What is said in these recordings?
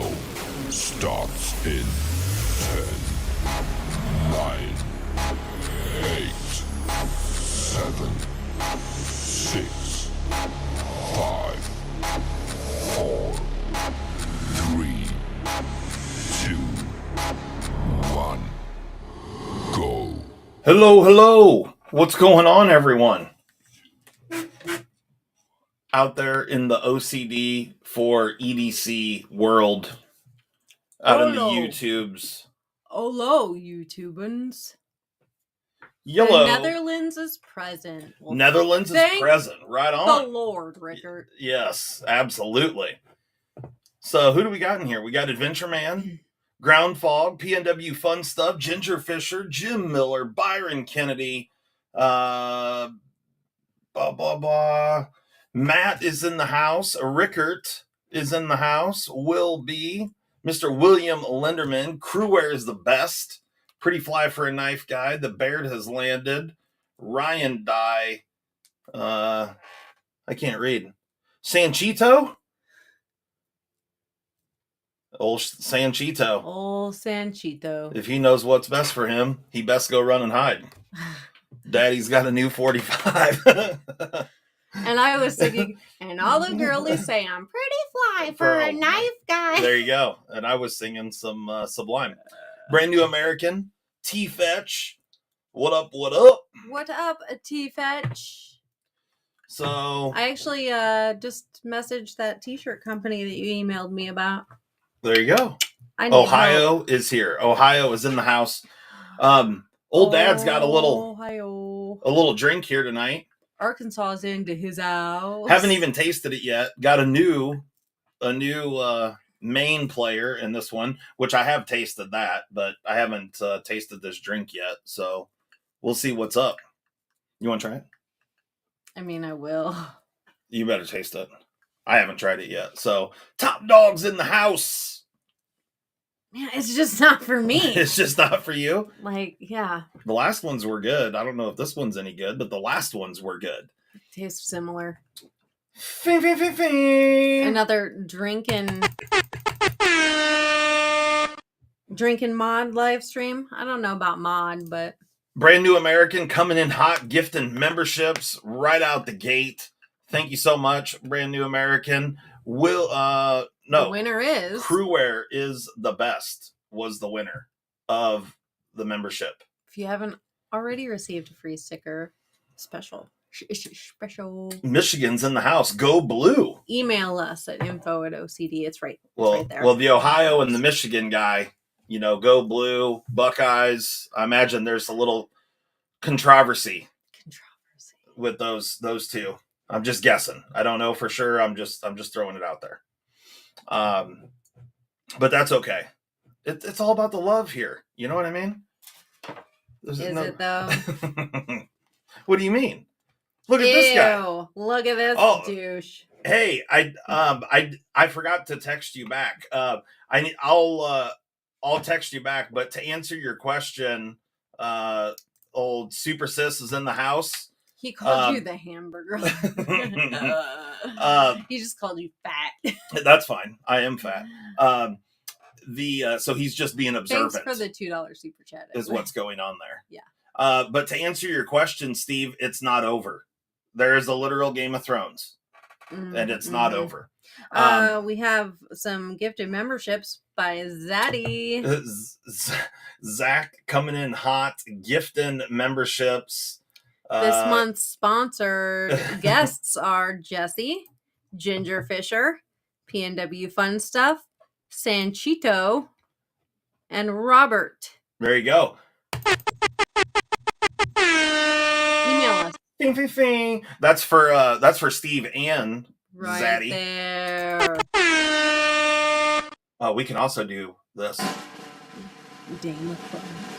show starts in 10, 9, 8, 7, 6, 5, 4, 3, 2, 1, go. Hello. What's going on, everyone? Out there in the OCD for EDC world, out in the YouTubes. Hello, YouTubans. Yellow. The Netherlands is present. Well, Netherlands is present. Right on. The Lord, Rickard. Yes, absolutely. So who do we got in here? We got Adventure Man, Ground Fog, PNW Fun Stuff, Ginger Fisher, Jim Miller, Byron Kennedy, blah, blah, blah. Matt is in the house. Rickert is in the house. Will be Mr. William Linderman. Crewwear is the best. Pretty Fly for a Knife Guy. The Baird has landed. Ryan Dye. I can't read. Sanchito? Old Sanchito. Old Sanchito. If he knows what's best for him, he best go run and hide. Daddy's got a new 45. And I was singing, and all the girlies say, I'm pretty fly for a knife guy. There you go. And I was singing some Sublime. Brand New American, T-Fetch. What up, what up? What up, T-Fetch? So I actually just messaged that t-shirt company that you emailed me about. There you go. Ohio is here. Ohio is in the house. Old Dad's got a little drink here tonight. Arkansas is into his house. Haven't even tasted it yet. Got a new main player in this one, which I have tasted that, but I haven't tasted this drink yet. So we'll see what's up. You want to try it? I mean, I will. You better taste it. I haven't tried it yet. So Top Dog's in the house. Man, it's just not for me. It's just not for you? Like, yeah. The last ones were good. I don't know if this one's any good, but the last ones were good. Tastes similar. Another Another drinking mod live stream. I don't know about mod, but Brand New American coming in hot, gifting memberships right out the gate. Thank you so much, Brand New American. The winner is Crewwear is the best. Was the winner of the membership. If you haven't already received a free sticker, special. Michigan's in the house. Go Blue. Email us at info@OCD. It's right there. Well, the Ohio and the Michigan guy, Go Blue, Buckeyes. I imagine there's a little controversy with those two. I'm just guessing. I don't know for sure. I'm just throwing it out there. But that's okay. It's all about the love here. You know what I mean? It though? What do you mean? Look at this guy. Look at this douche. Hey, I forgot to text you back. I'll text you back. But to answer your question, old Super Sis is in the house. He called you the hamburger. He just called you fat. That's fine. I am fat. So he's just being observant. Thanks for the $2 super chat. Is what's going on there. Yeah. But to answer your question, Steve, it's not over. There is a literal Game of Thrones, and it's not over. We have some gifted memberships by Zaddy. Zach coming in hot, gifting memberships. This month's sponsored guests are Jesse, Ginger Fisher, PNW Fun Stuff, Sanchito, and Robert. There you go. Email us. Fing, fing, fing. That's for Steve and right Zaddy. There. We can also do this. Game of Thrones.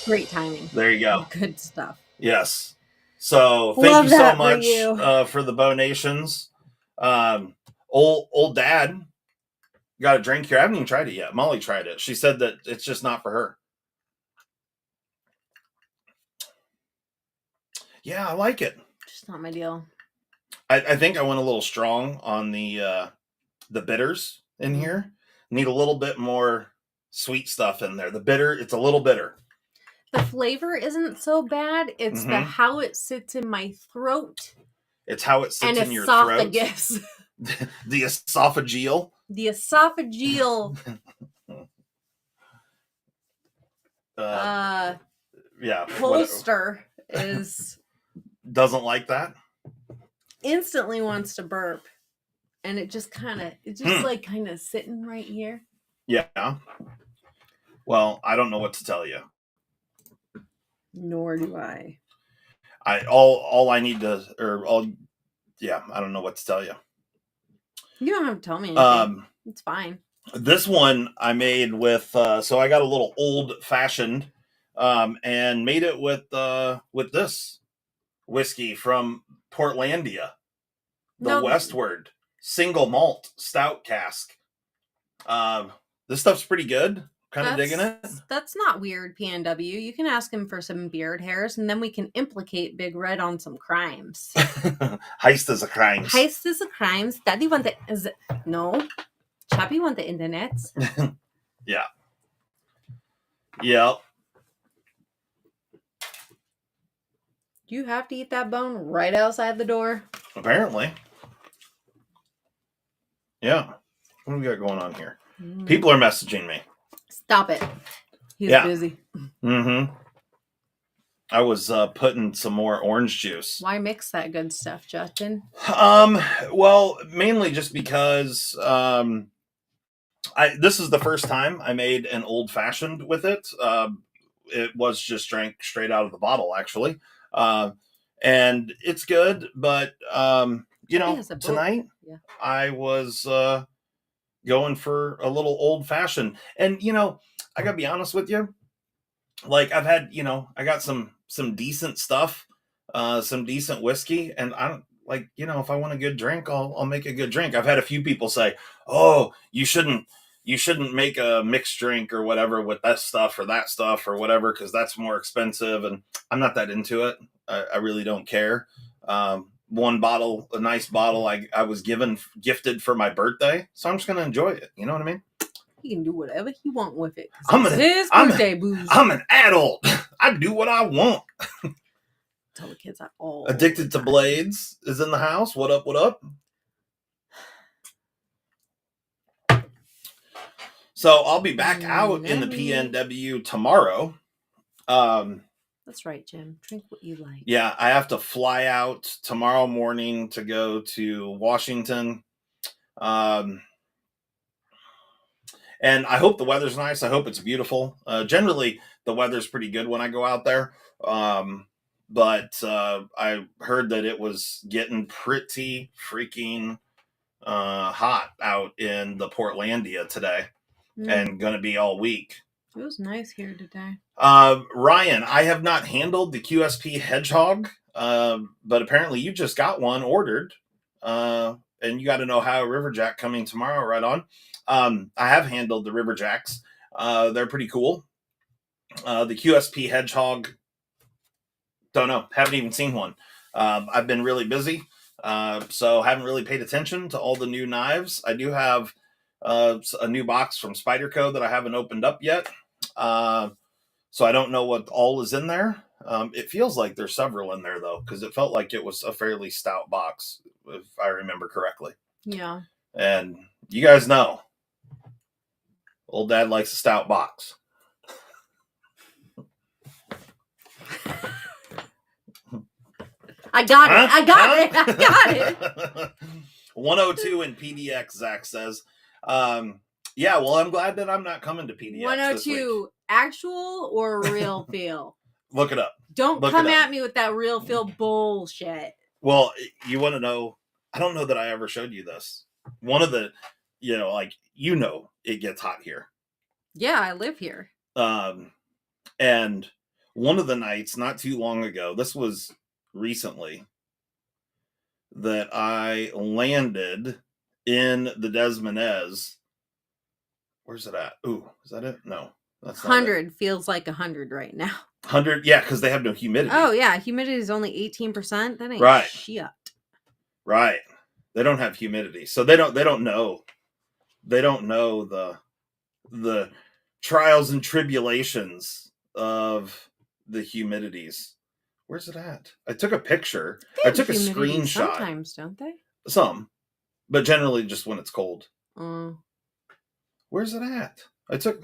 Great timing. There you go. Good stuff. Yes. So thank you so much for the donations. Old Dad got a drink here. I haven't even tried it yet. Molly tried it. She said that it's just not for her. Yeah, I like it. Just not my deal. I think I went a little strong on the bitters in here. Need a little bit more sweet stuff in there. The bitter, it's a little bitter. The flavor isn't so bad. It's the how it sits in my throat. It's how it sits and in your throat. esophagus. The esophageal. The esophageal. Yeah. Holster is doesn't like that. Instantly wants to burp, and it just kind of sitting right here. Yeah. Well, I don't know what to tell you. Nor do I. All I need to, I don't know what to tell you. You don't have to tell me anything. It's fine. This one I made with, so I got a little old fashioned, and made it with this whiskey from Portlandia, Westward single malt stout cask. This stuff's pretty good. Kind of digging it. That's not weird, PNW. You can ask him for some beard hairs, and then we can implicate Big Red on some crimes. Heist is a crime. Heist is a crime. Daddy want the... No. Chappy want the internet. Yeah. Yep. You have to eat that bone right outside the door. Apparently. Yeah. What do we got going on here? People are messaging me. Stop it. He's busy. Mm-hmm. I was putting some more orange juice. Why mix that good stuff, Justin? Well, mainly just because this is the first time I made an old fashioned with it. It was just drank straight out of the bottle, actually. And it's good, but tonight I was going for a little old fashioned. And I gotta be honest with you. Like I've had, I got some decent stuff, some decent whiskey, and I don't like, if I want a good drink, I'll make a good drink. I've had a few people say, "Oh, you shouldn't make a mixed drink or whatever with that stuff or that stuff or whatever, because that's more expensive." And I'm not that into it. I really don't care. One bottle, a nice bottle I was gifted for my birthday, so I'm just gonna enjoy it. You know what I mean? He can do whatever he want with it. His birthday booze. I'm an adult. I do what I want. Tell the kids that all. Addicted to Blades is in the house. What up? What up? So I'll be back out in the PNW tomorrow. That's right, Jim. Drink what you like. Yeah, I have to fly out tomorrow morning to go to Washington. And I hope the weather's nice. I hope it's beautiful. Generally, the weather's pretty good when I go out there. But I heard that it was getting pretty freaking hot out in the Portlandia today and going to be all week. It was nice here today. Ryan, I have not handled the QSP Hedgehog, but apparently you just got one ordered. And you got to know how Riverjack coming tomorrow, right on. I have handled the Riverjacks. They're pretty cool. The QSP Hedgehog, don't know. Haven't even seen one. I've been really busy, so haven't really paid attention to all the new knives. I do have a new box from Spyderco that I haven't opened up yet. So I don't know what all is in there. It feels like there's several in there, though, because it felt like it was a fairly stout box, if I remember correctly. Yeah. And you guys know, old dad likes a stout box. I got it. I got it. 102 in PDX, Zach says. Yeah, well, I'm glad that I'm not coming to PDX 102, actual or real feel? Look it up. Don't come at me with that real feel bullshit. Well, you want to know, I don't know that I ever showed you this. One of the, it gets hot here. Yeah, I live here. And one of the nights, not too long ago, this was recently, that I landed in the Des Moines. Where's it at? Ooh, is that it? No, that's 100 feels like 100 right now. 100, yeah, because they have no humidity. Oh yeah, humidity is only 18%. That ain't right. shit. Right. They don't have humidity. So they don't know the trials and tribulations of the humidities. Where's it at? I took a picture. They I have took a humidity screenshot. sometimes, don't they? Some, but generally just when it's cold. Mm. Where's it at? Do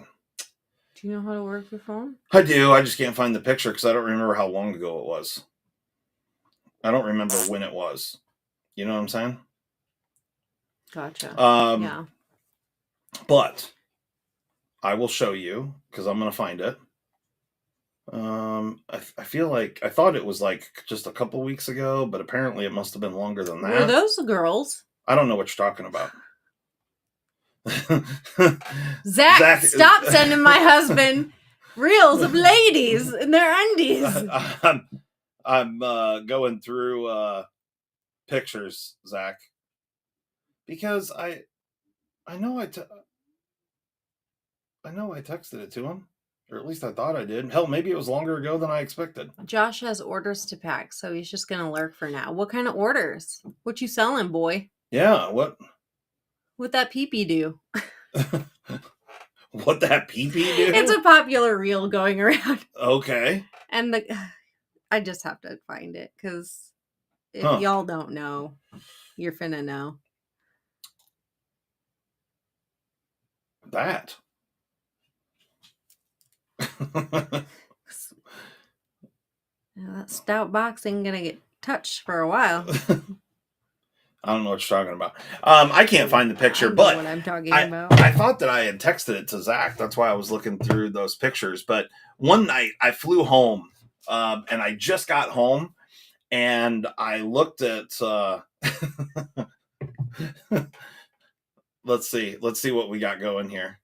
you know how to work your phone? I do. I just can't find the picture because I don't remember how long ago it was. I don't remember when it was. You know what I'm saying? Gotcha. Yeah. But I will show you because I'm going to find it. I feel like I thought it was like just a couple weeks ago, but apparently it must have been longer than that. Were those the girls? I don't know what you're talking about. Zach, stop sending my husband reels of ladies in their undies. I'm going through pictures, Zach, because I know I texted it to him, or at least I thought I did. Hell, maybe it was longer ago than I expected. Josh has orders to pack, so he's just gonna lurk for now. What kind of orders? What you selling, boy? Yeah, what that pee-pee do? What that pee-pee do? It's a popular reel going around. Okay. And I just have to find it because if y'all don't know, you're finna know. That. That stout box ain't gonna get touched for a while. I don't know what you're talking about. I can't find the picture, but what I'm talking about. I thought that I had texted it to Zach. That's why I was looking through those pictures. But one night I flew home, and I just got home, and I looked at. Let's see what we got going here.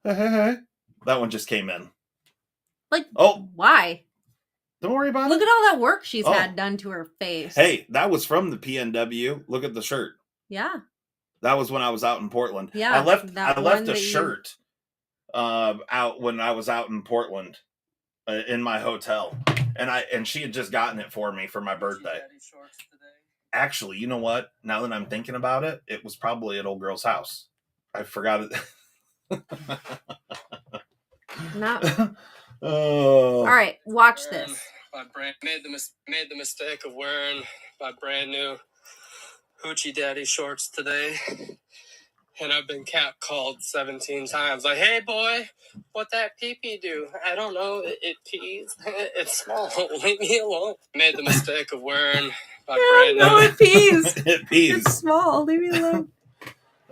That one just came in. Like, why? Don't worry about it. Look at all that work she's had done to her face. Hey, that was from the PNW. Look at the shirt. Yeah. That was when I was out in Portland. Yeah. I left a shirt out when I was out in Portland in my hotel. And she had just gotten it for me for my birthday. Actually, you know what? Now that I'm thinking about it, it was probably at old girl's house. I forgot it. All right, watch this. Made the mistake of wearing my brand new Hoochie Daddy shorts today, and I've been catcalled 17 times. Like, hey boy, what that pee-pee do? I don't know. It pees. It's small. Leave me alone. Made the mistake of wearing my brand new. No, it pees. It pees. It's small. Leave me alone.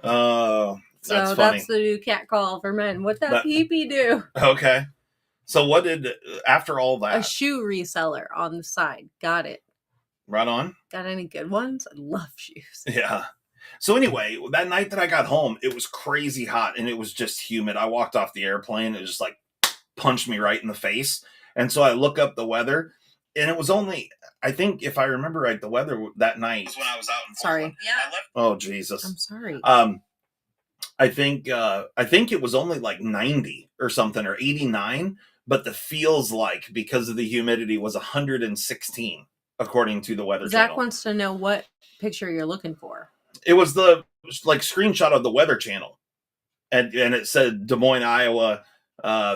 That's funny. That's the new cat call for men. What that pee-pee do? Okay. So what did, after all that? A shoe reseller on the side. Got it. Right on. Got any good ones? I love shoes. Yeah. So anyway, that night that I got home, it was crazy hot and it was just humid. I walked off the airplane. It just like punched me right in the face. And so I look up the weather and it was only, I think if I remember right, the weather that night was when I was out in Portland. Sorry. Yeah. Oh, Jesus. I'm sorry. I think it was only like 90 or something or 89. But the feels like, because of the humidity, was 116, according to the Weather Zach Channel. wants to know what picture you're looking for. It was the screenshot of the Weather Channel, and it said Des Moines, Iowa,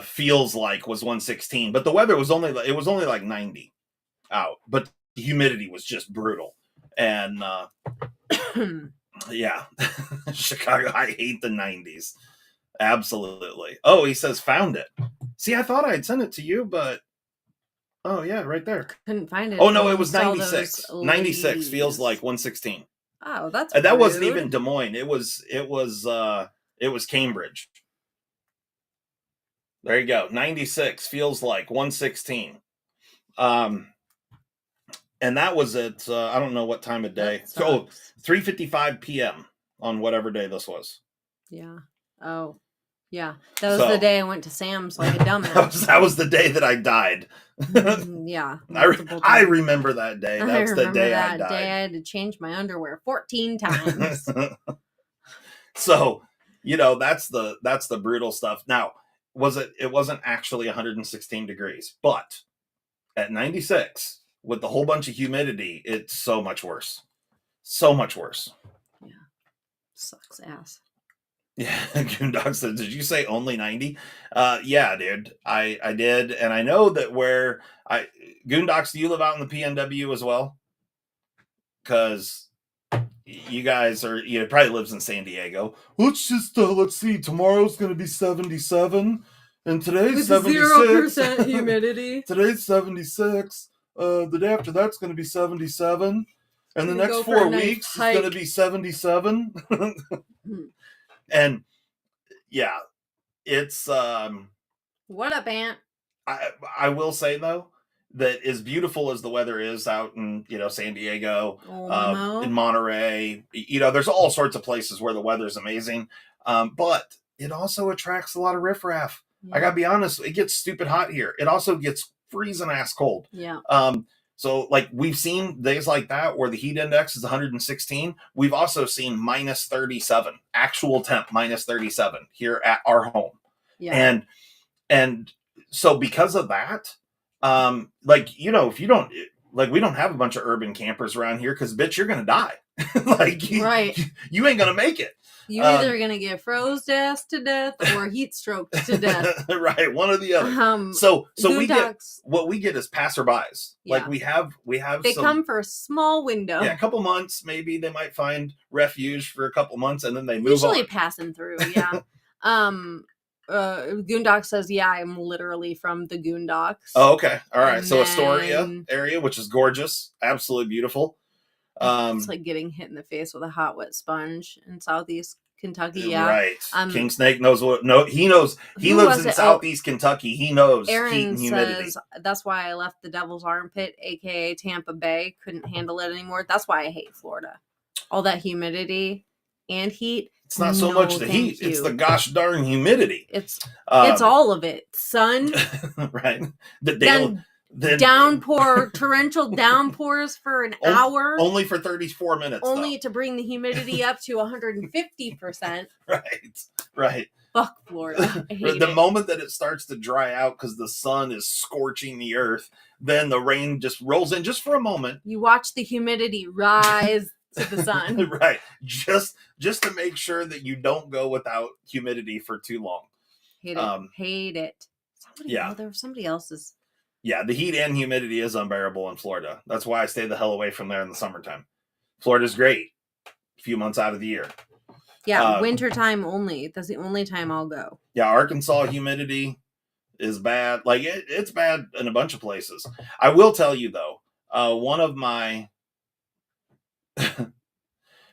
feels like was 116, but the weather was only like 90 out, but the humidity was just brutal, and yeah, Chicago. I hate the 90s. Absolutely. Oh, he says found it. See, I thought I'd sent it to you, but oh yeah, right there. Couldn't find it. Oh no, it was 96. 96 feels like 116. Oh, that's and that rude. wasn't even Des Moines. It was Cambridge. There you go. 96 feels like 116. And that was at I don't know what time of day. So 3:55 p.m. on whatever day this was. Yeah. Oh. Yeah, that was the day I went to Sam's like a dumbass. that was the day that I died. Yeah, I remember that day. That's the day I died. I had to change my underwear 14 times. So, that's the brutal stuff. Now, it wasn't actually 116 degrees, but at 96 with the whole bunch of humidity, it's so much worse. So much worse. Yeah. Sucks ass. Yeah, Goondog said, did you say only 90? Yeah, dude. I did. And I know that where Goondocks, do you live out in the PNW as well? Because you guys are, it probably lives in San Diego. Let's see, tomorrow's going to be 77 and today's With 76. 0% humidity. Today's 76. The day after that's going to be 77. And the Gonna next go for a 4 nice weeks is going to hike. be 77. And yeah, it's What up, Aunt? I will say though that as beautiful as the weather is out in San Diego, in Monterey, there's all sorts of places where the weather's amazing, but it also attracts a lot of riffraff. I gotta be honest, it gets stupid hot here. It also gets freezing ass cold. Yeah. So like we've seen days like that where the heat index is 116. We've also seen minus 37, actual temp minus 37 here at our home. Yeah. And so because of that, if you don't, like, we don't have a bunch of urban campers around here because bitch, you're going to die. Right. You ain't going to make it. You either going to get froze to death or heat stroked to death. Right. One or the other. So what we get is passerbys. Yeah. Like we have they come for a small window. Yeah. A couple months, maybe they might find refuge for a couple months and then they move on. Usually passing through. Yeah. Goondock says, yeah, I'm literally from the Goondocks. Oh, okay. All right. And so Astoria area, which is gorgeous. Absolutely beautiful. It's like getting hit in the face with a hot, wet sponge in Southeast Kentucky. Yeah. Right. King Snake knows he knows. He lives in Southeast Kentucky. He knows Aaron heat and humidity. Says, that's why I left the Devil's Armpit, aka Tampa Bay. Couldn't handle it anymore. That's why I hate Florida. All that humidity and heat. It's not so much the heat; it's the gosh darn humidity. It's all of it. Sun, right? The downpour, torrential downpours for an hour, only for 34 minutes, only to bring the humidity up to 150%. Right. Fuck Florida. I hate the moment that it starts to dry out because the sun is scorching the earth, then the rain just rolls in just for a moment. You watch the humidity rise to the sun. Right. Just to make sure that you don't go without humidity for too long. Hate it. There was somebody else's. Yeah, the heat and humidity is unbearable in Florida. That's why I stay the hell away from there in the summertime. Florida's great a few months out of the year. Yeah, wintertime only. That's the only time I'll go. Yeah, Arkansas humidity is bad. Like, it's bad in a bunch of places. I will tell you, though, one of my...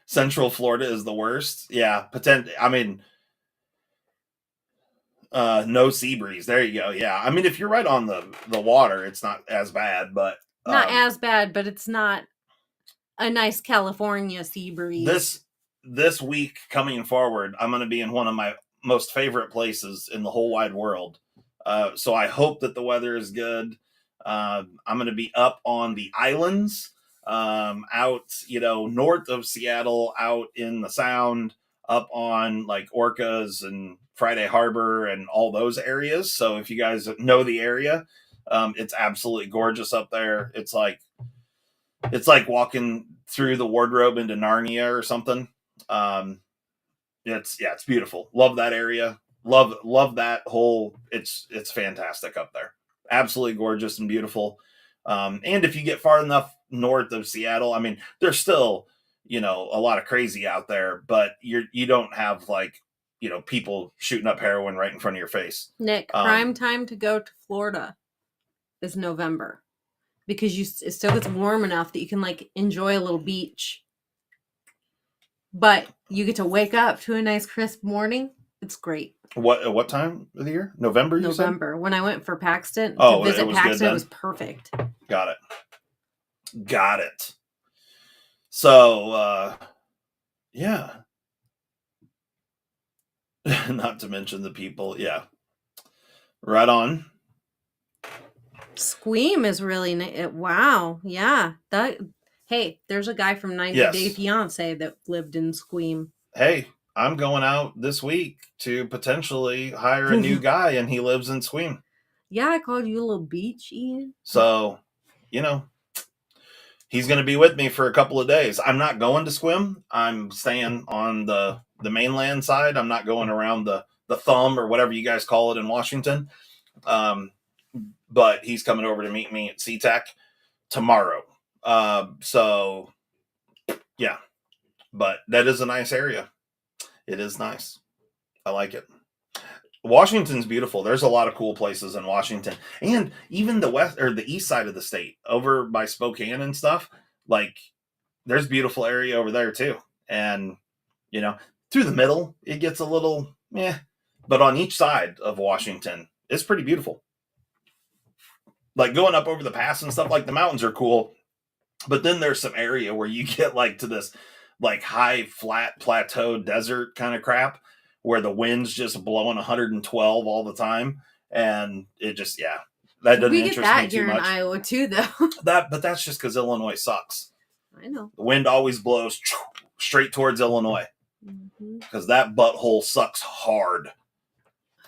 Central Florida is the worst. Yeah, no sea breeze. There you go. Yeah, I mean, if you're right on the water, it's not as bad, but not as bad, but it's not a nice California sea breeze. This week coming forward, I'm going to be in one of my most favorite places in the whole wide world. So I hope that the weather is good. I'm going to be up on the islands, out, north of Seattle, out in the Sound, up on like Orcas and Friday Harbor and all those areas. So if you guys know the area, it's absolutely gorgeous up there. It's like walking through the wardrobe into Narnia or something. It's beautiful. Love that area. Love that whole, it's fantastic up there. Absolutely gorgeous and beautiful. And if you get far enough north of Seattle, I mean, there's still, a lot of crazy out there, but you don't have like, people shooting up heroin right in front of your face. Nick, prime time to go to Florida is November because it still gets warm enough that you can like enjoy a little beach, but you get to wake up to a nice crisp morning. It's great. What time of the year? November. November. When I went for Paxton to visit Paxton, it was perfect. Got it. So, yeah. Not to mention the people. Yeah. Right on. Squeam is really wow. Yeah. Hey, there's a guy from 90 Day Fiance that lived in Squeam. Hey, I'm going out this week to potentially hire a new guy, and he lives in Squeam. Yeah, I called you a little beach, Ian. So, he's going to be with me for a couple of days. I'm not going to swim. I'm staying on the mainland side. I'm not going around the thumb or whatever you guys call it in Washington. But he's coming over to meet me at SeaTac tomorrow. So yeah, but that is a nice area. It is nice. I like it. Washington's beautiful. There's a lot of cool places in Washington, and even the west or the east side of the state, over by Spokane and stuff. Like, there's beautiful area over there too. And through the middle, it gets a little but on each side of Washington, it's pretty beautiful. Like going up over the pass and stuff. Like the mountains are cool, but then there's some area where you get like to this like high flat plateau desert kind of crap, where the wind's just blowing 112 all the time, and it just that doesn't interest me too much. We get that here in Iowa too, though. But that's just because Illinois sucks. I know. The wind always blows straight towards Illinois because that butthole sucks hard.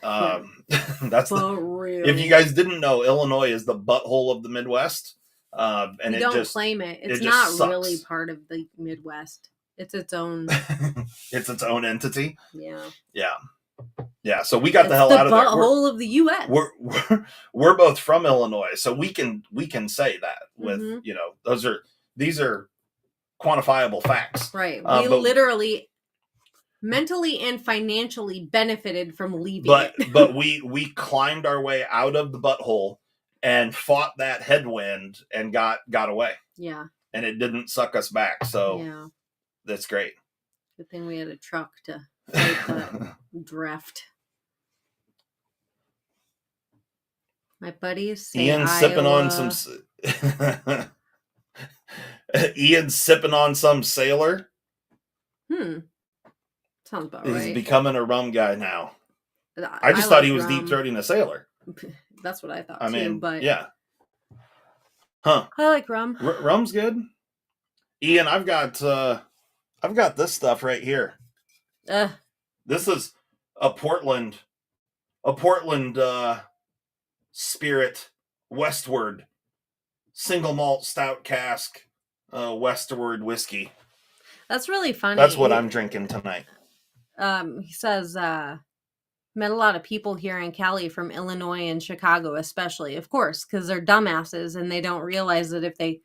That's real. If you guys didn't know, Illinois is the butthole of the Midwest, and you don't claim it. It's not really part of the Midwest. It's its own. It's its own entity. Yeah. So we got the hell out of there. The butthole of the U.S. We're both from Illinois, so we can say that with these are quantifiable facts. Right. We literally mentally and financially benefited from leaving it. But we climbed our way out of the butthole and fought that headwind and got away. Yeah. And it didn't suck us back. So that's great. Good thing we had a truck to fight the drift. My buddies say Ian's sipping on some Ian's sipping on some Sailor. Sounds about right. He's becoming a rum guy now. I just thought he was deep throating a Sailor. That's what I thought too. But yeah. Huh. I like rum. Rum's good. Ian, I've got this stuff right here. This is a Portland Spirit Westward single malt stout cask Westward whiskey. That's really funny. That's what I'm drinking tonight. He says met a lot of people here in Cali from Illinois and Chicago, especially, of course, because they're dumbasses and they don't realize that if they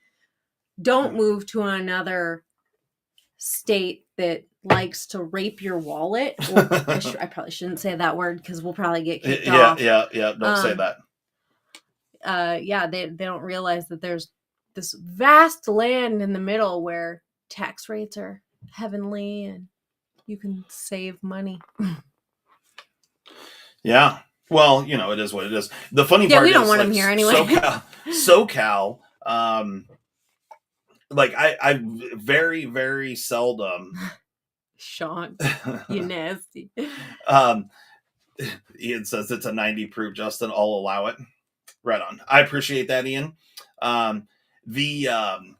don't move to another state that likes to rape your wallet, I probably shouldn't say that word because we'll probably get kicked off. Yeah. Don't say that. They don't realize that there's this vast land in the middle where tax rates are heavenly and you can save money. Yeah. Well, it is what it is. The funny part is we don't want them here anyway. SoCal, like I very, very seldom. Sean, you nasty. Ian says it's a 90 proof, Justin. I'll allow it. Right on. I appreciate that, Ian. The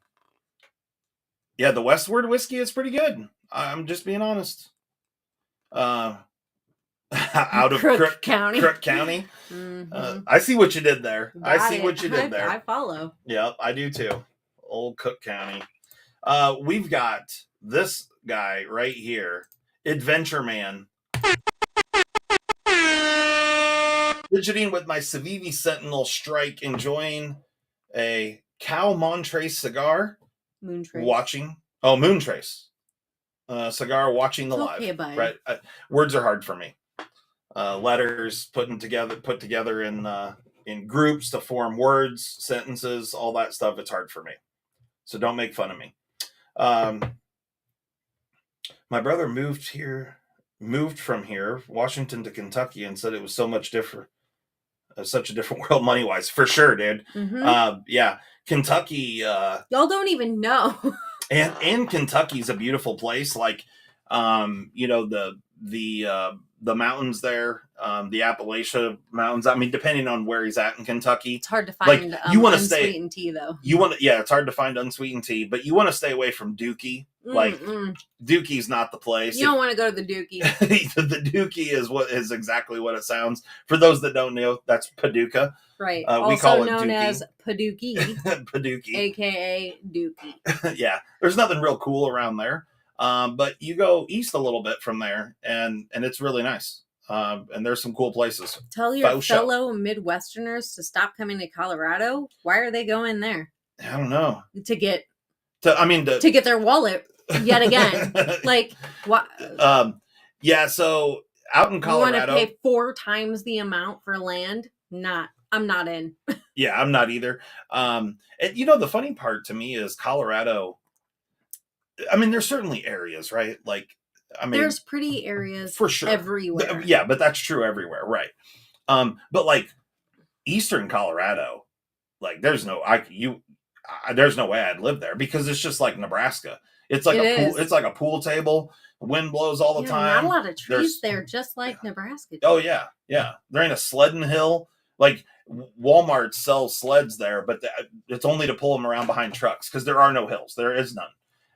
Westward whiskey is pretty good. I'm just being honest. Out of Crook County. Mm-hmm. I see what you did there. What you did there. I follow. Yep, I do too. Old Cook County. We've got this guy right here, Adventure Man. Fidgeting with my Civivi Sentinel Strike, enjoying a Cal Montrace cigar. Moontrace. Moontrace. Cigar, watching the live. Okay, bye. Right. Words are hard for me. Letters put together in groups to form words, sentences, all that stuff. It's hard for me. So don't make fun of me. My brother moved from here, Washington to Kentucky, and said it was so much different. Such a different world money wise, for sure, dude. Mm-hmm. Kentucky. Y'all don't even know. and Kentucky's a beautiful place. Like, the mountains there, the Appalachia Mountains. I mean, depending on where he's at in Kentucky, it's hard to find you want to unsweetened tea, though. It's hard to find unsweetened tea, but you want to stay away from Dookie Like Mm-mm. Dookie's not the place. You don't want to go to the Dookie. The Dookie is exactly what it sounds. For those that don't know, that's Paducah. Right. We Also call it known Dookie. as Paduckie, Paducah. aka Dookie. Yeah, there's nothing real cool around there. But you go east a little bit from there, and it's really nice. And there's some cool places. Tell your Faux show. fellow Midwesterners to stop coming to Colorado. Why are they going there? I don't know. To get To get their wallet yet again. Like what? Yeah. So out in Colorado, You want to pay 4 times the amount for land? I'm not in. Yeah, I'm not either. And you know, the funny part to me is Colorado. I mean, there's certainly areas, right? Like, I mean, there's pretty areas for sure everywhere. Yeah, but that's true everywhere, right? But like Eastern Colorado, like there's no there's no way I'd live there because it's just like Nebraska. It's like pool. It's like a pool table. Wind blows all the time. Not a lot of trees there, just like Nebraska. Oh yeah, yeah. There ain't a sledding hill. Like Walmart sells sleds there, but it's only to pull them around behind trucks because there are no hills. There is none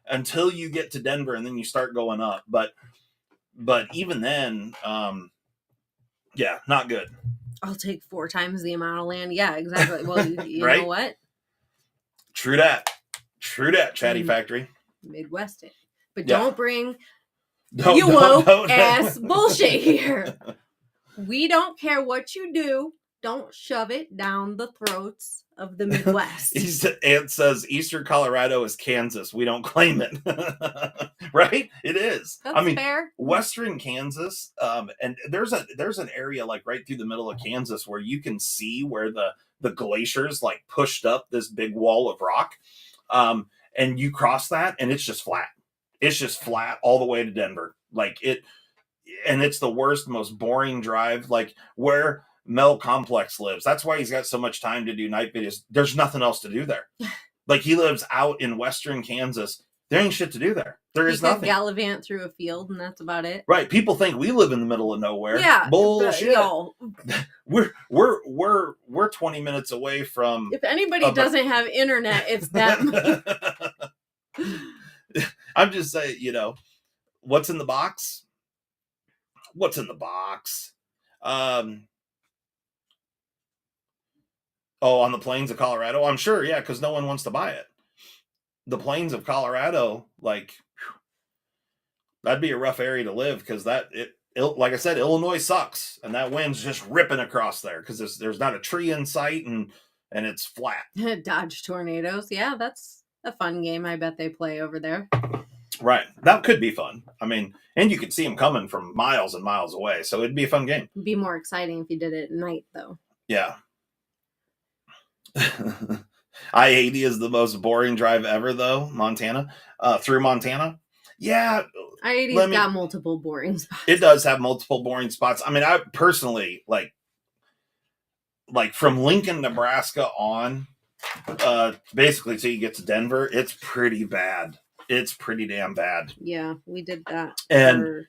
until you get to Denver, and then you start going up. But even then, yeah, not good. I'll take 4 times the amount of land. Yeah, exactly. Well, you right? know what? True that, Chatty Factory. Midwest it. But Yeah. don't bring you woke ass bullshit here. We don't care what you do. Don't shove it down the throats of the Midwest. Ant says Eastern Colorado is Kansas. We don't claim it. Right? It is. That's fair. Western Kansas, and there's an area like right through the middle of Kansas where you can see where the glaciers like pushed up this big wall of rock. And you cross that and it's just flat. It's just flat all the way to Denver. Like and it's the worst, most boring drive. Like where Mel Complex lives. That's why he's got so much time to do night videos. There's nothing else to do there. Like he lives out in Western Kansas. There ain't shit to do there. There is nothing. Gallivant through a field and that's about it. Right. People think we live in the middle of nowhere. Yeah. Bullshit. We're 20 minutes away from. If anybody doesn't have internet, it's them. I'm just saying, you know, what's in the box? What's in the box? On the plains of Colorado? I'm sure, yeah, because no one wants to buy it. The plains of Colorado, like, that'd be a rough area to live because like I said, Illinois sucks, and that wind's just ripping across there because there's not a tree in sight and it's flat. Dodge tornadoes. Yeah, that's a fun game. I bet they play over there. Right. That could be fun. I mean, and you could see them coming from miles and miles away, so it'd be a fun game. It'd be more exciting if you did it at night, though. Yeah. I-80 is the most boring drive ever, though. Montana. Through Montana. Yeah. I-80's got multiple boring spots. It does have multiple boring spots. I mean, I personally, like from Lincoln, Nebraska on, basically till you get to Denver, it's pretty bad. It's pretty damn bad. Yeah, we did that. And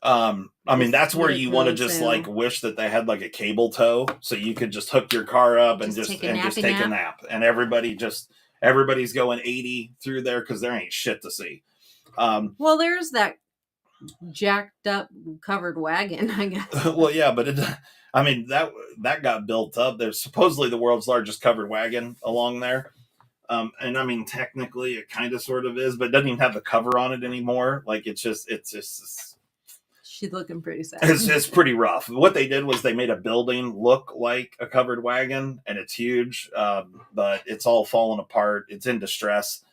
I mean, that's where you want to just like wish that they had like a cable tow so you could just hook your car up and just take a nap. And everybody's going 80 through there because there ain't shit to see. Well, there's that jacked up covered wagon, I guess. Well, yeah, but that got built up. There's supposedly the world's largest covered wagon along there. And I mean, technically it kind of sort of is, but it doesn't even have the cover on it anymore. Like it's just she's looking pretty sad. It's pretty rough. What they did was they made a building look like a covered wagon, and it's huge, but it's all falling apart. It's in distress.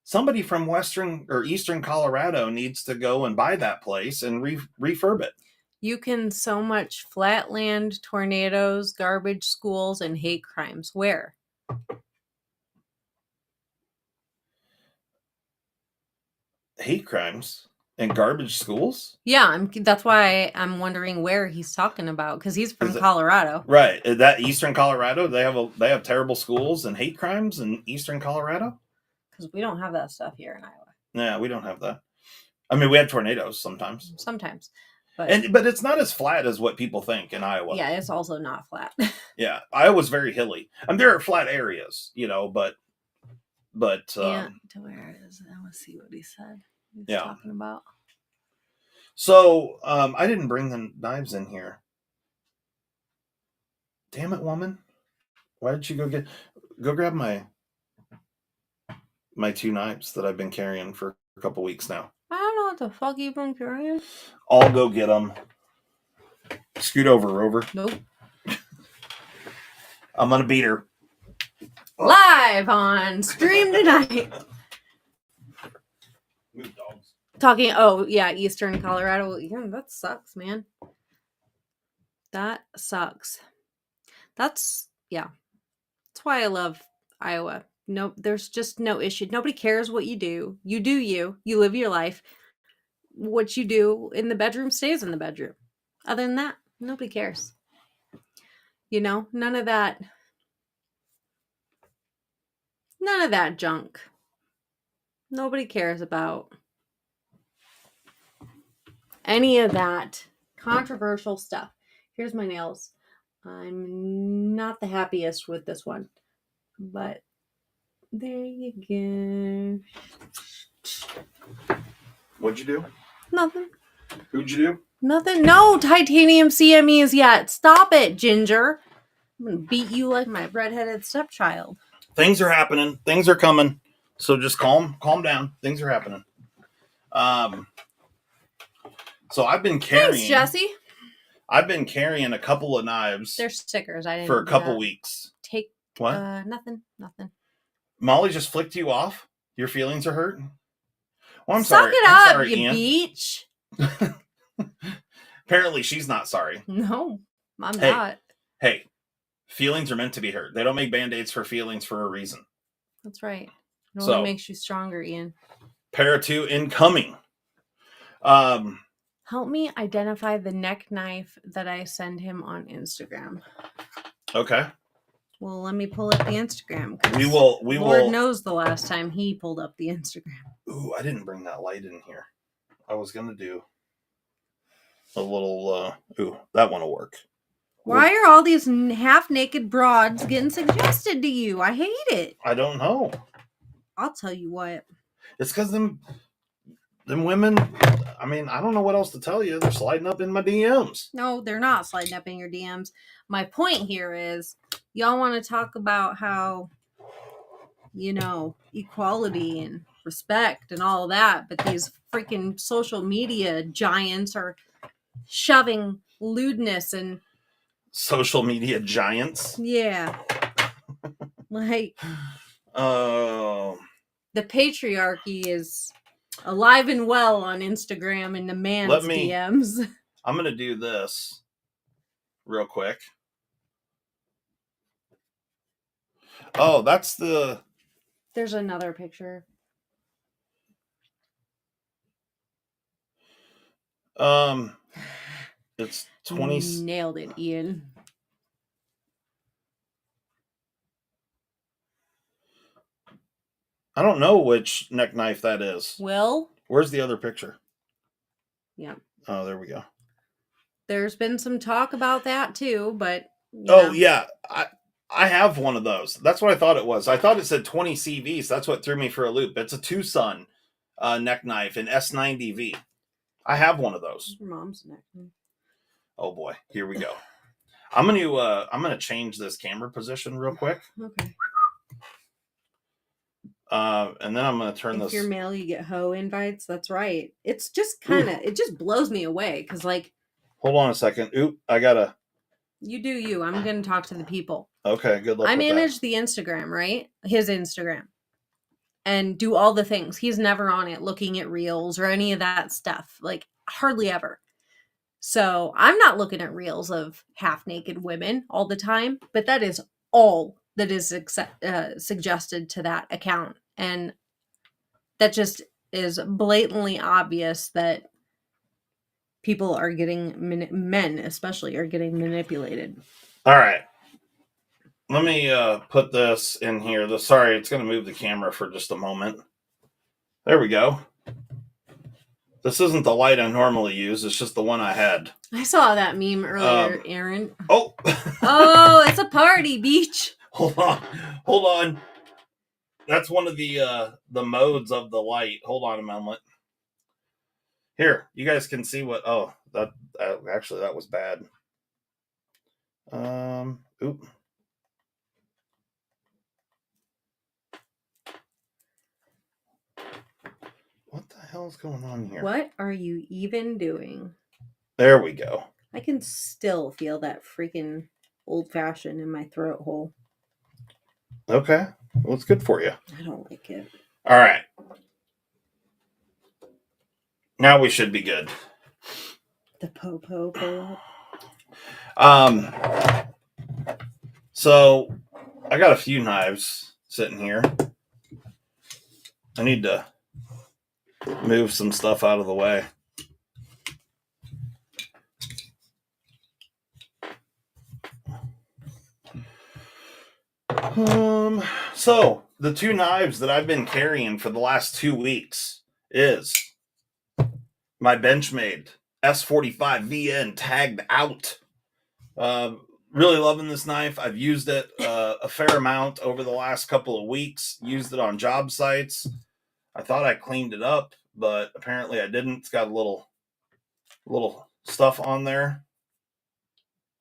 Somebody from Western or Eastern Colorado needs to go and buy that place and refurb it. You can so much flatland, tornadoes, garbage schools, and hate crimes. Where? Hate crimes and garbage schools? Yeah, that's why I'm wondering where he's talking about because he's from Colorado. Right. That Eastern Colorado, they have terrible schools and hate crimes in Eastern Colorado? Because we don't have that stuff here in Iowa. Yeah, we don't have that. I mean, we have tornadoes sometimes. But it's not as flat as what people think in Iowa. Yeah, it's also not flat. Yeah, Iowa's very hilly. And there are flat areas, you know, but But to where is it? I want to see what he said. He was talking about. So I didn't bring the knives in here. Damn it, woman! Why did you go grab my 2 knives that I've been carrying for a couple weeks now? I don't know what the fuck you've been carrying. I'll go get them. Scoot over, Rover. Nope. I'm gonna beat her. Live on stream tonight. Move, dogs. Talking, Eastern Colorado. Yeah, that sucks, man. That sucks. That's why I love Iowa. No, there's just no issue. Nobody cares what you do. You do you. You live your life. What you do in the bedroom stays in the bedroom. Other than that, nobody cares. None of that junk. Nobody cares about any of that controversial stuff. Here's my nails. I'm not the happiest with this one, but there you go. What'd you do? Nothing. Who'd you do? Nothing. No titanium CMEs yet. Stop it, Ginger. I'm going to beat you like my redheaded stepchild. Things are happening. Things are coming. So just calm down. Things are happening. So I've been carrying. Thanks, Jesse. I've been carrying a couple of knives. They're stickers. I didn't for a couple weeks. Take what? Nothing. Molly just flicked you off. Your feelings are hurt. Well, I'm Suck sorry. it I'm up, sorry, you Ian. beach. Apparently, she's not sorry. No, I'm not. Hey, feelings are meant to be hurt. They don't make band-aids for feelings for a reason. That's right. It So, only makes you stronger, Ian. Para 2 incoming. Help me identify the neck knife that I send him on Instagram. Okay. Well, let me pull up the Instagram. We will. Lord knows the last time he pulled up the Instagram. Ooh, I didn't bring that light in here. I was gonna do a little. That one will work. Why are all these half-naked broads getting suggested to you? I hate it. I don't know. I'll tell you what. It's because them women. I mean, I don't know what else to tell you. They're sliding up in my DMs. No, they're not sliding up in your DMs. My point here is, y'all want to talk about how, equality and respect and all that, but these freaking social media giants are shoving lewdness and social media giants. Yeah. Like, the patriarchy is alive and well on Instagram and the man's DMs. I'm going to do this real quick. Oh, that's the... There's another picture. It's 20... Nailed it, Ian. I don't know which neck knife that is. Will? Where's the other picture? Yeah. Oh, there we go. There's been some talk about that too, but... Yeah. I have one of those. That's what I thought it was. I thought it said 20 CVs. That's what threw me for a loop. It's a Tucson neck knife in S90V. I have one of those. Your mom's neck knife. Oh boy, here we go. I'm gonna change this camera position real quick. Okay. And then I'm gonna turn this. If your mail, you get hoe invites. That's right. It's just kind of, it just blows me away because, like. Hold on a second. Oop, I gotta. You do you. I'm gonna talk to the people. Okay, good luck. I manage the Instagram, right? His Instagram, and do all the things. He's never on it looking at reels or any of that stuff. Like hardly ever. So I'm not looking at reels of half-naked women all the time, but that is all that is suggested to that account. And that just is blatantly obvious that people are getting, men especially, are getting manipulated. All right. Let me put this in here. Sorry, it's going to move the camera for just a moment. There we go. This isn't the light I normally use. It's just the one I had. I saw that meme earlier, Aaron. Oh. Oh, it's a party, beach. Hold on. That's one of the modes of the light. Hold on a moment. Here, you guys can see what. Oh, that actually that was bad. Oop. What the hell's going on here? What are you even doing? There we go. I can still feel that freaking old fashioned in my throat hole. Okay. Well, it's good for you. I don't like it. All right. Now we should be good. The po-po pull up. So I got a few knives sitting here. I need to move some stuff out of the way. So the two knives that I've been carrying for the last 2 weeks is my Benchmade S45 VN tagged out. Really loving this knife. I've used it a fair amount over the last couple of weeks. Used it on job sites. I thought I cleaned it up, but apparently I didn't. It's got a little stuff on there.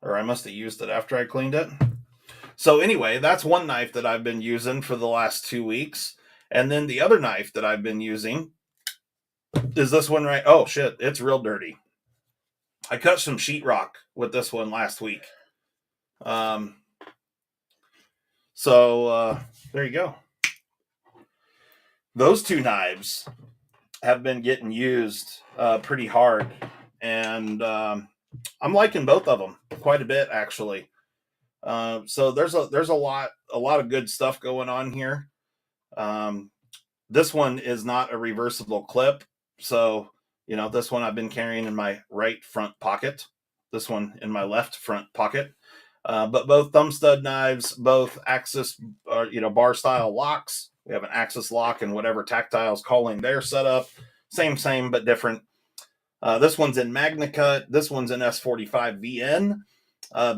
Or I must have used it after I cleaned it. So anyway, that's one knife that I've been using for the last 2 weeks. And then the other knife that I've been using is this one right. Oh, shit. It's real dirty. I cut some sheetrock with this one last week. So there you go. Those two knives have been getting used pretty hard. And I'm liking both of them quite a bit, actually. So there's a lot of good stuff going on here. This one is not a reversible clip, so this one I've been carrying in my right front pocket, this one in my left front pocket. But both thumb stud knives, both axis bar style locks. We have an axis lock and whatever Tactile's calling their setup. Same but different. This one's in Magna Cut. This one's in S45 VN.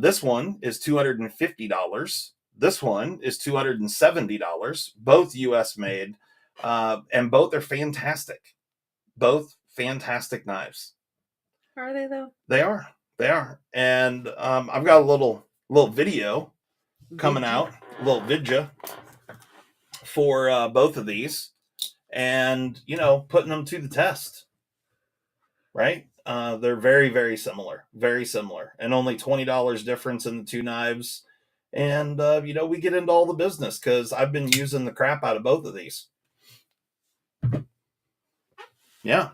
This one is $250. This one is $270. Both US made. And both are fantastic. Both fantastic knives. Are they though? They are. And I've got a little video coming out, a little vidya for both of these, and putting them to the test. Right? They're very, very similar, and only $20 difference in the two knives. And we get into all the business because I've been using the crap out of both of these. Yeah.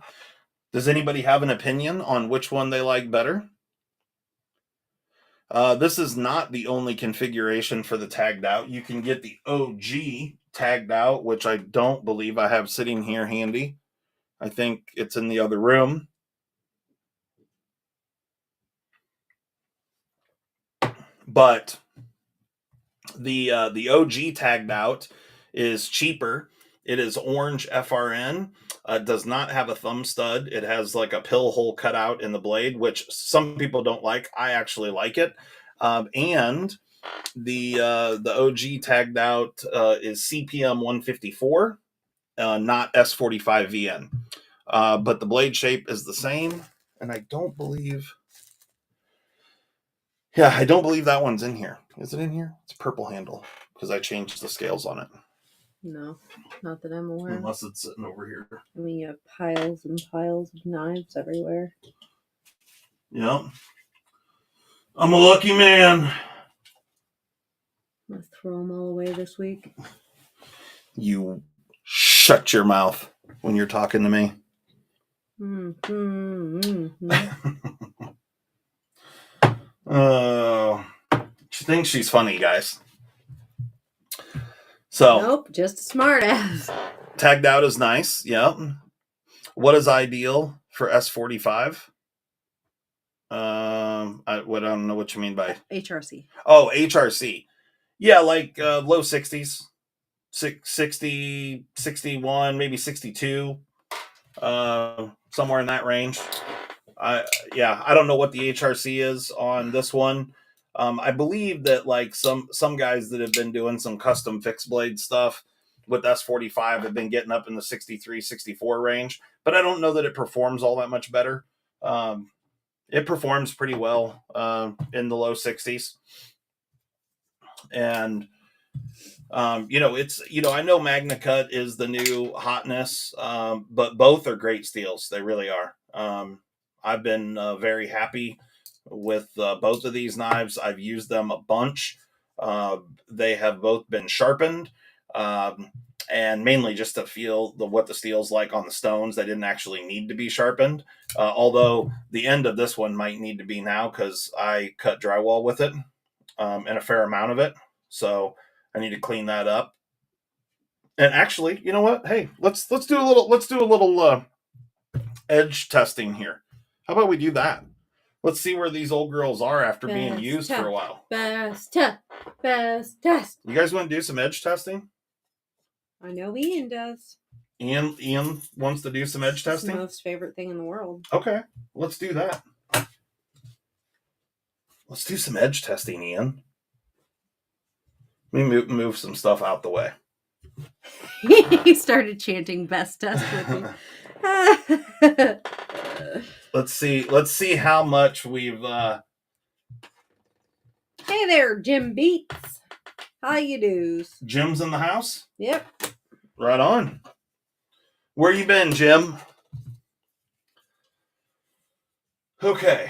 Does anybody have an opinion on which one they like better? This is not the only configuration for the tagged out. You can get the OG tagged out, which I don't believe I have sitting here handy. I think it's in the other room. But the OG tagged out is cheaper. It is orange FRN. Does not have a thumb stud. It has like a pill hole cut out in the blade, which some people don't like. I actually like it. And the OG tagged out is CPM 154, not S45 VN. But the blade shape is the same. And I don't believe that one's in here. Is it in here? It's purple handle because I changed the scales on it. No, not that I'm aware. Unless it's sitting over here. I mean, you have piles and piles of knives everywhere. Yep. I'm a lucky man. I'm going to throw them all away this week. You shut your mouth when you're talking to me. She thinks she's funny, guys. So nope, just a smart ass. Tagged out is nice. Yep. What is ideal for S45? I don't know what you mean by HRC. Oh, HRC. Yeah, like low 60s. 60, 61, maybe 62. Somewhere in that range. I don't know what the HRC is on this one. I believe that like some guys that have been doing some custom fixed blade stuff with S45 have been getting up in the 63, 64 range, but I don't know that it performs all that much better. It performs pretty well in the low 60s. And, it's, I know Magna Cut is the new hotness, but both are great steels. They really are. I've been very happy with both of these knives. I've used them a bunch. They have both been sharpened, and mainly just to feel what the steel's like on the stones. They didn't actually need to be sharpened, although the end of this one might need to be now because I cut drywall with it, and a fair amount of it. So I need to clean that up. And actually, you know what? Hey, let's do a little edge testing here. How about we do that? Let's see where these old girls are after being used for a while. Best test. You guys want to do some edge testing? I know Ian does. Ian wants to do some edge testing? His most favorite thing in the world. Okay, let's do that. Let's do some edge testing, Ian. Let me move some stuff out the way. He started chanting best test with me. Let's see how much we've Hey there, Jim Beats. How you do's? Jim's in the house? Yep. Right on. Where you been, Jim? Okay.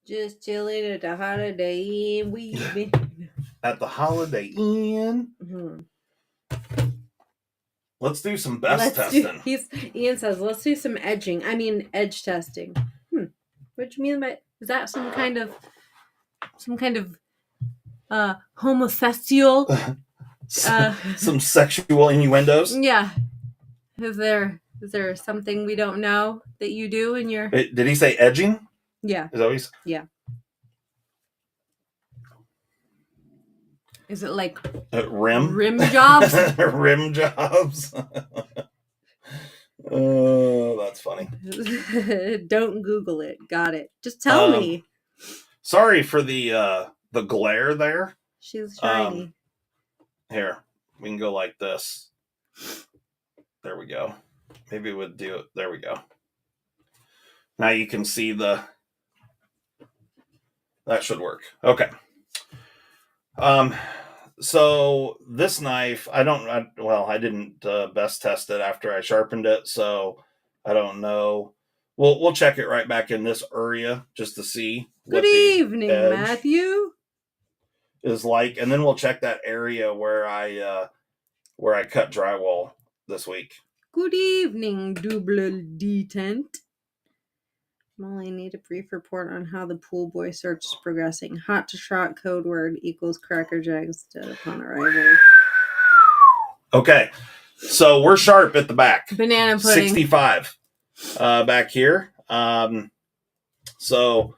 Just chilling at the Holiday Inn. We've been at the Holiday Inn. Mm-hmm. Let's do some best testing. Ian says, let's do some edging. I mean, edge testing. What do you mean by, is that some kind of homosexual? Some sexual innuendos? Yeah. Is there something we don't know that you do in your... Did he say edging? Yeah. Is that what he's... Yeah. Is it like rim jobs? Rim jobs. Oh, that's funny. Don't Google it. Got it. Just tell me. Sorry for the glare there. She's shiny. Here, we can go like this. There we go. Maybe we'll do it. There we go. Now you can see that should work. Okay. So this knife, I didn't best test it after I sharpened it, so I don't know. We'll check it right back in this area just to see. Good evening, Matthew. Is like, and then we'll check that area where I cut drywall this week. Good evening, double detent. Molly, need a brief report on how the pool boy search is progressing. Hot to trot code word equals Cracker Jacks upon arrival. Okay, so we're sharp at the back. Banana pudding. 65 back here. So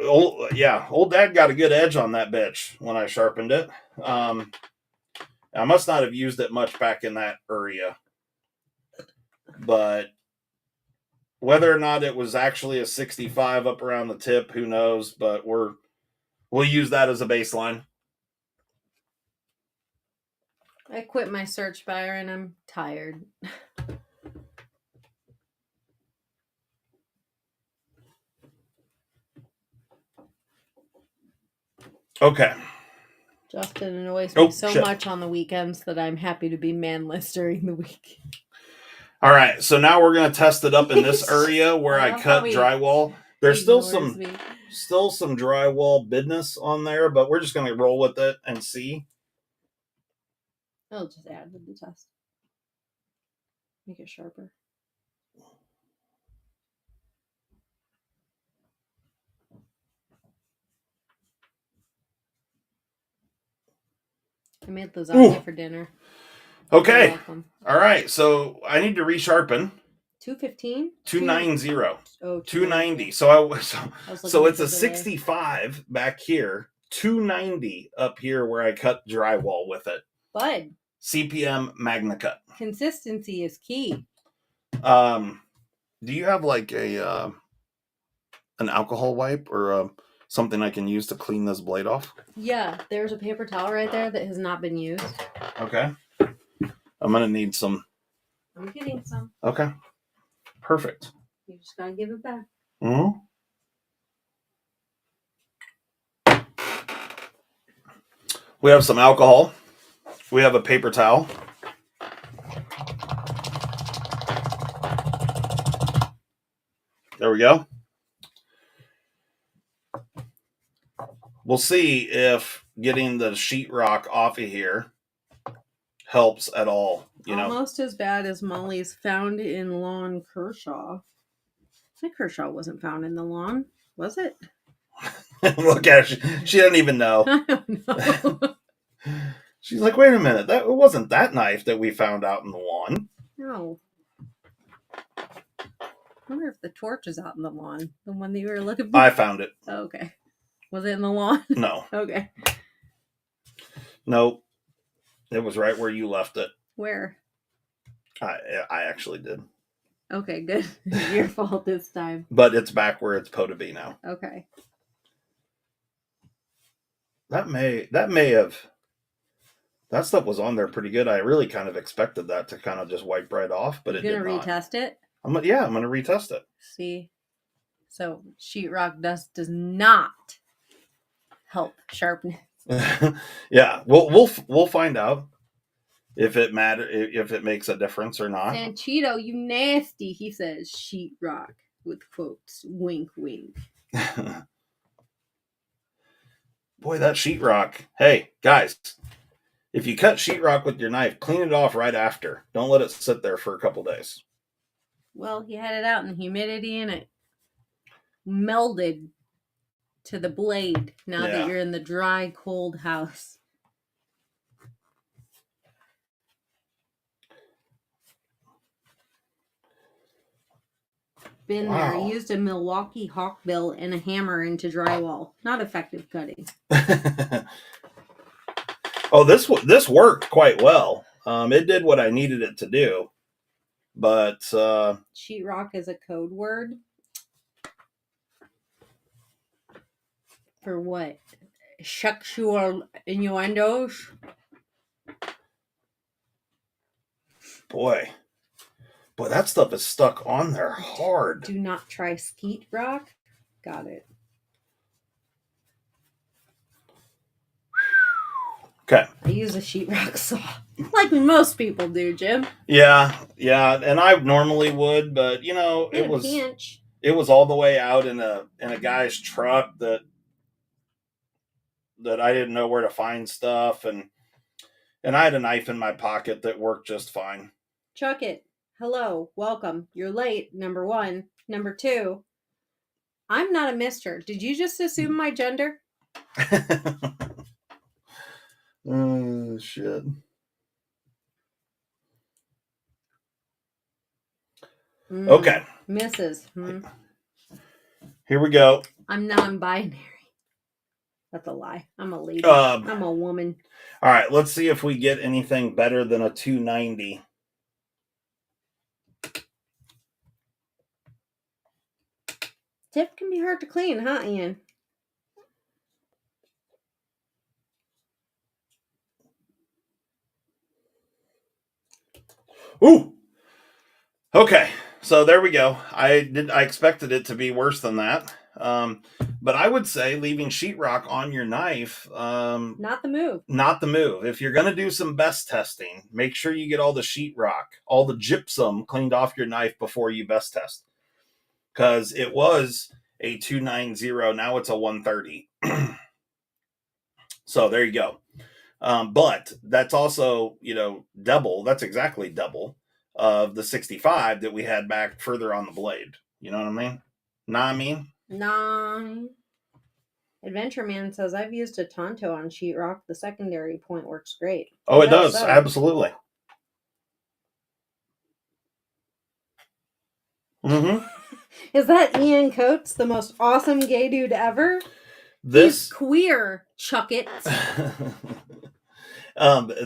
old dad got a good edge on that bitch when I sharpened it. I must not have used it much back in that area, but whether or not it was actually a 65 up around the tip, who knows? But we'll use that as a baseline. I quit my search, Byron. I'm tired. Okay. Justin annoys me so much on the weekends that I'm happy to be manless during the week. All right, so now we're going to test it up in this area where I cut drywall. There's still some drywall business on there, but we're just going to roll with it and see. I'll just add to the test. Make it sharper. I made lasagna for dinner. Okay. All right. So I need to resharpen. 215? 290. Oh, 290. So it's a 65 back here, 290 up here where I cut drywall with it. Bud. CPM Magna Cut. Consistency is key. Do you have like an alcohol wipe or something I can use to clean this blade off? Yeah, there's a paper towel right there that has not been used. Okay. I'm going to need some. I'm getting some. Okay. Perfect. You just gotta give it back. Mm-hmm. We have some alcohol. We have a paper towel. There we go. We'll see if getting the sheetrock off of here helps at all. Almost as bad as Molly's found in lawn Kershaw. My Kershaw wasn't found in the lawn, was it? Look at her. She doesn't even know. I don't know. She's like, wait a minute. It wasn't that knife that we found out in the lawn. No. I wonder if the torch is out in the lawn. The one that you were looking for? I found it. Oh, okay. Was it in the lawn? No. Okay. Nope. It was right where you left it. Where? I actually did. Okay, good. Your fault this time. But it's back where it's supposed to be now. Okay. That may have. That stuff was on there pretty good. I really kind of expected that to kind of just wipe right off, but it did not. You're gonna retest it? I'm going to retest it. See? So sheetrock dust does not help sharpness. Yeah, we'll find out if it makes a difference or not. Sanchito, you nasty, he says sheetrock with quotes. Wink, wink. Boy, that sheetrock. Hey, guys, if you cut sheetrock with your knife, clean it off right after. Don't let it sit there for a couple days. Well, he had it out in humidity and it melded to the blade now that you're in the dry, cold house. Been there. I used a Milwaukee Hawkbill and a hammer into drywall. Not effective cutting. Oh, this worked quite well. It did what I needed it to do. But sheetrock is a code word for what? Sexual innuendos? Boy, that stuff is stuck on there hard. Do not try skeet rock. Got it. Okay. I use a sheetrock saw, like most people do, Jim. Yeah, and I normally would, but it was all the way out in a guy's truck that I didn't know where to find stuff, and I had a knife in my pocket that worked just fine. Chuck it. Hello, welcome. You're late. Number one. Number two. I'm not a mister. Did you just assume my gender? Oh, shit. Okay. Mrs. Here we go. I'm non-binary. That's a lie. I'm a lady. I'm a woman. All right, let's see if we get anything better than a 290. Tip can be hard to clean, huh, Ian? Ooh. Okay, so there we go. I expected it to be worse than that. But I would say leaving sheetrock on your knife. Not the move. Not the move. If you're going to do some best testing, make sure you get all the sheetrock, all the gypsum cleaned off your knife before you best test. Because it was a 290, now it's a 130. So there you go. But that's also, double. That's exactly double of the 65 that we had back further on the blade. You know what I mean? Nah. Adventure Man says, I've used a Tonto on sheetrock. The secondary point works great. Oh, it does. So. Absolutely. Mm-hmm. Is that Ian Coates, the most awesome gay dude ever? He's queer, chuck it.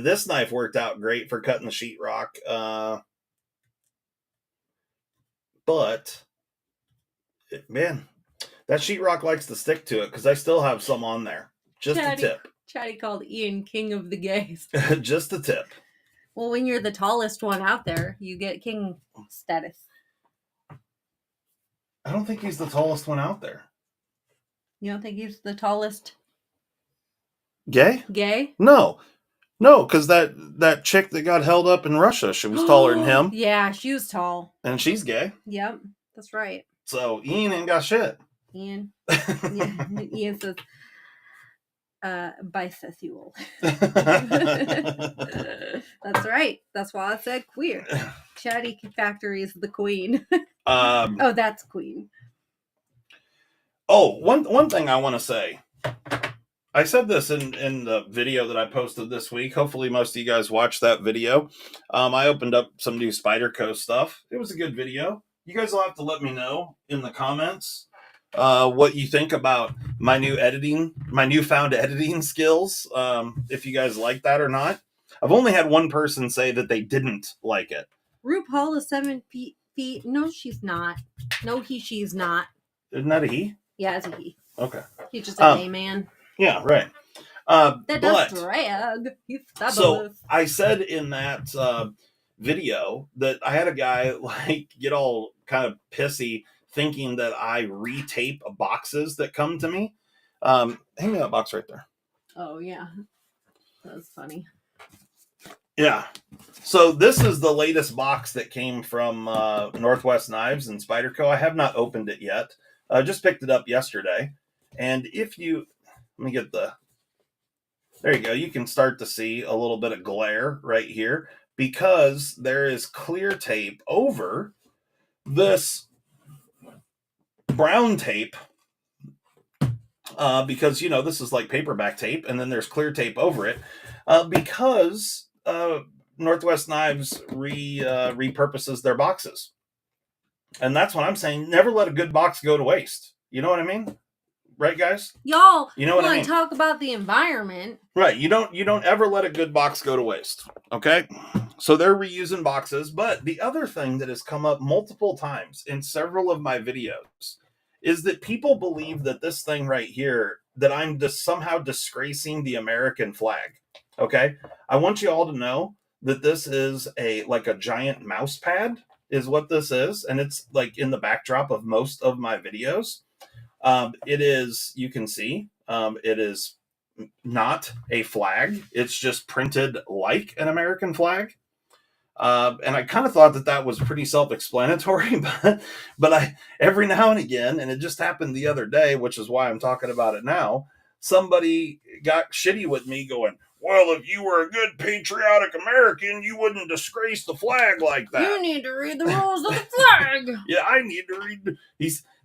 This knife worked out great for cutting the sheetrock. But man, That sheetrock likes to stick to it because I still have some on there. Just a tip. Chatty called Ian king of the gays. Just a tip. Well, when you're the tallest one out there, you get king status. I don't think he's the tallest one out there. You don't think he's the tallest Gay? gay? No, because that chick that got held up in Russia, she was taller than him, Yeah, she was tall. and she's gay. Yep, that's right. So Ian ain't got shit. Ian. Yeah, Ian says bisexual. That's right. That's why I said queer. Chatty Factory is the queen. Oh, that's queen. Oh, one thing I want to say. I said this in the video that I posted this week. Hopefully most of you guys watched that video. I opened up some new Spyderco stuff. It was a good video. You guys will have to let me know in the comments what you think about my newfound editing skills. If you guys like that or not. I've only had one person say that they didn't like it. RuPaul is 7 feet. No, she's not. No, she's not. Isn't that a he? Yeah, it's a he. Okay. He's just a gay man. Yeah, right. That does drag. He's fabulous. So I said in that video that I had a guy get all kind of pissy thinking that I retape boxes that come to me. Hand me that box right there. Oh yeah, that's funny. Yeah. So this is the latest box that came from Northwest Knives and Spyderco. I have not opened it yet. I just picked it up yesterday. And if you, let me get there you go. You can start to see a little bit of glare right here because there is clear tape over this brown tape because, this is like paperback tape and then there's clear tape over it because Northwest Knives repurposes their boxes. And that's what I'm saying. Never let a good box go to waste. You know what I mean? Right, guys? Y'all, you know what I mean? Talk about the environment. Right. You don't ever let a good box go to waste. Okay? So they're reusing boxes. But the other thing that has come up multiple times in several of my videos is that people believe that this thing right here, that I'm just somehow disgracing the American flag. Okay? I want you all to know that this is a giant mouse pad is what this is. And it's like in the backdrop of most of my videos. It is, you can see, it is not a flag. It's just printed like an American flag. And I kind of thought that was pretty self-explanatory, but I, every now and again, and it just happened the other day, which is why I'm talking about it now, somebody got shitty with me going, well, if you were a good patriotic American, you wouldn't disgrace the flag like that. You need to read the rules of the flag. Yeah, I need to read.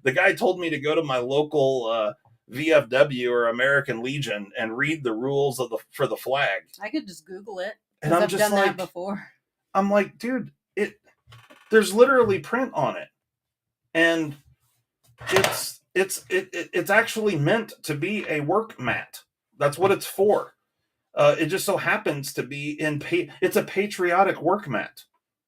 The guy told me to go to my local VFW or American Legion and read the rules for the flag. I could just Google it. And I've done that before. I'm like, dude, there's literally print on it, and it's actually meant to be a work mat. That's what it's for. It just so happens to be it's a patriotic work mat.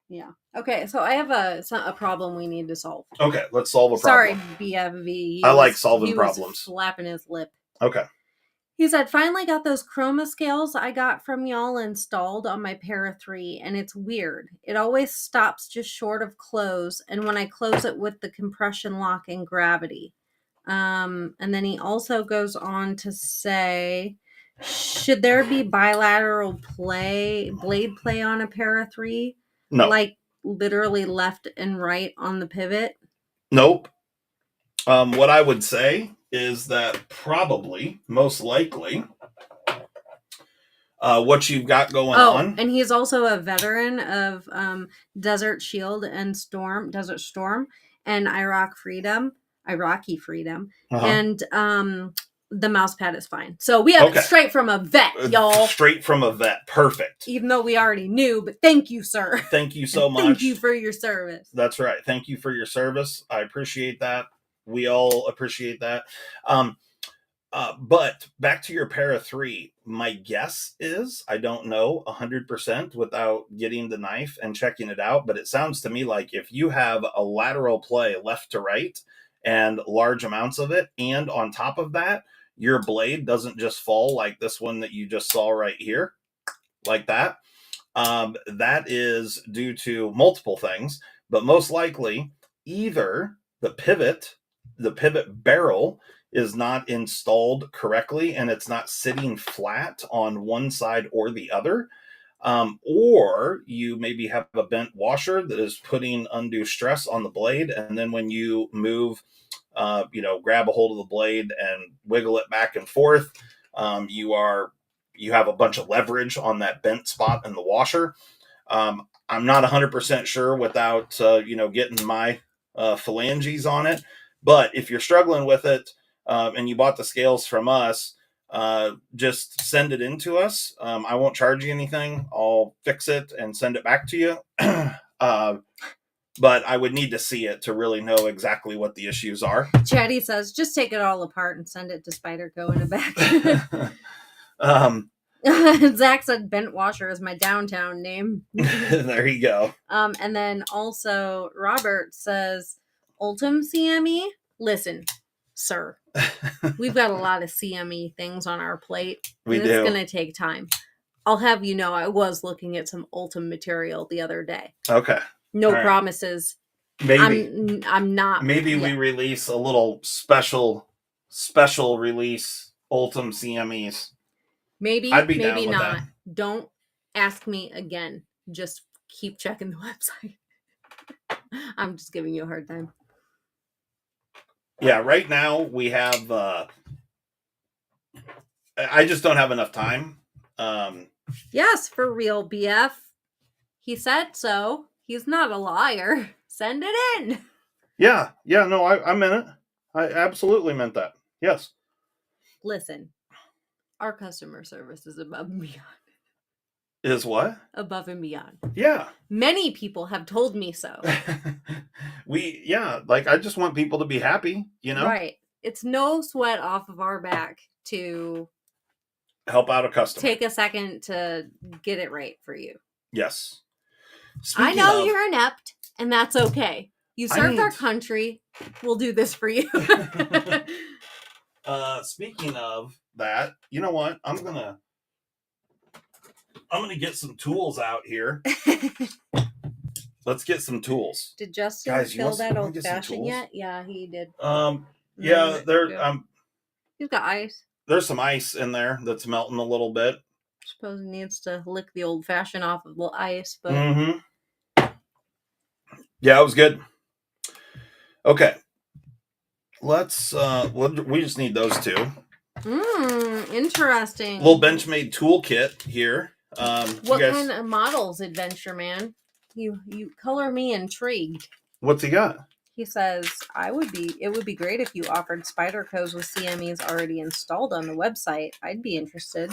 Yeah. Okay, so I have a problem we need to solve. Okay, let's solve a Sorry, problem. BFV. I like solving problems. Was slapping his lip. Okay. He said, finally got those chroma scales I got from y'all installed on my Para 3, and it's weird. It always stops just short of close, and when I close it with the compression lock and gravity. And then he also goes on to say, should there be bilateral blade play on a Para 3? No. Like literally left and right on the pivot? Nope. What I would say is that probably, most likely, what you've got going on. And he's also a veteran of Desert Storm, and Iraqi Freedom. Uh-huh. And the mouse pad is fine. So we have it straight from a vet, y'all. Straight from a vet. Perfect. Even though we already knew, but thank you, sir. Thank you so much. Thank you for your service. That's right. Thank you for your service. I appreciate that. We all appreciate that. But back to your Para 3, my guess is, I don't know 100% without getting the knife and checking it out, but it sounds to me like if you have a lateral play left to right, and large amounts of it. And on top of that, your blade doesn't just fall like this one that you just saw right here, like that. That is due to multiple things, but most likely either the pivot barrel is not installed correctly and it's not sitting flat on one side or the other. Or you maybe have a bent washer that is putting undue stress on the blade, and then when you move, grab a hold of the blade and wiggle it back and forth, you have a bunch of leverage on that bent spot in the washer. I'm not 100% sure without getting my phalanges on it, but if you're struggling with it and you bought the scales from us, just send it in to us. I won't charge you anything. I'll fix it and send it back to you. But I would need to see it to really know exactly what the issues are. Chatty says, just take it all apart and send it to Spyderco in a bag. Zach said bent washer is my downtown name. There you go. And then also Robert says, Ultim CME, listen, sir, we've got a lot of CME things on our plate. We do. It's going to take time. I'll have you know, I was looking at some Ultim material the other day. Okay. No right. promises. Maybe I'm not. Maybe we release a little special release Ultim CMEs. Maybe. I'd be maybe down with not. that. Don't ask me again. Just keep checking the website. I'm just giving you a hard time. Yeah, right now we have. I just don't have enough time. Yes, for real, BF. He said so. He's not a liar. Send it in. Yeah, no, I meant it. I absolutely meant that. Yes. Listen, our customer service is above and beyond. Is what? Above and beyond. Yeah. Many people have told me so. I just want people to be happy, Right. It's no sweat off of our back to help out a customer. Take a second to get it right for you. Yes. I know you're inept, and that's okay. You served our country. We'll do this for you. Speaking of that, you know what? I'm gonna get some tools out here. Let's get some tools. Did Justin fill that old fashioned yet? Yeah, he did. Yeah, he's got ice. There's some ice in there that's melting a little bit. Suppose he needs to lick the old fashioned off of the ice, but yeah, it was good. Okay. Let's we just need those two. Interesting. Little Benchmade toolkit here. What kind of models, Adventure Man? You color me intrigued. What's he got? He says, it would be great if you offered Spyderco's with CMEs already installed on the website. I'd be interested.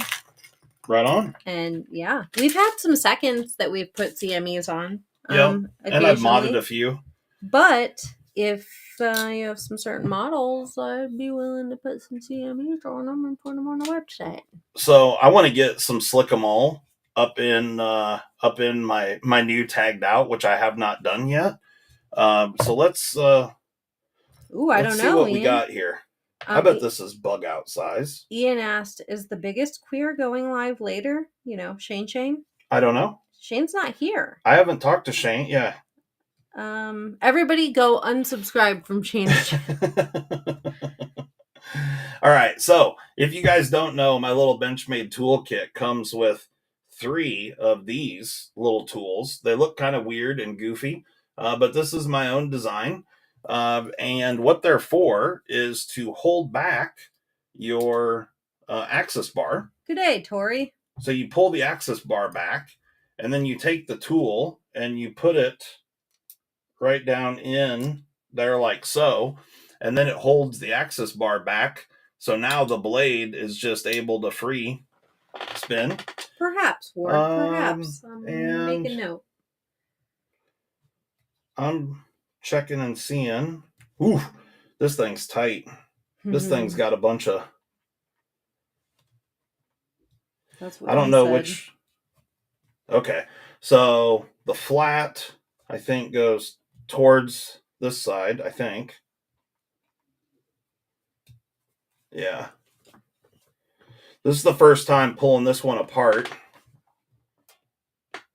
Right on. And yeah, we've had some seconds that we've put CMEs on. Yeah, and I've modded a few. But if you have some certain models, I'd be willing to put some CMEs on them and put them on the website. So I want to get some Slick 'em all up in my new tagged out, which I have not done yet. So let's I don't see know what we got here. I bet this is bug out size. Ian asked, is the biggest queer going live later? Shane? I don't know. Shane's not here. I haven't talked to Shane. Yeah. Everybody go unsubscribe from Shane's All right. So if you guys don't know, my little Benchmade toolkit comes with 3 of these little tools. They look kind of weird and goofy, but this is my own design. And what they're for is to hold back your access bar. Good day, Tori. So you pull the access bar back, and then you take the tool and you put it right down in there like so, and then it holds the access bar back. So now the blade is just able to free spin. Perhaps, Ward. Perhaps. Make a note. I'm checking and seeing. Ooh, this thing's tight. This thing's got a bunch of. That's what I don't know which. Okay, so the flat, I think, goes towards this side, I think. Yeah. This is the first time pulling this one apart.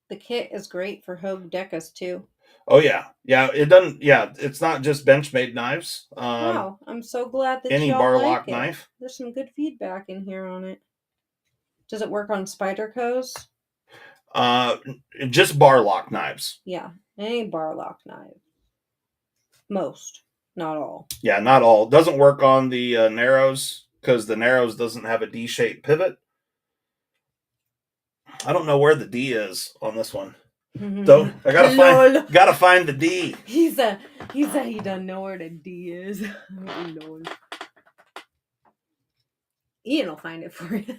The kit is great for Hogue Decas too. Oh yeah. Yeah, it doesn't it's not just Benchmade knives. Wow, I'm so glad that Any y'all bar like lock it. knife. There's some good feedback in here on it. Does it work on Spyderco's? Just bar lock knives. Yeah, any bar lock knife. Most, not all. Yeah, not all. Doesn't work on the Narrows because the Narrows doesn't have a D-shaped pivot. I don't know where the D is on this one. Don't I gotta find the D. He said he doesn't know where the D is. Lol. Ian will find it for you.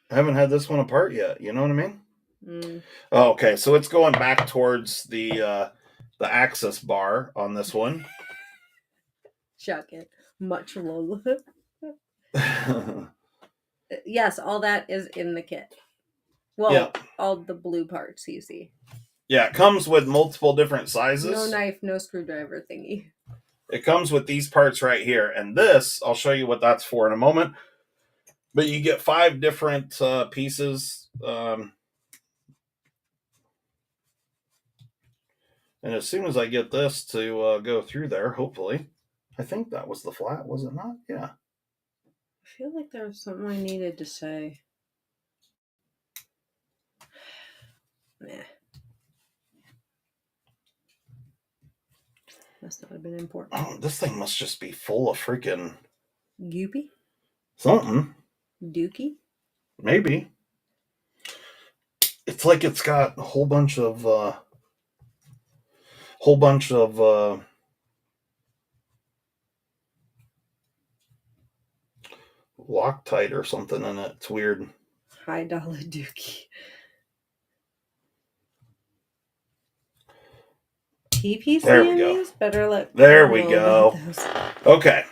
I haven't had this one apart yet. You know what I mean? Mm. Oh, okay, so it's going back towards the axis bar on this one. Chuck it. Much lol. Yes, all that is in the kit. Well, Yeah. all the blue parts you see. Yeah, it comes with multiple different sizes. No knife, no screwdriver thingy. It comes with these parts right here. And this, I'll show you what that's for in a moment. But you get 5 different pieces. And as soon as I get this to go through there, hopefully. I think that was the flat, was it not? Yeah. I feel like there was something I needed to say. Nah. Must not have been important. Oh, this thing must just be full of freaking Goopy? something. Dookie? Maybe. It's like it's got a whole bunch of Loctite or something in it. It's weird. High dollar dookie. TPC There we in go. these? Better let There we know go. about those. Okay.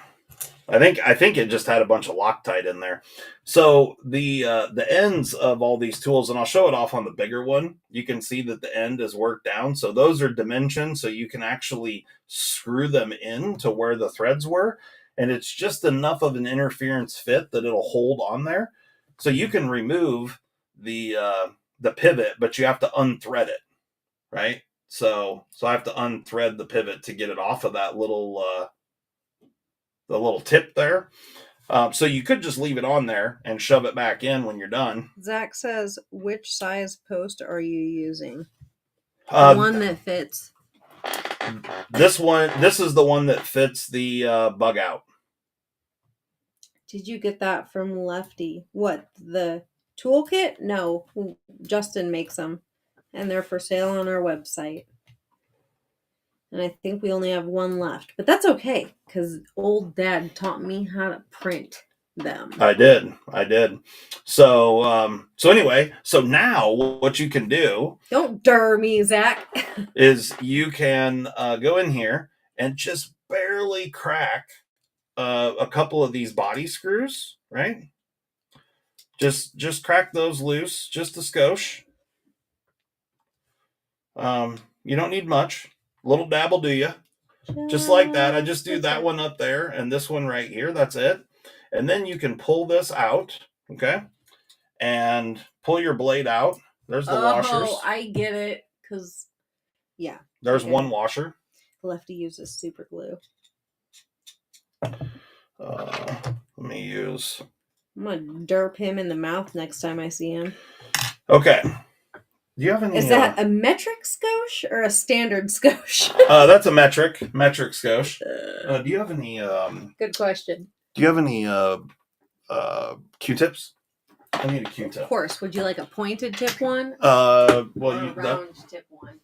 I think it just had a bunch of Loctite in there. So the ends of all these tools, and I'll show it off on the bigger one. You can see that the end is worked down. So those are dimensioned, so you can actually screw them in to where the threads were, and it's just enough of an interference fit that it'll hold on there. So you can remove the pivot, but you have to unthread it, right? So I have to unthread the pivot to get it off of that little the little tip there. So you could just leave it on there and shove it back in when you're done. Zach says, which size post are you using? The one that fits. This is the one that fits the bug out. Did you get that from Lefty? What, the toolkit? No, Justin makes them, and they're for sale on our website. And I think we only have one left, but that's okay because old dad taught me how to print them. I did. So anyway, so now what you can do, don't dare me, Zach, is you can go in here and just barely crack a couple of these body screws, right? Just crack those loose, just a skosh. You don't need much. A little dab will do you. Just like that. I just do that one up there and this one right here. That's it. And then you can pull this out, okay? And pull your blade out. There's the washers. Oh, I get it. Because, yeah. There's one washer. Lefty uses super glue. Let me use... I'm going to derp him in the mouth next time I see him. Okay. Do you have any... Is that a metric skosh or a standard skosh? That's a metric skosh. Do you have any... Good question. Do you have any Q-tips? I need a Q-tip. Of course. Would you like a pointed tip one? Well, or a round tip one?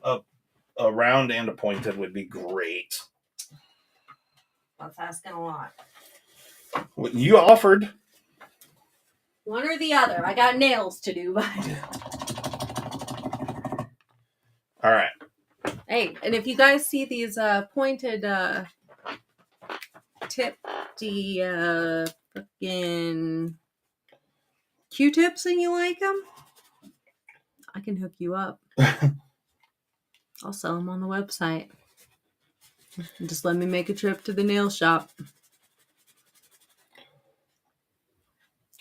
A round and a pointed would be great. That's asking a lot. Well, you offered. One or the other. I got nails to do. All right. Hey, and if you guys see these pointed fucking Q-tips and you like them, I can hook you up. I'll sell them on the website. Just let me make a trip to the nail shop.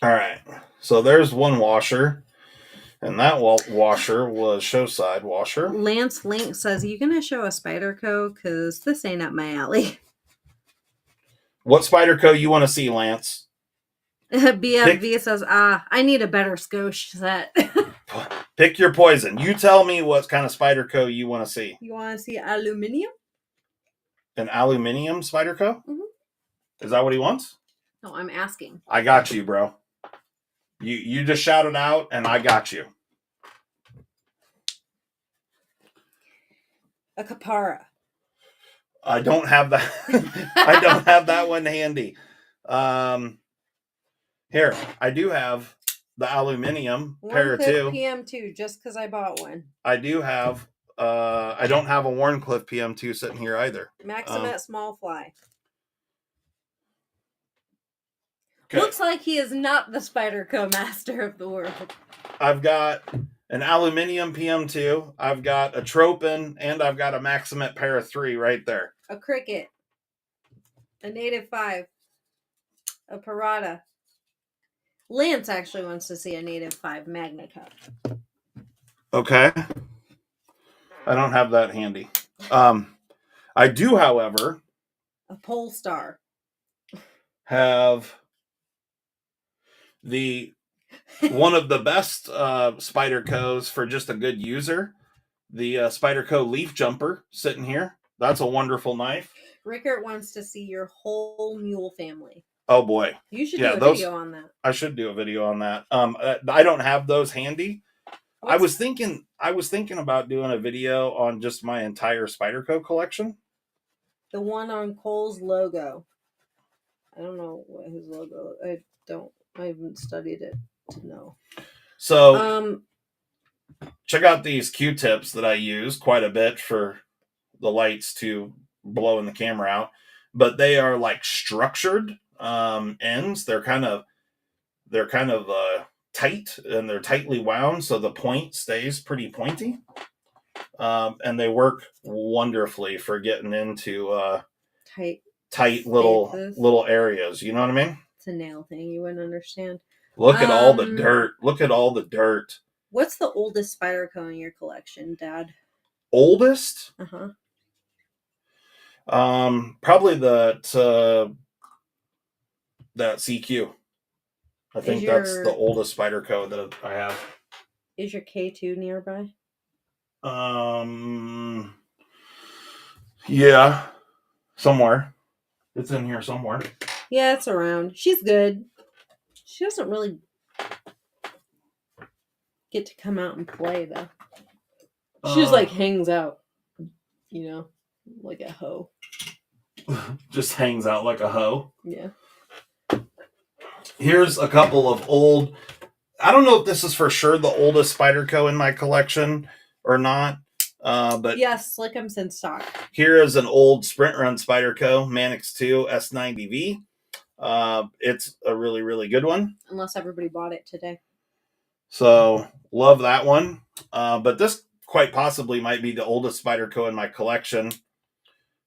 All right. So there's one washer. And that washer was show side washer. Lance Link says, you going to show a Spyderco? Because this ain't up my alley. What Spyderco you want to see, Lance? BFV says, I need a better Scotch set. Pick your poison. You tell me what kind of Spyderco you want to see. You want to see aluminium? An aluminium Spyderco? Mm-hmm. Is that what he wants? No, I'm asking. I got you, bro. You just shouted out, and I got you. A Capara. I don't have that. I don't have that one handy. Here, I do have the aluminium pair of two. PM2, just because I bought one. I do have. I don't have a Warncliffe PM2 sitting here either. Maximet Small Fly. Okay. Looks like he is not the Spyderco master of the world. I've got an aluminium PM2. I've got a Tropin, and I've got a Maximet pair of 3 right there. A Cricket. A Native 5. A Parada. Lance actually wants to see a Native 5 Magna Cup. Okay. I don't have that handy. I do, however, A Polestar. have the one of the best Spydercos for just a good user. The Spyderco Leaf Jumper sitting here. That's a wonderful knife. Rickert wants to see your whole mule family. Oh boy. You should do a video on that. I should do a video on that. I don't have those handy. I was thinking about doing a video on just my entire Spyderco collection. The one on Cole's logo. I don't know what his logo. I haven't studied it to know. So check out these Q-tips that I use quite a bit for the lights to blowing the camera out, but they are like structured ends. They're kind of tight, and they're tightly wound, so the point stays pretty pointy. And they work wonderfully for getting into tight little areas. You know what I mean? It's a nail thing. You wouldn't understand. Look at all the dirt. Look at all the dirt. What's the oldest Spyderco in your collection, Dad? Oldest? Uh-huh. Probably that CQ. I think that's the oldest Spyderco that I have. Is your K2 nearby? Yeah, somewhere. It's in here somewhere. Yeah, it's around. She's good. She doesn't really get to come out and play, though. She just, hangs out, like a hoe. Just hangs out like a hoe? Yeah. Here's a couple of old... I don't know if this is for sure the oldest Spyderco in my collection or not, but... Yes, Slick'em's in stock. Here is an old Sprint Run Spyderco, Manix 2 S90V. It's a really, really good one. Unless everybody bought it today. So, love that one. But this quite possibly might be the oldest Spyderco in my collection.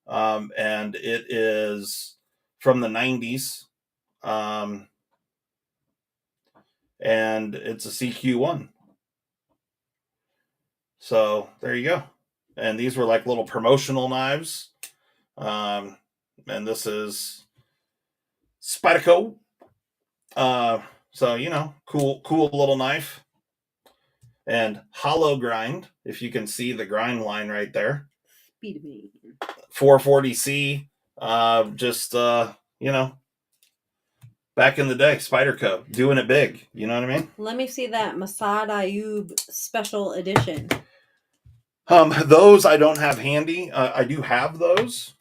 And it is from the 90s. And it's a CQ1. So, there you go. And these were like little promotional knives. And this is Spyderco. So, cool little knife. And hollow grind, if you can see the grind line right there. 440C. Back in the day, Spyderco, doing it big. You know what I mean? Let me see that Masad Ayub special edition. Those I don't have handy. I do have those.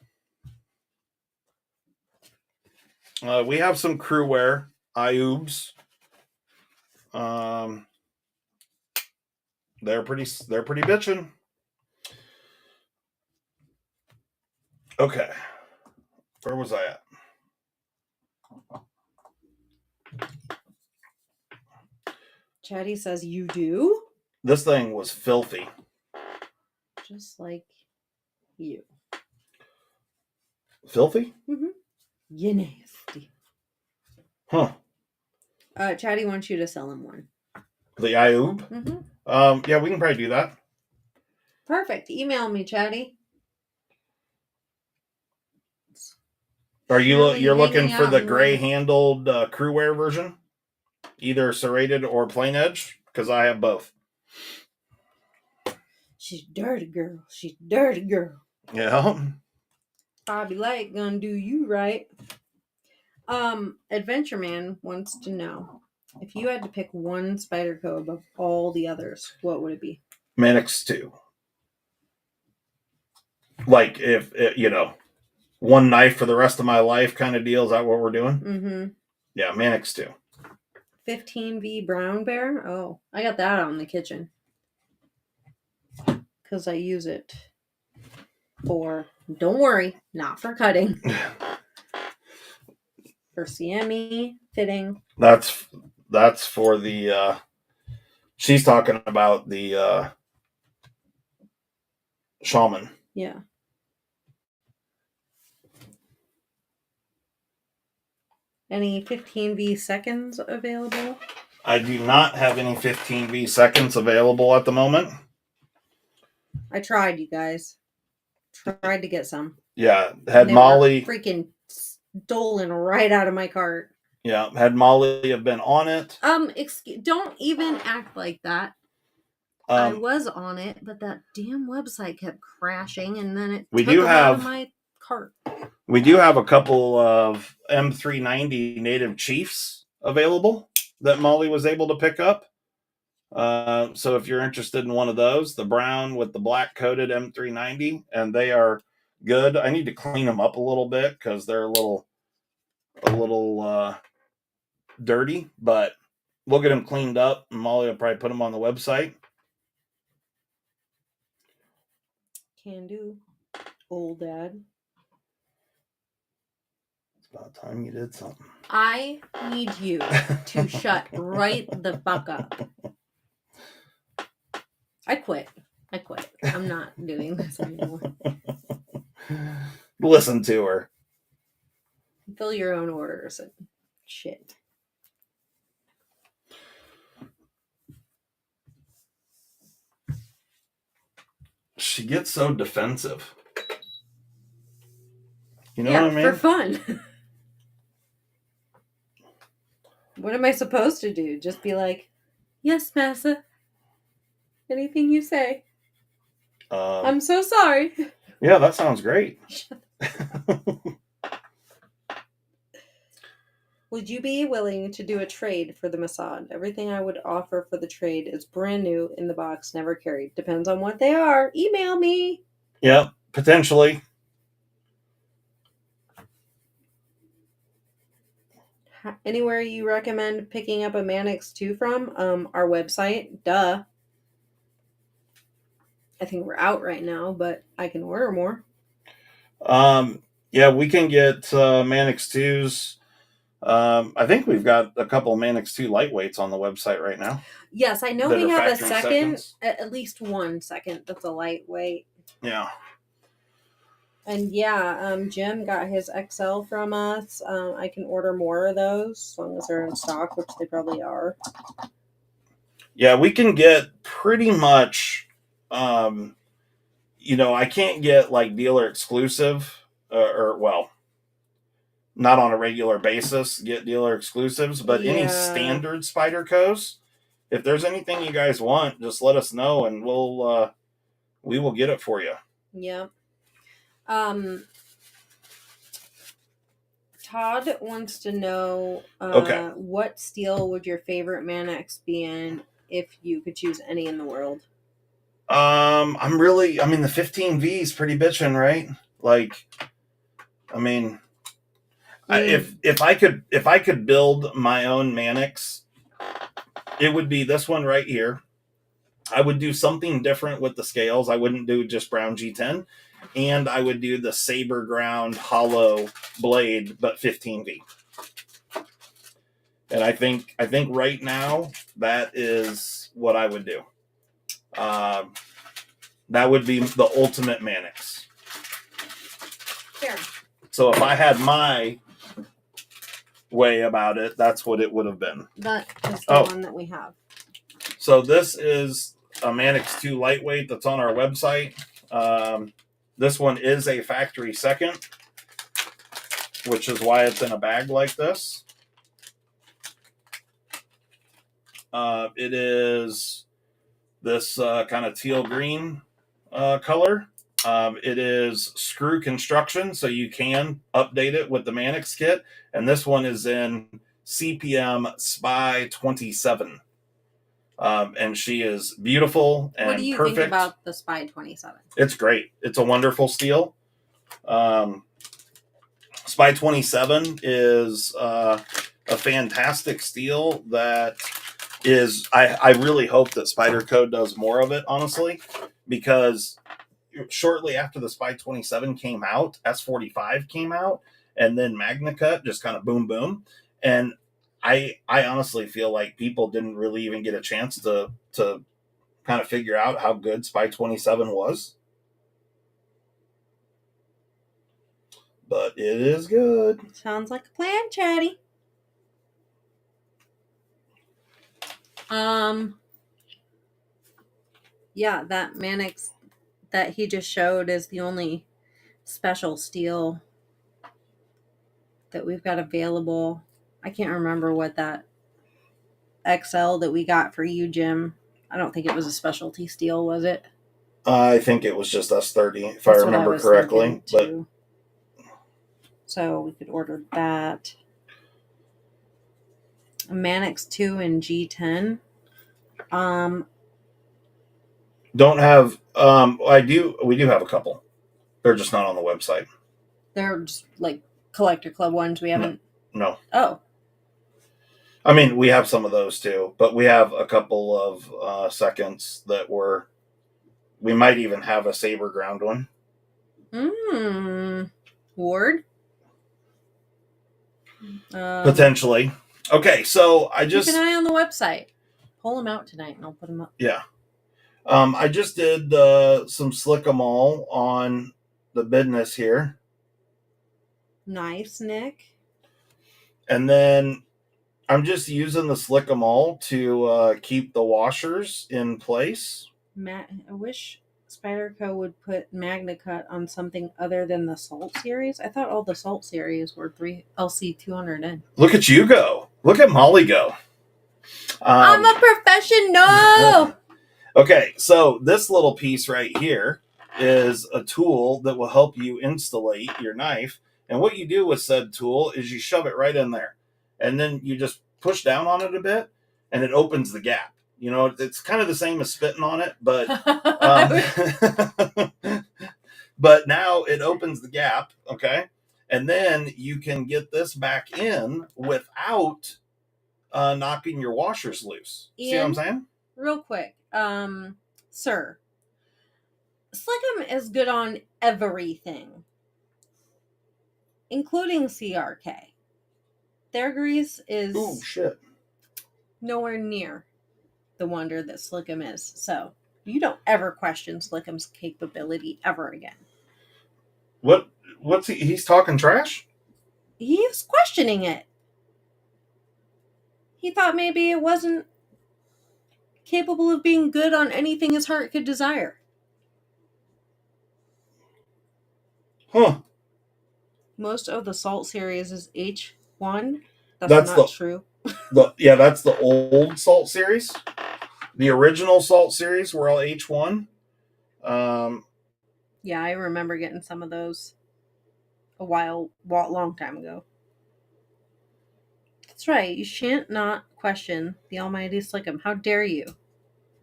We have some crew wear Ayubs. They're pretty bitchin'. Okay. Where was I at? Chatty says, you do? This thing was filthy. Just like you. Filthy? Mm-hmm. You nasty. Huh. Chatty wants you to sell him one. The Ioub? Mm-hmm. Yeah, we can probably do that. Perfect. Email me, Chatty. You're looking hanging for out the in gray one- handled crew wear version? Either serrated or plain edge? Because I have both. She's dirty girl. She's dirty girl. Yeah. Bobby Light gonna do you right. Adventure Man wants to know, if you had to pick one Spyderco above all the others, what would it be? Mannix 2. Like, if, one knife for the rest of my life kind of deal. Is that what we're doing? Mm-hmm. Yeah, Mannix 2. 15V Brown Bear? Oh, I got that out in the kitchen. Because I use it for, don't worry, not for cutting. For CME, fitting. That's for the, she's talking about the Shaman. Yeah. Any 15V seconds available? I do not have any 15V seconds available at the moment. I tried, you guys. Tried to get some. Yeah, had They were Molly freaking stolen right out of my cart. Yeah, had Molly have been on it. Don't even act like that. I was on it, but that damn website kept crashing, and then it took them out of my cart. We do have a couple of M390 Native Chiefs available that Molly was able to pick up. So if you're interested in one of those, the brown with the black coated M390, and they are good. I need to clean them up a little bit because they're a little dirty, but we'll get them cleaned up, and Molly will probably put them on the website. Can do, old dad. It's about time you did something. I need you to shut right the fuck up. I quit. I'm not doing this anymore. Listen to her. Fill your own orders and shit. She gets so defensive. You know what I mean? For fun. What am I supposed to do? Just be like, yes, massa. Anything you say. I'm so sorry. Yeah, that sounds great. Would you be willing to do a trade for the Mossad? Everything I would offer for the trade is brand new in the box, never carried. Depends on what they are. Email me. Yeah, potentially. Anywhere you recommend picking up a Mannix 2 from? Our website. Duh. I think we're out right now, but I can order more. Yeah, we can get Mannix 2s. I think we've got a couple of Mannix 2 lightweights on the website right now. Yes, I know we have a second, at least 1 second that's a lightweight. Yeah. And yeah, Jim got his XL from us. I can order more of those as long as they're in stock, which they probably are. Yeah, we can get pretty much, I can't get like dealer exclusive or not on a regular basis, get dealer exclusives, but any standard Spydercos, if there's anything you guys want, just let us know and we will get it for you. Yeah. Todd wants to know what steel would your favorite Mannix be in if you could choose any in the world? The 15V is pretty bitchin', right? Like, I mean, if I could build my own Mannix, it would be this one right here. I would do something different with the scales. I wouldn't do just brown G10, and I would do the saber ground hollow blade, but 15V. And I think right now that is what I would do. That would be the ultimate Mannix. Here. So if I had my way about it, that's what it would have been. That is the one that we have. So this is a Mannix 2 lightweight that's on our website. This one is a factory second, which is why it's in a bag like this. It is this kind of teal green color. It is screw construction, so you can update it with the Mannix kit. And this one is in CPM Spy 27. And she is beautiful and perfect. What do you think about the Spy 27? It's great. It's a wonderful steel. Spy 27 is a fantastic steel that is, I really hope that Spyderco does more of it, honestly, because shortly after the Spy 27 came out, S45 came out, and then MagnaCut just kind of boom, boom. And I honestly feel like people didn't really even get a chance to kind of figure out how good Spy 27 was. But it is good. Sounds like a plan, Chatty. Yeah, that Mannix that he just showed is the only special steel that we've got available. I can't remember what that XL that we got for you, Jim. I don't think it was a specialty steel, was it? I think it was just S30, if I remember correctly. But so we could order that. A Mannix 2 and G10. Don't have we do have a couple. They're just not on the website. They're just like collector club ones. We haven't. No. Oh. I mean, we have some of those too, but we have a couple of seconds that we might even have a Saber ground one. Ward? Potentially. Okay, so I just... Keep an eye on the website. Pull them out tonight and I'll put them up. Yeah. I just did some Slick 'em all on the business here. Nice, Nick. And then I'm just using the Slick 'em all to keep the washers in place. I wish Spyderco would put MagnaCut on something other than the Salt series. I thought all the Salt series were LC200N. Look at you go. Look at Molly go. I'm a professional! Okay, so this little piece right here is a tool that will help you installate your knife. And what you do with said tool is you shove it right in there. And then you just push down on it a bit, and it opens the gap. You know, it's kind of the same as spitting on it, but but now it opens the gap, okay? And then you can get this back in without knocking your washers loose. Ian, see what I'm saying? Real quick, sir, Slickum is good on everything, including CRK. Their grease is nowhere near the wonder that Slickum is. So you don't ever question Slickum's capability ever again. What's he's talking trash? He's questioning it. He thought maybe it wasn't capable of being good on anything his heart could desire. Huh. Most of the Salt series is H1. That's not true. That's the old Salt series. The original Salt series were all H1. Yeah, I remember getting some of those a long time ago. That's right. You shan't not question the almighty Slickum. How dare you?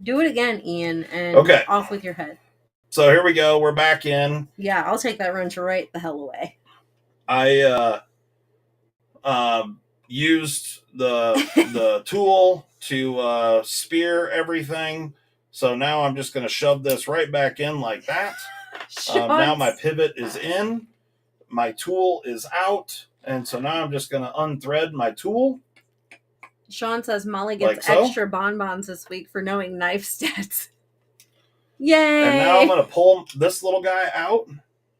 Do it again, Ian, and off with your head. So here we go. We're back in. Yeah, I'll take that wrench right the hell away. I used the tool to spear everything. So now I'm just going to shove this right back in like that. Now my pivot is in. My tool is out. And so now I'm just going to unthread my tool. Sean says Molly gets extra bonbons this week for knowing knife stats. Yay! And now I'm going to pull this little guy out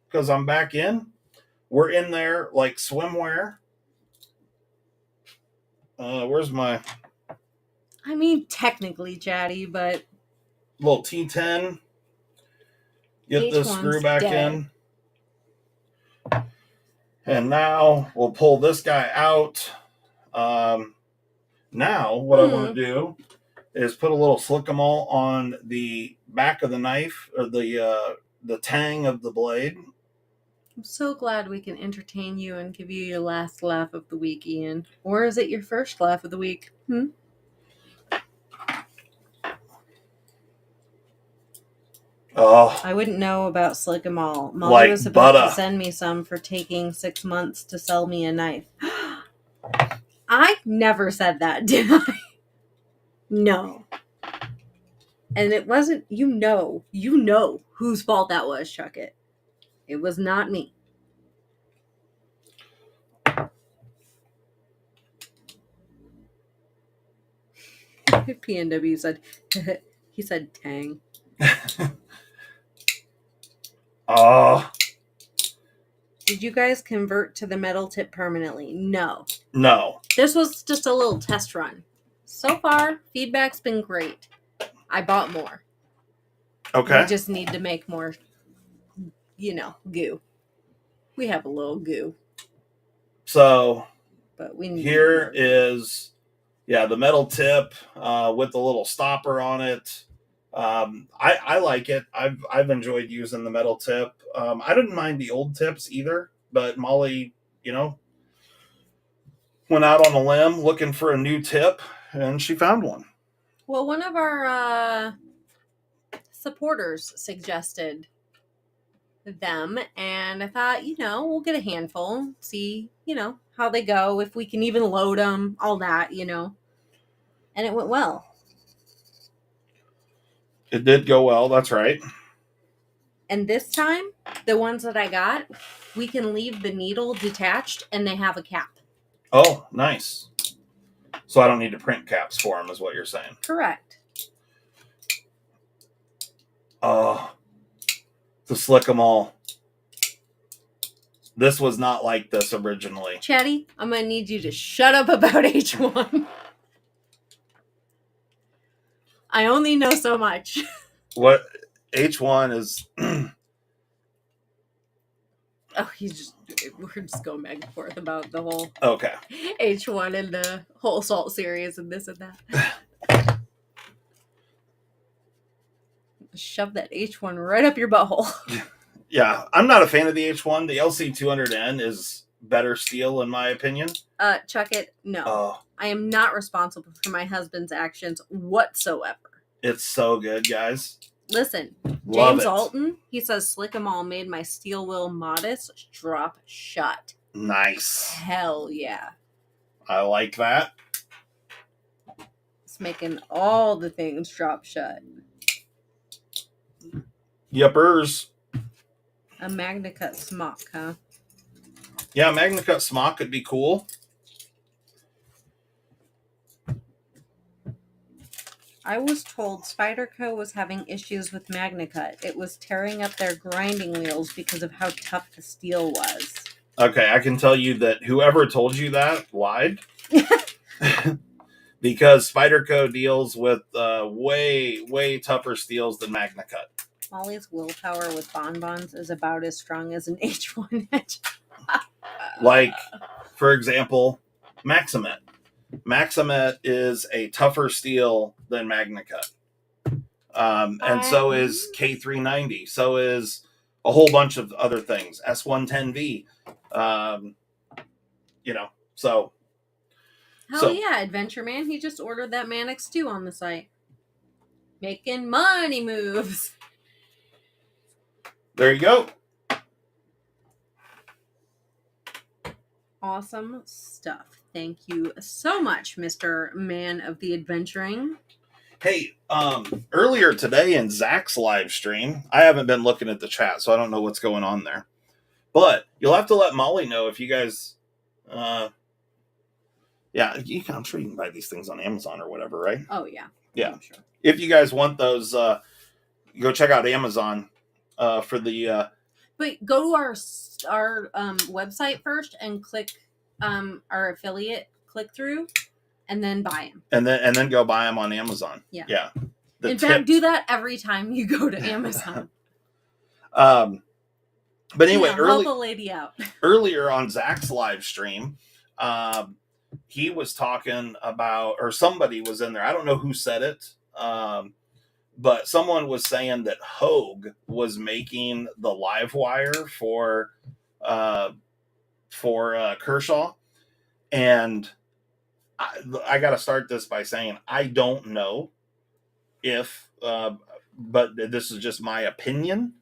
because I'm back in. we're in there like swimwear. Where's my I mean, technically, Chatty, but little T10? Get the screw H1's back dead. in. And now we'll pull this guy out. Now what I want to do is put a little slick-a-mole on the back of the knife, or the tang of the blade. I'm so glad we can entertain you and give you your last laugh of the week, Ian. Or is it your first laugh of the week? Oh, I wouldn't know about Slick 'em All. Molly Like was supposed butter. to send me some for taking 6 months to sell me a knife. I never said that, did I? No. And it wasn't, you know whose fault that was, Chuck It. It was not me. PNW said, he said tang. oh, Did you guys convert to the metal tip permanently? No. no. This was just a little test run. So far, feedback's been great. I bought more. Okay. We just need to make more, goo. We have a little goo, So but we need here more. is, the metal tip with the little stopper on it. I like it. I've enjoyed using the metal tip. I didn't mind the old tips either, but Molly, went out on a limb looking for a new tip, and she found one. Well, one of our supporters suggested them, and I thought, we'll get a handful, see, how they go, if we can even load them, all that, and it went well. It did go well. That's right. And this time, the ones that I got, we can leave the needle detached, and they have a cap. Oh, nice. So I don't need to print caps for them, is what you're saying. Correct. To slick them all. This was not like this originally. Chatty, I'm going to need you to shut up about H1. I only know so much. What H1 is... we're just going back and forth about the whole Okay. H1 and the whole salt series and this and that. Shove that H1 right up your butthole. Yeah, I'm not a fan of the H1. The LC200N is better steel, in my opinion. Chuck It, no. I am not responsible for my husband's actions whatsoever. It's so good, guys. Listen, Love James it. Alton, he says Slick 'em All made my steel will modest drop shut. Nice. Hell yeah. I like that. It's making all the things drop shut. Yuppers. A MagnaCut smock, huh? Yeah, MagnaCut smock could be cool. I was told Spyderco was having issues with MagnaCut. It was tearing up their grinding wheels because of how tough the steel was. Okay, I can tell you that whoever told you that lied. Because Spyderco deals with way, way tougher steels than MagnaCut. Molly's willpower with bonbons is about as strong as an H1 edge. Like, for example, Maximet. Maximet is a tougher steel than MagnaCut. And so is K390. So is a whole bunch of other things. S110V. So. Hell yeah, Adventure Man. He just ordered that Manix 2 on the site. Making money moves. There you go. Awesome stuff. Thank you so much, Mr. Man of the Adventuring. Hey, earlier today in Zach's live stream, I haven't been looking at the chat, so I don't know what's going on there. But you'll have to let Molly know if you guys, I'm sure you can buy these things on Amazon or whatever, right? Oh, yeah. Yeah. I'm sure. If you guys want those, go check out Amazon for the... But go to our our website first and click our affiliate click through, and then buy them. And then go buy them on Amazon. Yeah. The In fact, do that every time you go to Amazon. But anyway, help a lady out. Earlier on Zach's live stream, he was talking about, or somebody was in there. I don't know who said it, but someone was saying that Hogue was making the live wire for Kershaw, and I got to start this by saying I don't know if, but this is just my opinion.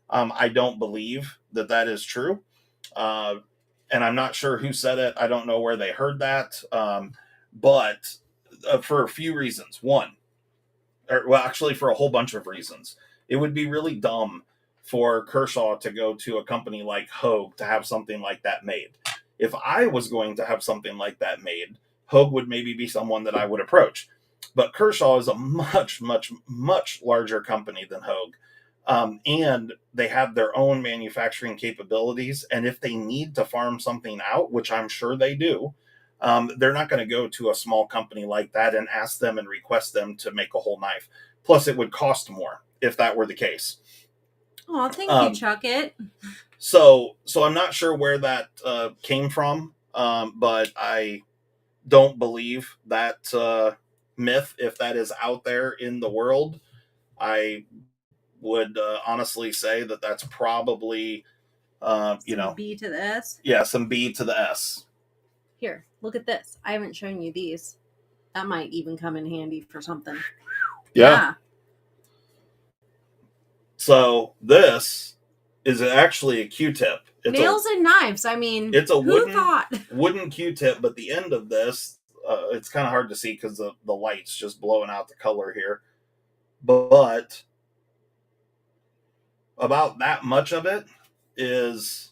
I don't believe that is true. And I'm not sure who said it. I don't know where they heard that. But for a few reasons. One, actually for a whole bunch of reasons. It would be really dumb for Kershaw to go to a company like Hogue to have something like that made. If I was going to have something like that made, Hogue would maybe be someone that I would approach. But Kershaw is a much, much, much larger company than Hogue. And they have their own manufacturing capabilities. And if they need to farm something out, which I'm sure they do, they're not going to go to a small company like that and ask them and request them to make a whole knife. Plus, it would cost more if that were the case. Oh, thank you, Chuck It. So I'm not sure where that came from, but I don't believe that myth, if that is out there in the world. I would honestly say that that's probably, B to the S? Yeah, some B to the S. Here, look at this. I haven't shown you these. That might even come in handy for something. Yeah. So this is actually a Q-tip. It's nails and knives. I mean, it's a who wooden Q-tip, but the end of this, it's kind of hard to see because the light's just blowing out the color here. But about that much of it is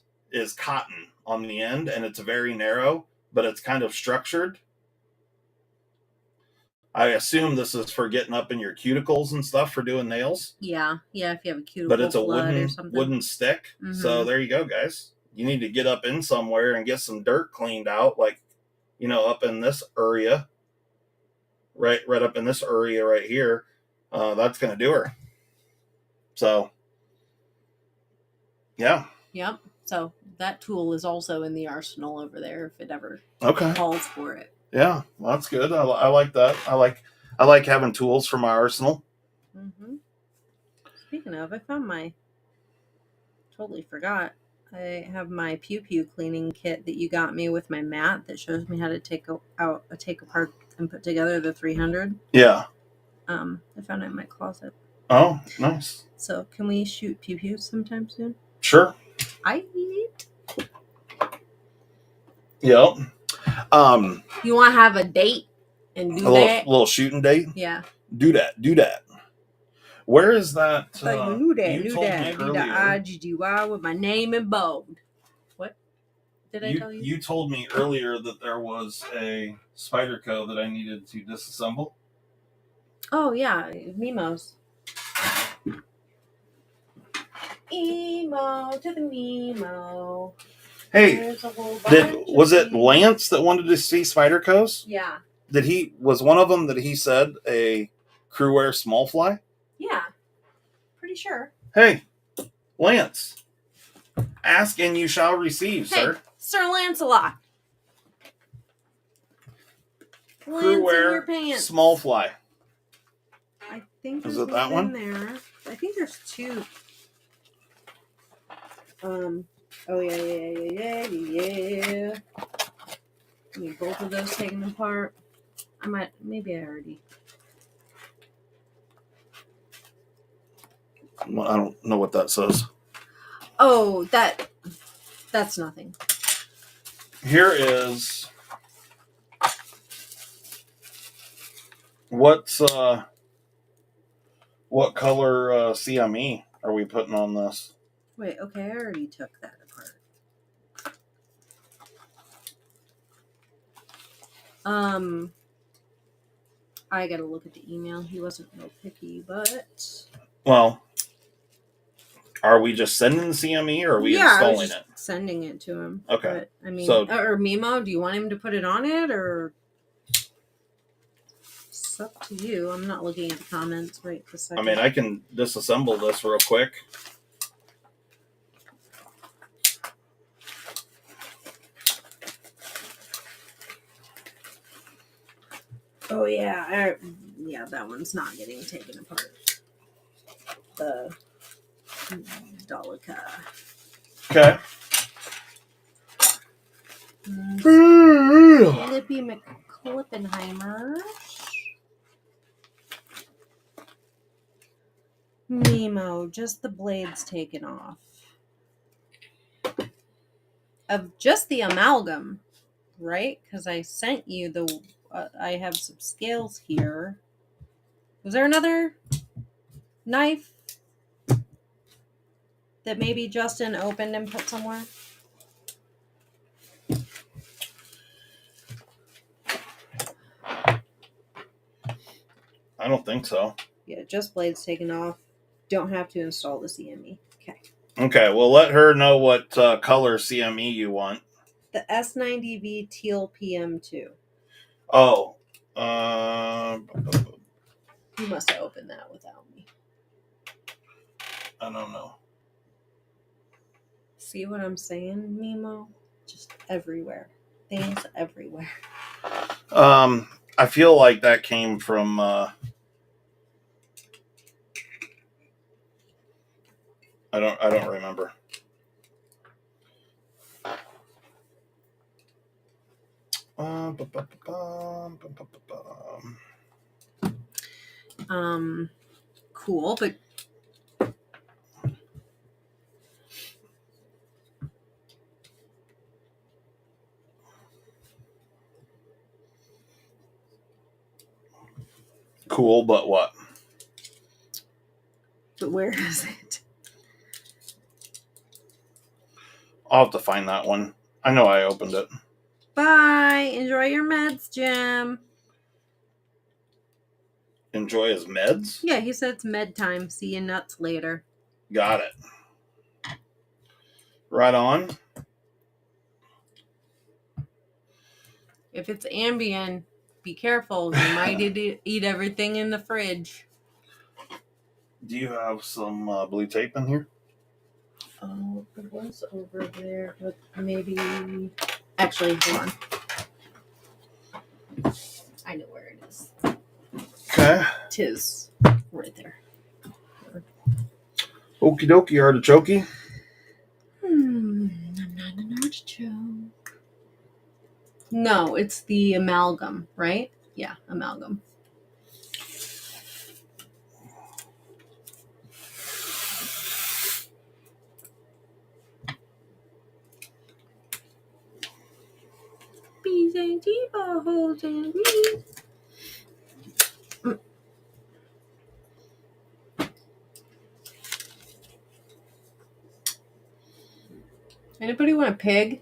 cotton on the end, and it's very narrow, but it's kind of structured. I assume this is for getting up in your cuticles and stuff for doing nails. Yeah, if you have a cuticle, but it's a wooden stick. Mm-hmm. So there you go, guys. You need to get up in somewhere and get some dirt cleaned out, like, up in this area, right up in this area right here. That's gonna do her. So yeah. Yep. So that tool is also in the arsenal over there if it ever calls for it. Yeah, well, that's good. I like that. I like having tools for my arsenal. Mm-hmm. Speaking of, I found totally forgot. I have my Pew Pew cleaning kit that you got me with my mat that shows me how to take apart and put together the 300. Yeah. I found it in my closet. Oh, nice. So can we shoot Pew Pew sometime soon? Sure. I eat. Yep. You want to have a date and do that? Little shooting date? Yeah. Do that. Where is that? You knew that. You told me earlier. I with my name in bold. What did I tell you? You told me earlier that there was a Spyderco that I needed to disassemble. Oh yeah, Mimos. Emo to the Mimo. Hey, was it Lance that wanted to see Spydercos? Yeah. Was one of them that he said a Crewwear small fly? Yeah, pretty sure. Hey, Lance, ask and you shall receive, sir. Sir Lancelot. Crewwear small fly. I think is it that one? There. I think there's two. Oh yeah. I mean, both of those taken apart. Maybe I already. Well, I don't know what that says. Oh, that's nothing. Here is what color CME are we putting on this? Wait, okay, I already took that apart. I gotta look at the email. He wasn't real picky, but well, are we just sending the CME or are we installing it? sending it to him. Okay. But, I mean, So- or Mimo, do you want him to put it on it, or it's up to you? I'm not looking at the comments right this second. I mean, I can disassemble this real quick. Oh yeah, yeah, that one's not getting taken apart. The Dolica. Okay. Flippy McClippenheimer. Nemo, just the blades taken off. Of just the amalgam, right? Because I sent you the. I have some scales here. Was there another knife that maybe Justin opened and put somewhere? I don't think so. Yeah, just blades taken off. Don't have to install the CME. Okay. Okay, well, let her know what color CME you want. The S90V Teal PM2. Oh. You must have opened that without me. I don't know. See what I'm saying, Nemo? Just everywhere. Things everywhere. I feel like that came from I don't remember. Cool, but Cool, but what? where is it? I'll have to find that one. I know I opened it. Bye. Enjoy your meds, Jim. Enjoy his meds? Yeah, he said it's med time. See you nuts later. Got it. Right on. If it's Ambien, be careful. You might eat everything in the fridge. Do you have some blue tape in here? Oh, it was over there, but maybe. Actually, hold on. I know where it is. Okay. Tis right there. Okie dokie, artichoke. I'm not an artichoke. No, it's the amalgam, right? Yeah, amalgam. Bees and holes and weeds. Anybody want a pig?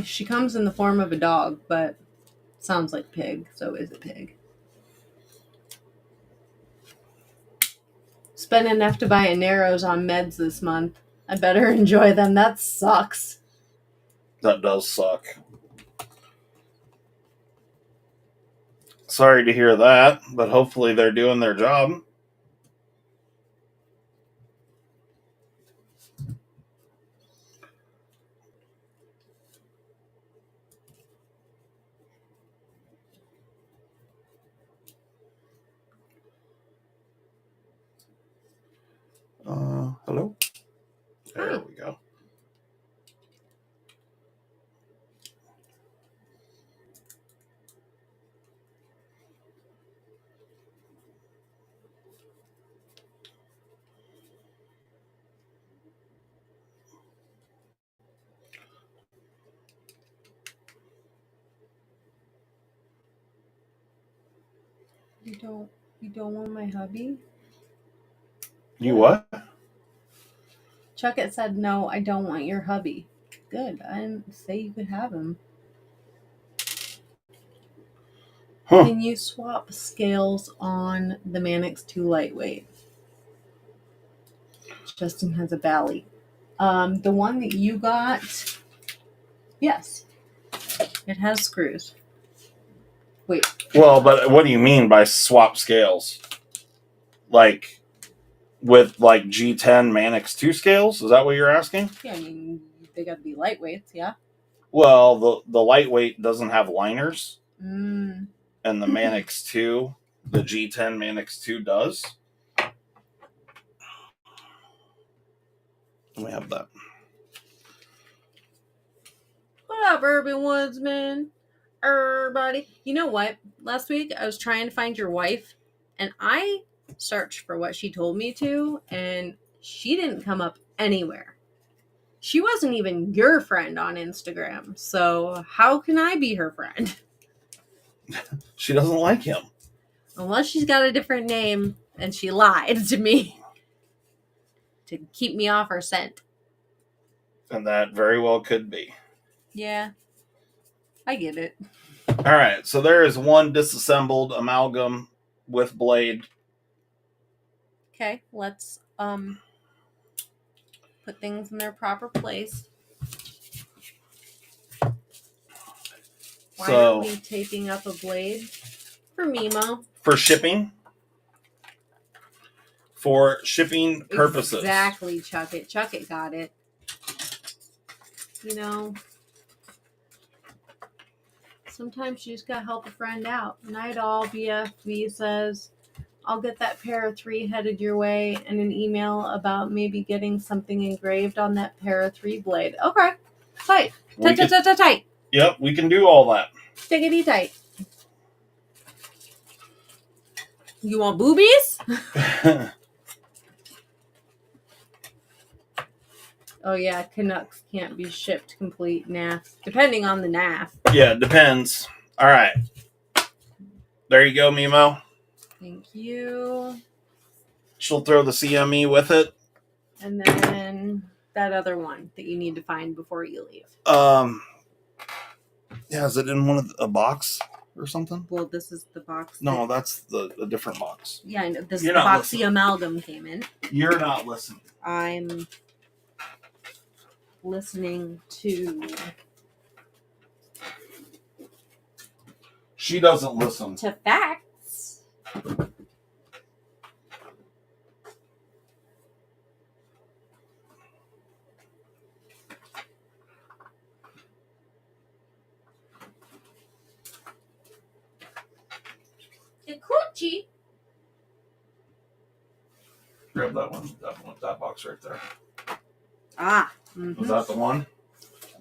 She comes in the form of a dog, but sounds like pig, so is it pig? Spent enough to buy a Narrows on meds this month. I better enjoy them. That sucks. That does suck. Sorry to hear that, but hopefully they're doing their job. Hello? There we go. You don't want my hubby? You what? Chuckett said, no, I don't want your hubby. Good. I didn't say you could have him. Huh. Can you swap scales on the Mannix 2 lightweight? Justin has a belly. The one that you got, yes, it has screws. Wait. Well, but what do you mean by swap scales? Like with like G10 Manix 2 scales? Is that what you're asking? Yeah, I mean, they got to be lightweights, yeah? Well, the lightweight doesn't have liners, Mm. and the Manix 2, the G10 Manix 2 does. Let me have that. What up, Urban Woodsman? Everybody. You know what? Last week I was trying to find your wife, and I searched for what she told me to, and she didn't come up anywhere. She wasn't even your friend on Instagram, so how can I be her friend? She doesn't like him. Unless she's got a different name, and she lied to me to keep me off her scent. And that very well could be. Yeah, I get it. All right, so there is one disassembled amalgam with blade. Okay, let's put things in their proper place. Why are we taping up a blade? For Mimo. For shipping. For shipping purposes. Exactly, Chuck It. Chuck It got it. You know, sometimes you just gotta help a friend out. Night all, BFB says, I'll get that pair of 3 headed your way and an email about maybe getting something engraved on that pair of 3 blade. Okay. Tight. Tight. Yep, we can do all that. Diggity tight. You want boobies? Oh yeah, Canucks can't be shipped complete NAF. Depending on the NAF. Yeah, it depends. All right. There you go, Mimo. Thank you. She'll throw the CME with it. And then that other one that you need to find before you leave. Yeah, is it in a box or something? Well, this is the box. No, that's a different box. Yeah, I know. This is You're the not box listening. the amalgam came in. You're not listening. I'm listening to She doesn't listen. facts. The coochie. Grab that one. That box right there. Ah. Was that the one?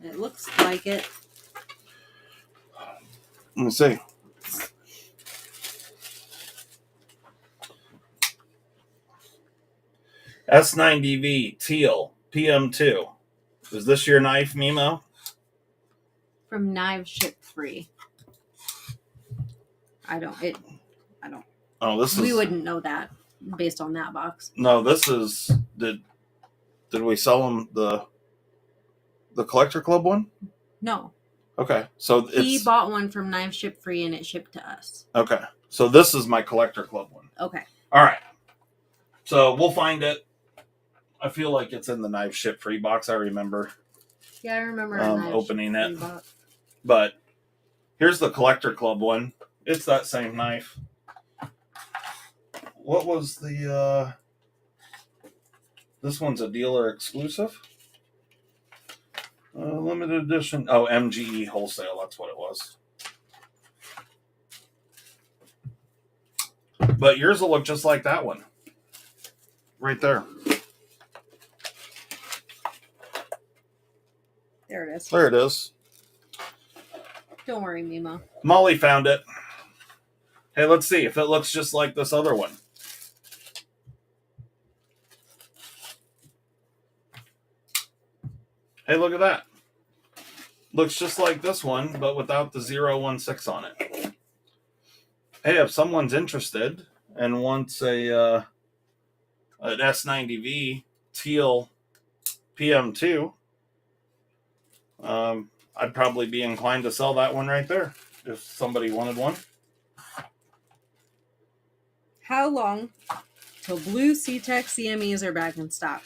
It looks like it. Let me see. S90V teal PM2. Is this your knife, Mimo? From Knives Ship Free. I don't. Oh, this is. We wouldn't know that based on that box. No, this is. Did we sell them the Collector Club one? No. Okay, so He bought one from Knives Ship Free and it shipped to us. Okay, so this is my Collector Club one. Okay. All right. So we'll find it. I feel like it's in the Knife Ship Free box. I remember. Yeah, I remember opening it. But here's the Collector Club one. It's that same knife. What was the? This one's a dealer exclusive. Limited edition. Oh, MGE wholesale. That's what it was. But yours will look just like that one. Right there. There it is. There it is. Don't worry, Mimo. Molly found it. Hey, let's see if it looks just like this other one. Hey, look at that. Looks just like this one, but without the 016 on it. Hey, if someone's interested and wants an S90V teal PM2, I'd probably be inclined to sell that one right there if somebody wanted one. How long till blue C-Tech CMEs are back in stock?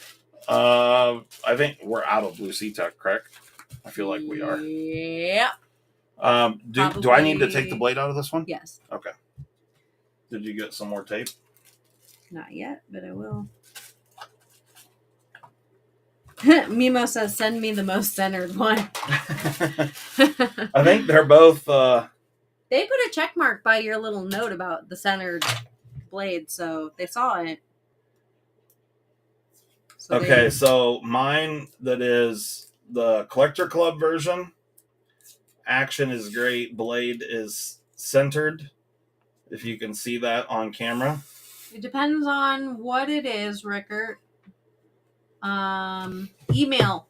I think we're out of Blue Sea Tech, correct? I feel like we are. Yeah. Do I need to take the blade out of this one? Yes. Okay. Did you get some more tape? Not yet, but I will. Mimo says, send me the most centered one. I think they're both... They put a check mark by your little note about the centered blade, so they saw it. So okay, so mine that is the Collector Club version. Action is great. Blade is centered. If you can see that on camera. It depends on what it is, Rickert. Email.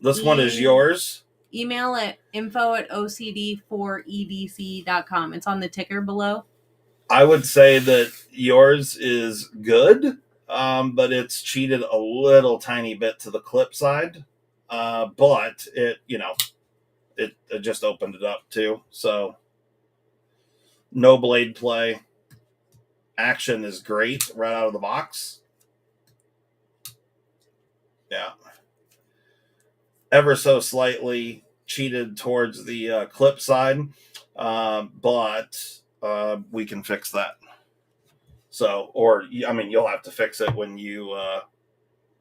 This one is yours. Email at info@ocd4edc.com. It's on the ticker below. I would say that yours is good, but it's cheated a little tiny bit to the clip side. But it just opened it up too. So no blade play. Action is great right out of the box. Yeah. Ever so slightly cheated towards the clip side, but we can fix that. So, you'll have to fix it when you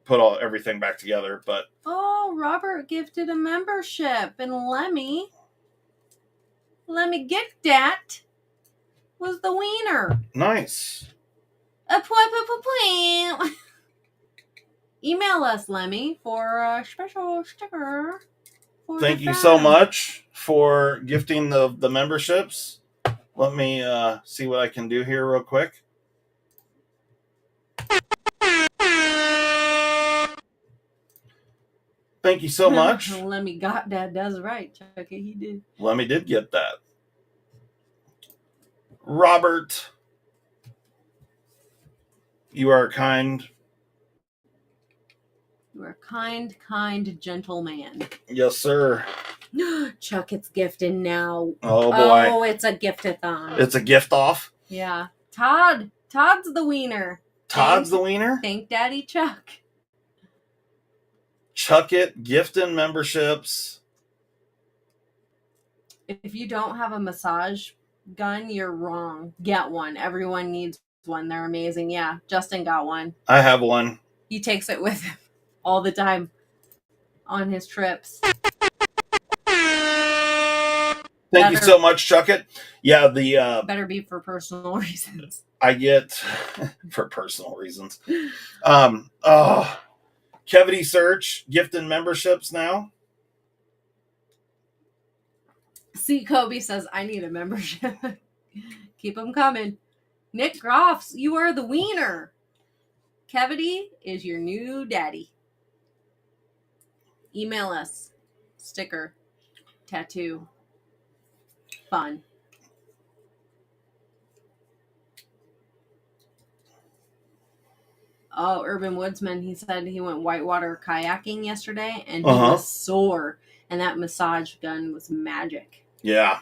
put everything back together. But Robert gifted a membership, and Lemmy get that was the wiener. Nice. Email us, Lemmy, for a special sticker. Thank you so much for gifting the memberships. Let me see what I can do here real quick. Thank you so much. Lemmy got that. That's right, Chucky. He did. Lemmy did get that. Robert, you are kind. You are a kind, gentle man. Yes, sir. Chuck, it's gifting now. Oh, boy. Oh, it's a gift-a-thon. It's a gift off? Yeah. Todd's the wiener. Todd's the wiener? Thank Daddy Chuck. Chuck it, gifting memberships. If you don't have a massage gun, you're wrong. Get one. Everyone needs one. They're amazing. Yeah, Justin got one. I have one. He takes it with him all the time on his trips. Thank you so much, Chuck it. Yeah, the better be for personal reasons. I get for personal reasons. Kevity Search gifting memberships now. See, Kobe says, I need a membership. Keep them coming. Nick Groffs, you are the wiener. Kevity is your new daddy. Email us. Sticker. Tattoo. Fun. Oh, Urban Woodsman, he said he went whitewater kayaking yesterday and he was sore. And that massage gun was magic. Yeah.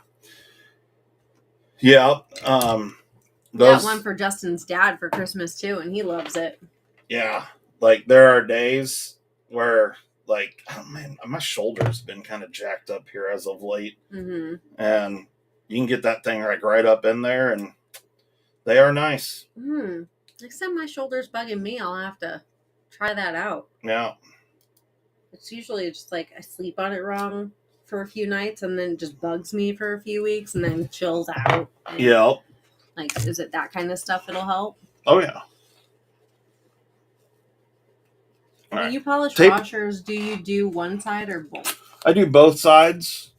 Yeah. Got one for Justin's dad for Christmas too, and he loves it. Yeah. Like there are days where like, oh man, my shoulder's been kind of jacked up here as of late. Mm-hmm. And you can get that thing like right up in there and they are nice. Next time my shoulder's bugging me, I'll have to try that out. Yeah. It's usually just like I sleep on it wrong for a few nights and then it just bugs me for a few weeks and then chills out. Yeah. Like, is it that kind of stuff that'll help? Oh, yeah. When you polish washers, do you do one side or both? I do both sides.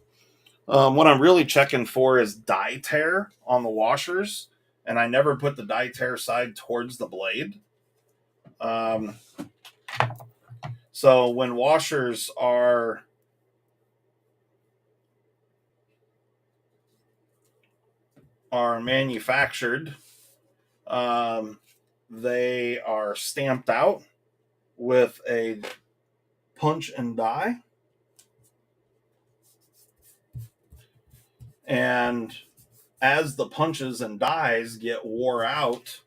What I'm really checking for is dye tear on the washers, and I never put the dye tear side towards the blade. So when washers are manufactured, they are stamped out with a punch and die. And as the punches and dies get wore out,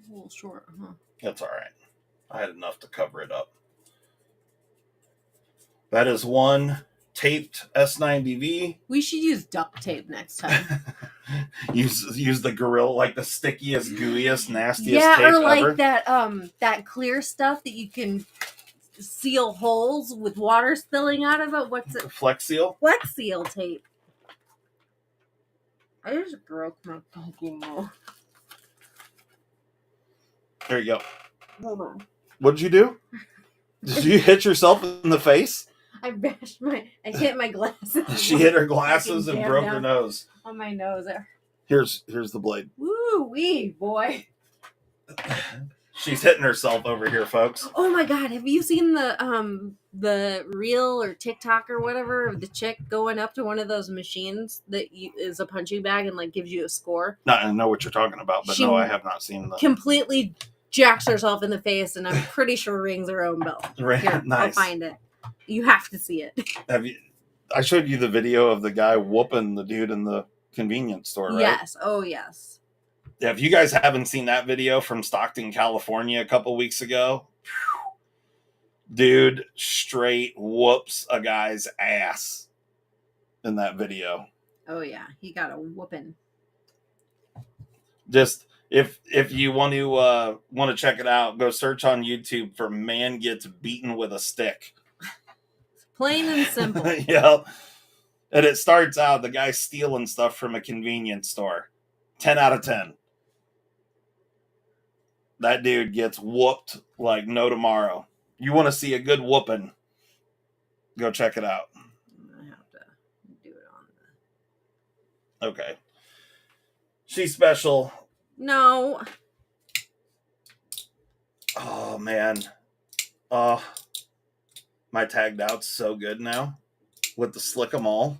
a little short, huh? That's all right. I had enough to cover it up. That is one taped S90V. We should use duct tape next time. use the Gorilla, like the stickiest, gooeyest, nastiest Yeah, tape or like ever. that clear stuff that you can seal holes with water spilling out of it. What's it? Flex Seal. Flex Seal tape. I just broke my fucking nose. There you go. Hold on. What did you do? Did you hit yourself in the face? I hit my glasses. She hit her glasses and Fucking broke damn her down nose. on my nose. Here's the blade. Woo wee, boy. She's hitting herself over here, folks. Oh my god, have you seen the reel or TikTok or whatever of the chick going up to one of those machines that is a punching bag and like gives you a score? No, I know what you're talking about, but She no, I have not seen the completely jacks herself in the face, and I'm pretty sure rings her own bell. Here, nice. I'll find it. You have to see it. Have you? I showed you the video of the guy whooping the dude in the convenience store, right? Yes. Oh yes. Yeah, if you guys haven't seen that video from Stockton, California a couple weeks ago, dude straight whoops a guy's ass in that video. Oh yeah, he got a whooping. Just if you want to check it out, go search on YouTube for "man gets beaten with a stick." Plain and simple. Yeah. And it starts out the guy stealing stuff from a convenience store. 10 out of 10. That dude gets whooped like no tomorrow. You want to see a good whooping? Go check it out. I have to do it on the... Okay. She's special. No. Oh, man. My tagged out's so good now with the slick 'em all.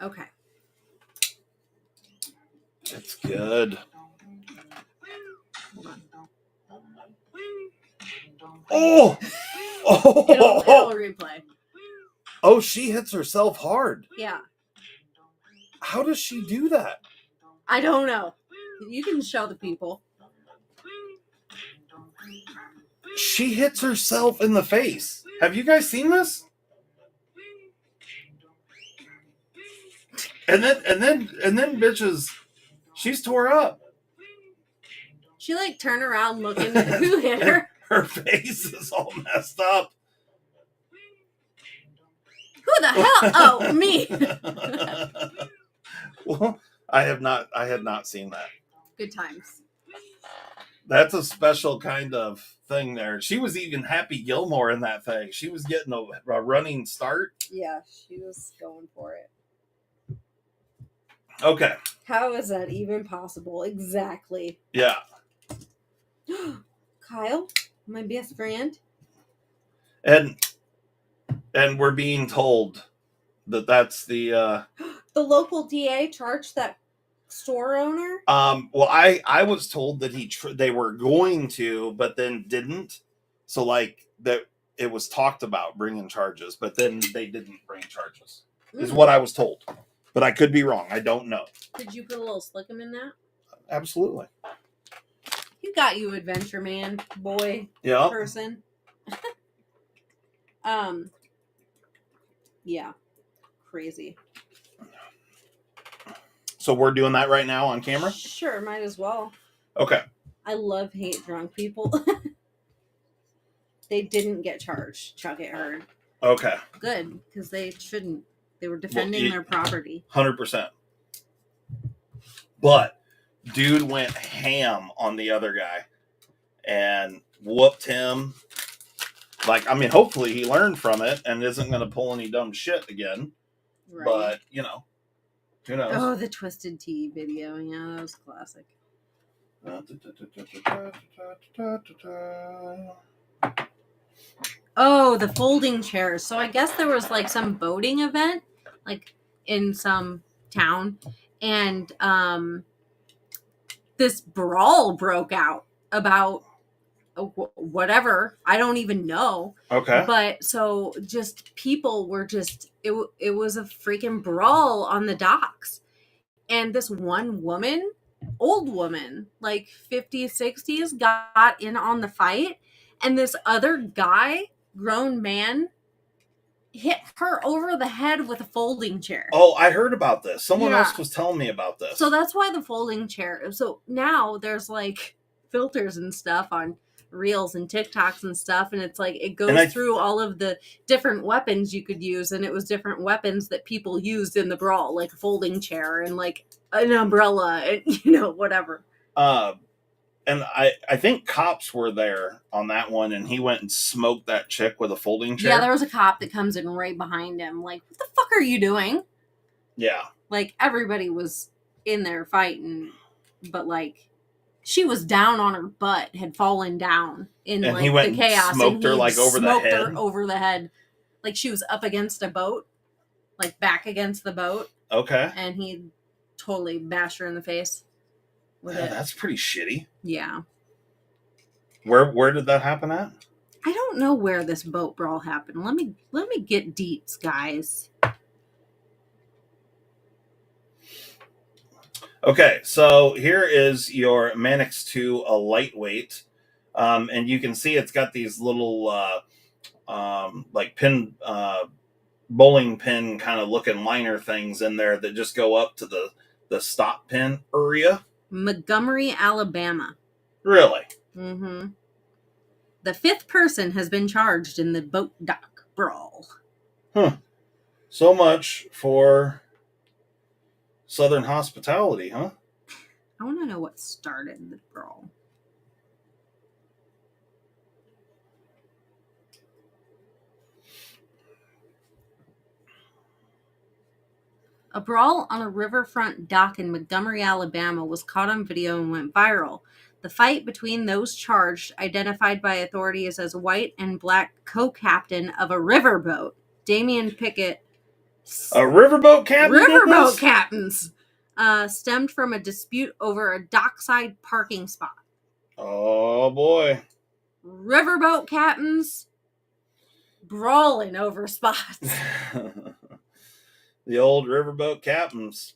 Okay. It's good. Hold on. Oh! It'll replay. Oh, she hits herself hard. Yeah. How does she do that? I don't know. You can show the people. She hits herself in the face. Have you guys seen this? And then bitches, she's tore up. She like turned around looking at who hit her. Her face is all messed up. Who the hell? Oh, me. Well, I had not seen that. Good times. That's a special kind of thing there. She was even Happy Gilmore in that thing. She was getting a running start. Yeah, she was going for it. Okay. How is that even possible? Exactly. Yeah. Kyle, my best friend. And we're being told that that's the The local DA charged that store owner. well, I was told that they were going to, but then didn't. So like that it was talked about bringing charges, but then they didn't bring charges. Is what I was told. But I could be wrong. I don't know. Did you put a little slickum in that? Absolutely. You got you, adventure man, boy, Yeah. person. Yeah, crazy. So we're doing that right now on camera? Sure, might as well. Okay. I love hate drunk people. They didn't get charged. Chuck it heard. Okay. Good, because they shouldn't. They were defending their property. 100%. But dude went ham on the other guy and whooped him. Like, I mean, hopefully he learned from it and isn't going to pull any dumb shit again. Right. But, you know, who knows? Oh, the Twisted Tea video. Yeah, that was classic. Oh, the folding chairs. So I guess there was like some boating event, like in some town, and this brawl broke out about whatever. I don't even know. Okay. But so just people were just it was a freaking brawl on the docks. And this one woman, old woman, like 50s, 60s, got in on the fight. And this other guy, grown man, hit her over the head with a folding chair. Oh, I heard about this. Someone Yeah. else was telling me about this. So that's why the folding chair. So now there's like filters and stuff on Reels and TikToks and stuff, and it's like it goes through all of the different weapons you could use, and it was different weapons that people used in the brawl, like a folding chair and like an umbrella and whatever. And I think cops were there on that one, and he went and smoked that chick with a folding chair. Yeah, there was a cop that comes in right behind him, like, what the fuck are you doing? Yeah. Like, everybody was in there fighting, but like, she was down on her butt, had fallen down in and like he went the chaos, and smoked her like over the head. Her over the head, like she was up against a boat, like back against the boat. Okay. And he totally bashed her in the face with it. That's pretty shitty. Yeah. Where did that happen at? I don't know where this boat brawl happened. Let me get deets, guys. Okay, so here is your Mannix 2, a lightweight. And you can see it's got these little like pin bowling pin kind of looking liner things in there that just go up to the stop pin area. Montgomery, Alabama. Really? Mm-hmm. The 5th person has been charged in the boat dock brawl. Huh. So much for Southern hospitality, huh? I want to know what started the brawl. A brawl on a riverfront dock in Montgomery, Alabama was caught on video and went viral. The fight between those charged, identified by authorities as white and black co-captain of a riverboat, Damian Pickett. A riverboat captain? Riverboat captains! Stemmed from a dispute over a dockside parking spot. Oh, boy. Riverboat captains brawling over spots. The old riverboat captains.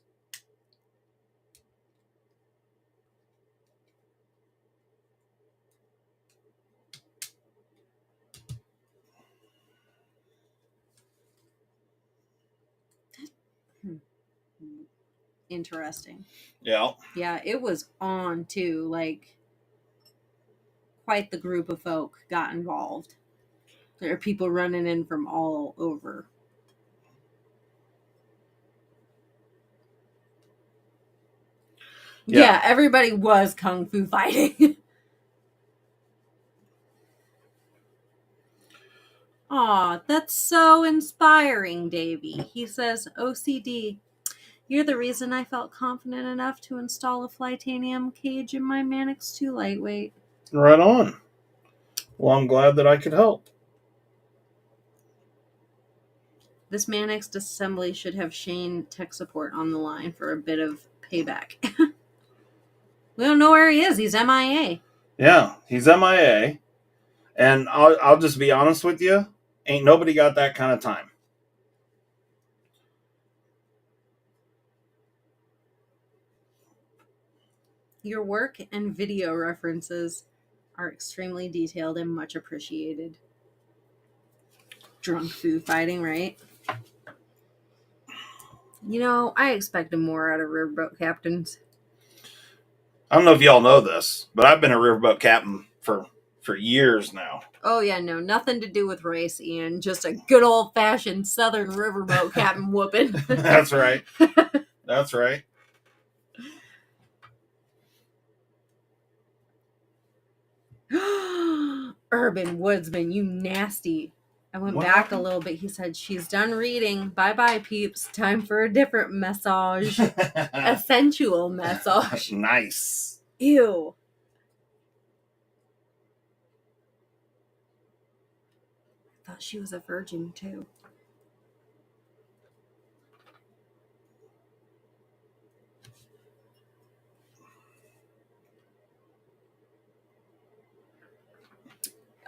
Interesting. Yeah. Yeah, it was on too. Like, quite the group of folk got involved. There are people running in from all over. Yeah, everybody was kung fu fighting. Aw, that's so inspiring, Davey. He says, OCD, you're the reason I felt confident enough to install a Flytanium cage in my Mannix 2 lightweight. Right on. Well, I'm glad that I could help. This Mannix disassembly should have Shane tech support on the line for a bit of payback. We don't know where he is. He's MIA. Yeah, he's MIA. And I'll just be honest with you. Ain't nobody got that kind of time. Your work and video references are extremely detailed and much appreciated. Drunk foo fighting, right? You know, I expected more out of riverboat captains. I don't know if y'all know this, but I've been a riverboat captain for years now. Oh, yeah, no, nothing to do with race, Ian. Just a good old-fashioned southern riverboat captain whooping. That's right. That's right. Urban Woodsman, you nasty. I went back a little bit. He said, she's done reading. Bye-bye, peeps. Time for a different massage. A sensual massage. Nice. Ew. I thought she was a virgin, too.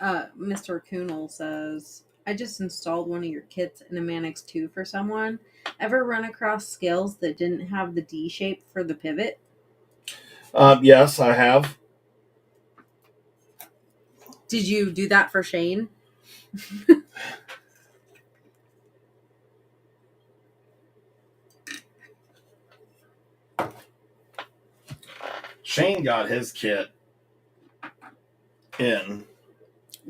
Mr. Kunal says, I just installed one of your kits in a Manix 2 for someone. Ever run across scales that didn't have the D shape for the pivot? Yes, I have. Did you do that for Shane? Shane got his kit in.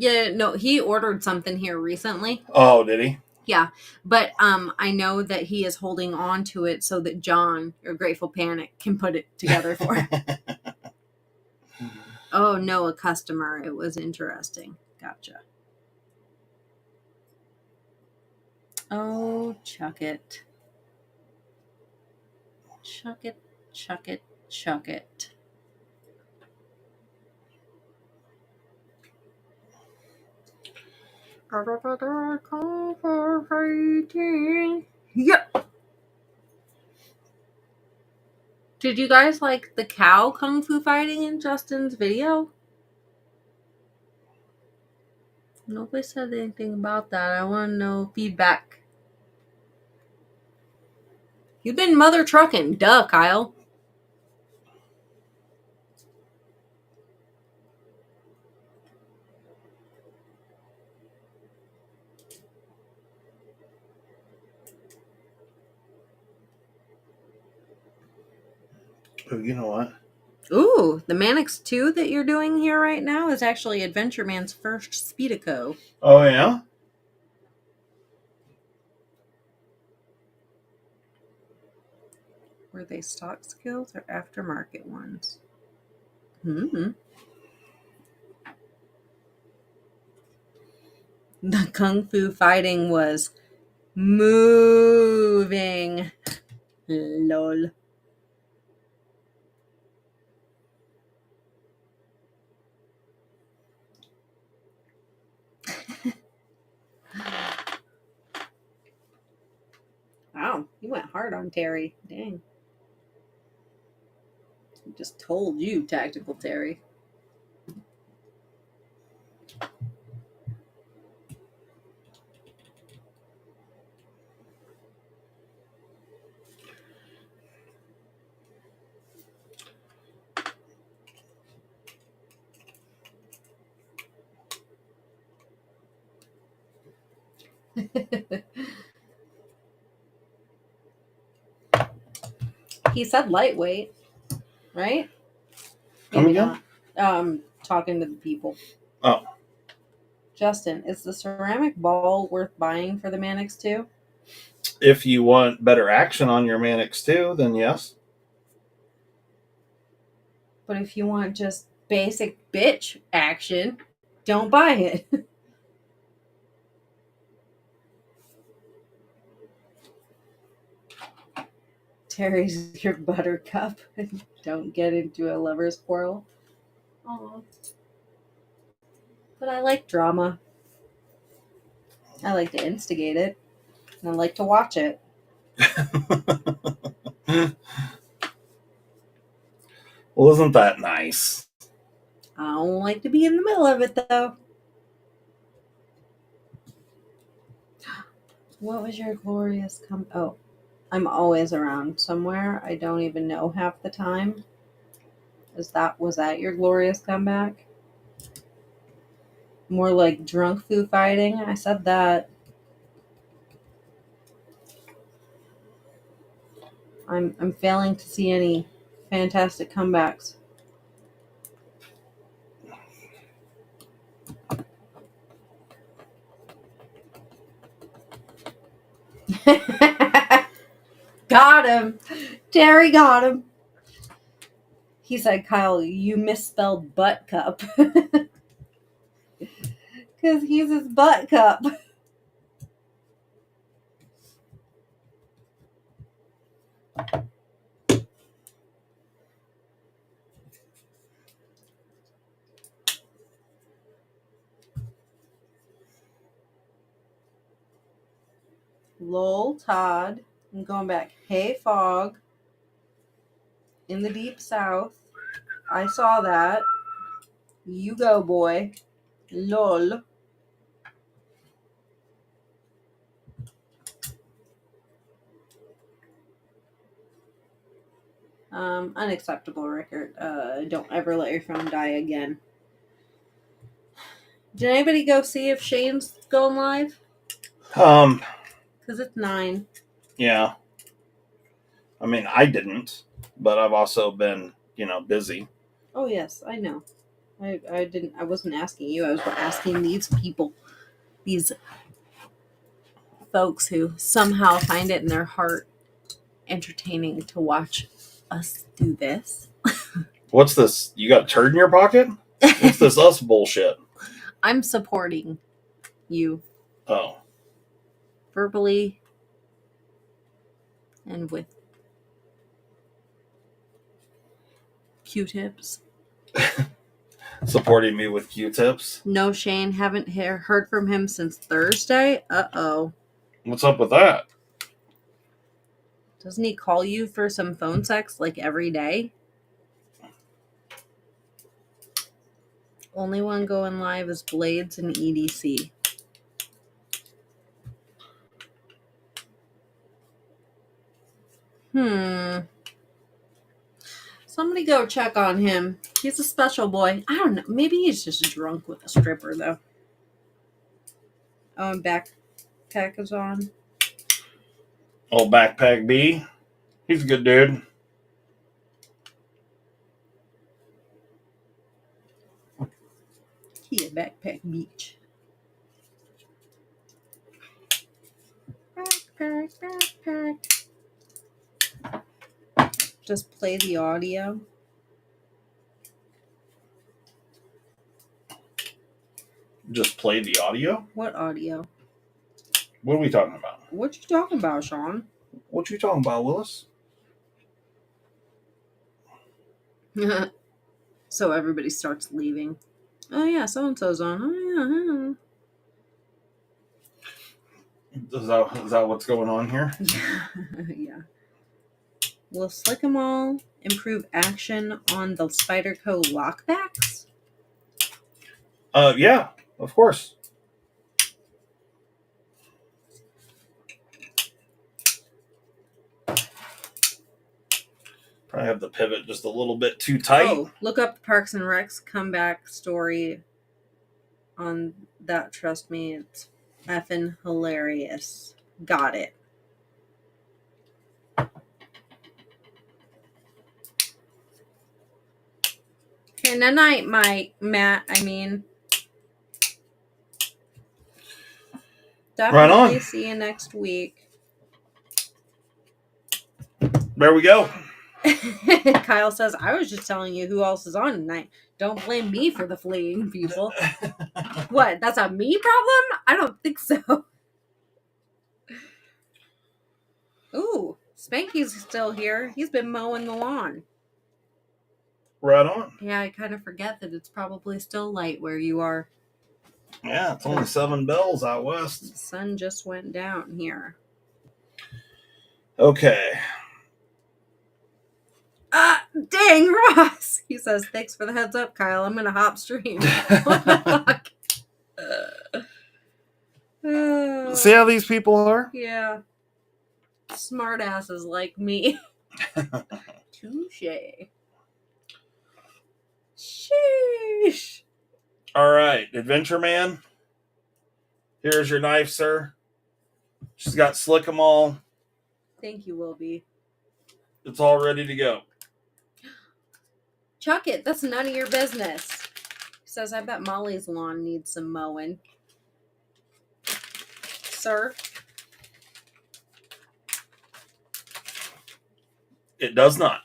Yeah, no, he ordered something here recently. Oh, did he? Yeah, but I know that he is holding on to it so that John, or Grateful Panic, can put it together for him. Oh, no, a customer. It was interesting. Gotcha. Oh, chuck it. Chuck it, chuck it, chuck it. Yep. Did you guys like the cow kung fu fighting in Justin's video? Nobody said anything about that. I want to know feedback. You've been mother trucking. Duh, Kyle. Oh, you know what? Ooh, the Manix 2 that you're doing here right now is actually Adventure Man's first Speedico. Oh, yeah? Were they stock skills or aftermarket ones? Hmm. The kung fu fighting was moving. Lol. Wow, you went hard on Terry. Dang. I just told you, Tactical Terry. He said lightweight, right? Come Maybe again? not. Talking to the people. Oh. Justin, is the ceramic ball worth buying for the Manix 2? If you want better action on your Manix 2, then yes. But if you want just basic bitch action, don't buy it. Terry's your buttercup. Don't get into a lover's quarrel. Aww. But I like drama. I like to instigate it. And I like to watch it. Well, isn't that nice? I don't like to be in the middle of it, though. What was your glorious Oh, I'm always around somewhere. I don't even know half the time. Was that your glorious comeback? More like drunk foo fighting? I said that. I'm failing to see any fantastic comebacks. Got him. Terry got him. He said, Kyle, you misspelled butt cup. Because he's his butt cup. Lol, Todd. I'm going back. Hey, Fog. In the deep south. I saw that. You go, boy. Lol. Unacceptable, Rickard. Don't ever let your phone die again. Did anybody go see if Shane's going live? Because it's 9. Yeah. I mean, I didn't, but I've also been, busy. Oh yes, I know. I didn't. I wasn't asking you. I was asking these people, these folks who somehow find it in their heart entertaining to watch us do this. What's this? You got a turd in your pocket? What's this us bullshit? I'm supporting you Oh. verbally and with Q-tips. Supporting me with Q-tips? No, Shane. Haven't heard from him since Thursday. Uh-oh. What's up with that? Doesn't he call you for some phone sex like every day? Only one going live is Blades and EDC. Somebody go check on him. He's a special boy. I don't know. Maybe he's just drunk with a stripper, though. Oh, and backpack is on. Old Backpack B. He's a good dude. He a backpack beach. Backpack. Just play the audio. Just play the audio? What audio? What are we talking about? What you talking about, Sean? What you talking about, Willis? So everybody starts leaving. Oh yeah, so-and-so's on. Oh Is that what's going on here? yeah. Yeah. Will Slick 'em All improve action on the Spyderco lockbacks? Yeah, of course. Probably have the pivot just a little bit too tight. Oh, look up the Parks and Rec's comeback story on that. Trust me, it's effing hilarious. Got it. Okay, night, Matt. I mean, definitely Right on. see you next week. There we go. Kyle says, I was just telling you who else is on tonight. Don't blame me for the fleeing people. What? That's a me problem? I don't think so. Ooh, Spanky's still here. He's been mowing the lawn. Right on. Yeah, I kind of forget that it's probably still light where you are. Yeah, it's only 7 bells out west. The sun just went down here. Okay. Dang, Ross! He says, thanks for the heads up, Kyle. I'm going to hop stream. What the fuck? See how these people are? Yeah. Smart asses like me. Touche. Sheesh. All right, Adventure Man. Here's your knife, sir. She's got Slick 'em All. Thank you, Wilby. It's all ready to go. Chuck it. That's none of your business. He says, I bet Molly's lawn needs some mowing. Sir? It does not.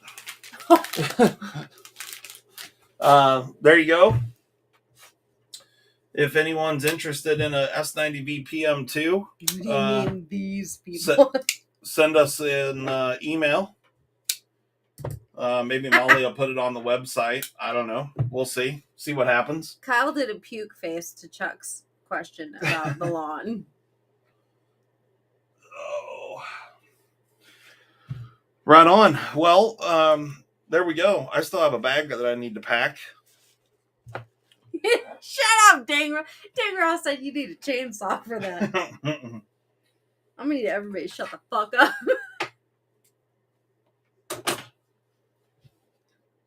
There you go. If anyone's interested in a S90V PM2, What do you mean these people? send us an email. Maybe Molly will put it on the website. I don't know. We'll see. See what happens. Kyle did a puke face to Chuck's question about the lawn. Oh. Right on. Well, there we go. I still have a bag that I need to pack. Shut up, Dang Ross said you need a chainsaw for that. I'm gonna need everybody to shut the fuck up.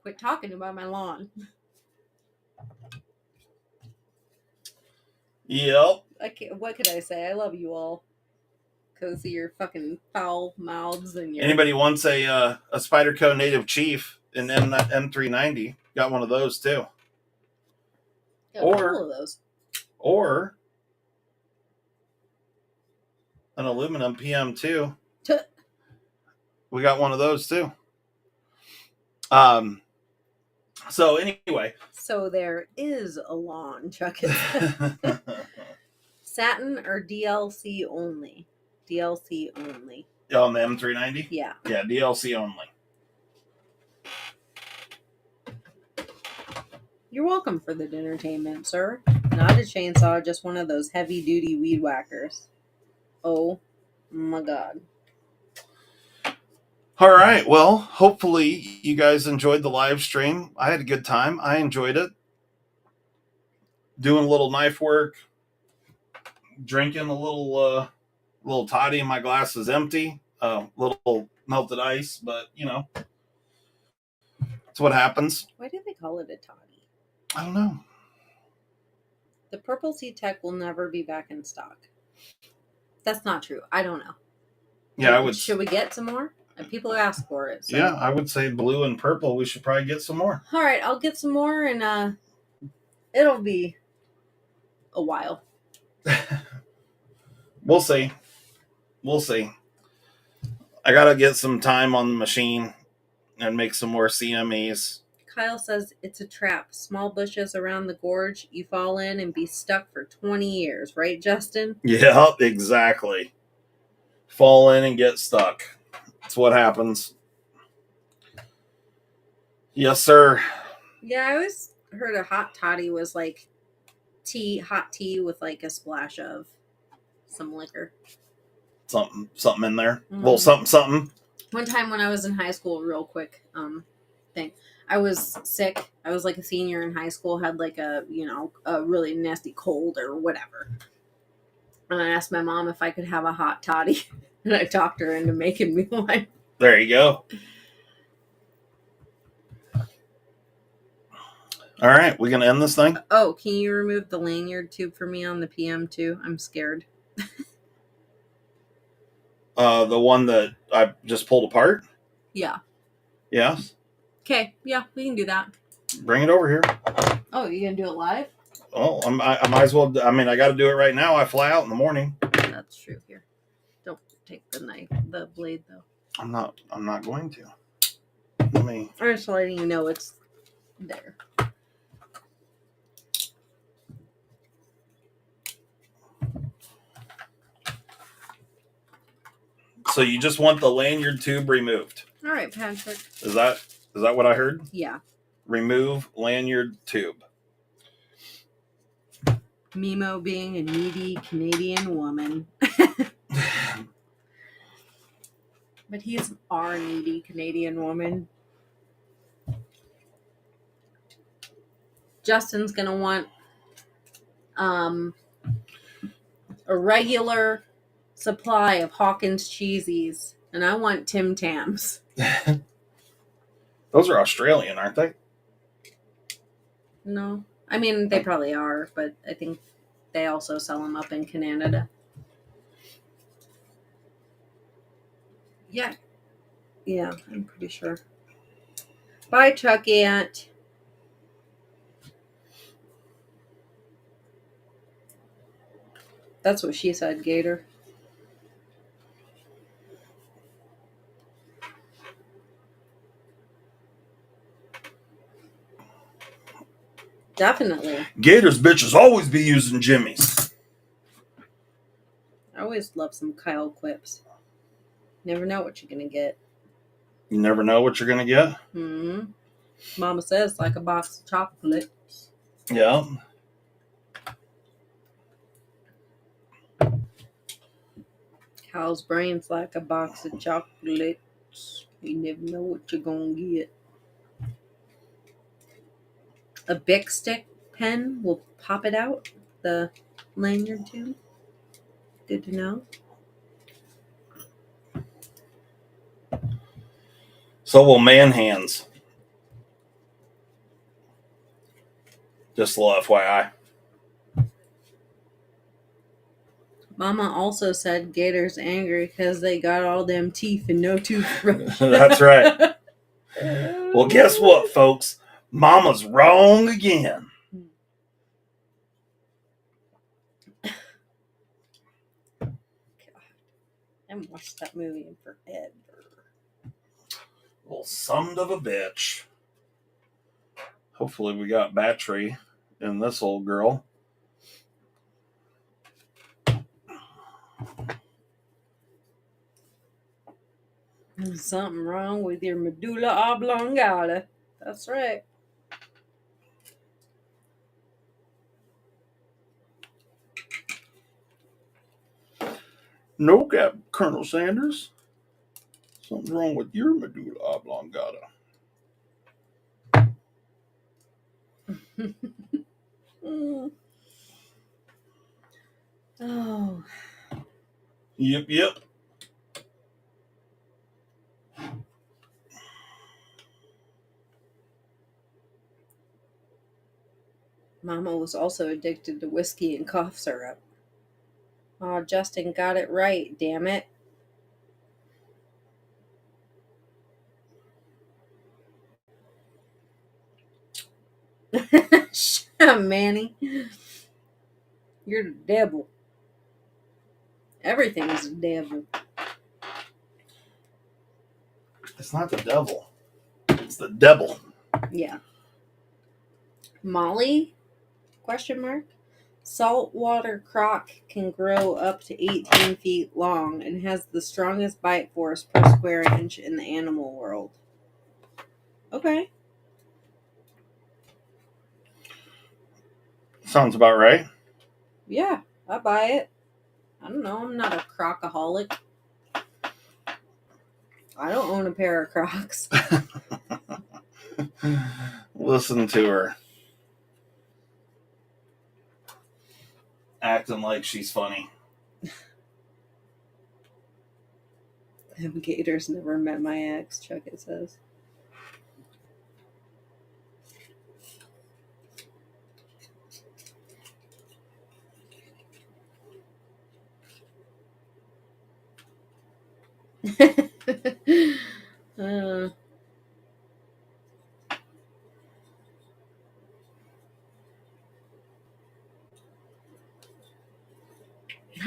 Quit talking about my lawn. Yep. What could I say? I love you all. Because of your fucking foul mouths and your... Anybody wants a Spyderco Native Chief in M390? Got one of those too. Got a couple of those. Or an aluminum PM2. We got one of those too. So anyway. So there is a lawn, Chuck. Satin or DLC only? DLC only. On the M390? Yeah. Yeah, DLC only. You're welcome for the entertainment, sir. Not a chainsaw, just one of those heavy-duty weed whackers. Oh my God. All right. Well, hopefully you guys enjoyed the live stream. I had a good time. I enjoyed it. Doing a little knife work. Drinking a little toddy. My glass is empty. Little melted ice, but you know, it's what happens. Why do they call it a toddy? I don't know. The Purple Sea Tech will never be back in stock. That's not true. I don't know. Yeah, I would. Should we get some more? And people ask for it. So. Yeah, I would say blue and purple. We should probably get some more. All right, I'll get some more, and it'll be a while. We'll see. We'll see. I gotta get some time on the machine and make some more CMEs. Kyle says it's a trap. Small bushes around the gorge. You fall in and be stuck for 20 years. Right, Justin? Yeah, exactly. Fall in and get stuck. That's what happens. Yes, sir. Yeah, I always heard a hot toddy was like hot tea with like a splash of some liquor. Something in there. Mm-hmm. Little something. One time when I was in high school, real quick thing. I was sick. I was like a senior in high school, had like a really nasty cold or whatever. And I asked my mom if I could have a hot toddy. And I talked her into making me one. There you go. All right, we gonna end this thing? Oh, can you remove the lanyard tube for me on the PM2? I'm scared. The one that I just pulled apart? Yeah. Yes. Okay, yeah, we can do that. Bring it over here. Oh, you gonna do it live? Oh, I might as well. I mean, I got to do it right now. I fly out in the morning. That's true. Here, don't take the blade though. I'm not going to. Let me. I'm just letting you know it's there. So you just want the lanyard tube removed? All right, Patrick. Is that what I heard? Yeah. Remove lanyard tube. Mimo being a needy Canadian woman. But he's our needy Canadian woman. Justin's going to want a regular supply of Hawkins cheesies. And I want Tim Tams. Those are Australian, aren't they? No. I mean, they probably are, but I think they also sell them up in Canada. Yeah. Yeah, I'm pretty sure. Bye, Chuck Ant. That's what she said, Gator. Definitely. Gator's bitches always be using Jimmy's. I always love some Kyle quips. Never know what you're going to get. You never know what you're going to get? Mm-hmm. Mama says like a box of chocolates. Yeah. Kyle's brain's like a box of chocolates. You never know what you're going to get. A Bic stick pen will pop it out, the lanyard tube. Good to know. So will man hands. Just a little FYI. Mama also said Gator's angry because they got all them teeth and no toothbrush. That's right. Well, guess what, folks? Mama's wrong again. God, I haven't watched that movie in forever. Well, son of a bitch. Hopefully we got battery in this old girl. There's something wrong with your medulla oblongata. That's right. No, Colonel Sanders. Something's wrong with your medulla oblongata. Oh. Yep. Mama was also addicted to whiskey and cough syrup. Oh, Justin got it right, damn it. Shut up, Manny. You're the devil. Everything's the devil. It's not the devil. It's the devil. Yeah. Molly? Question mark. Saltwater croc can grow up to 18 feet long and has the strongest bite force per square inch in the animal world. Okay. Sounds about right. Yeah, I buy it. I don't know. I'm not a crocaholic. I don't own a pair of Crocs. Listen to her. Acting like she's funny. Them gators never met my ex, Chuck it says.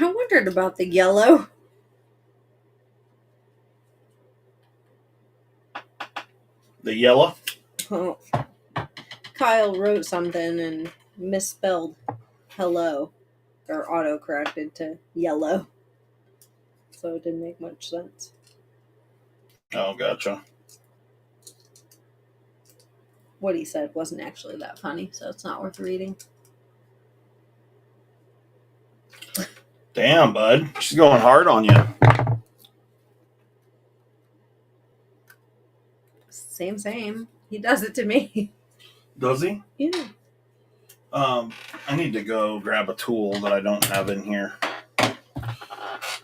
I wondered about the yellow. The yellow? Oh, Kyle wrote something and misspelled hello, or auto-corrected to yellow. So it didn't make much sense. Oh, gotcha. What he said wasn't actually that funny, so it's not worth reading. Damn, bud. She's going hard on you. Same. He does it to me. Does he? Yeah. I need to go grab a tool that I don't have in here.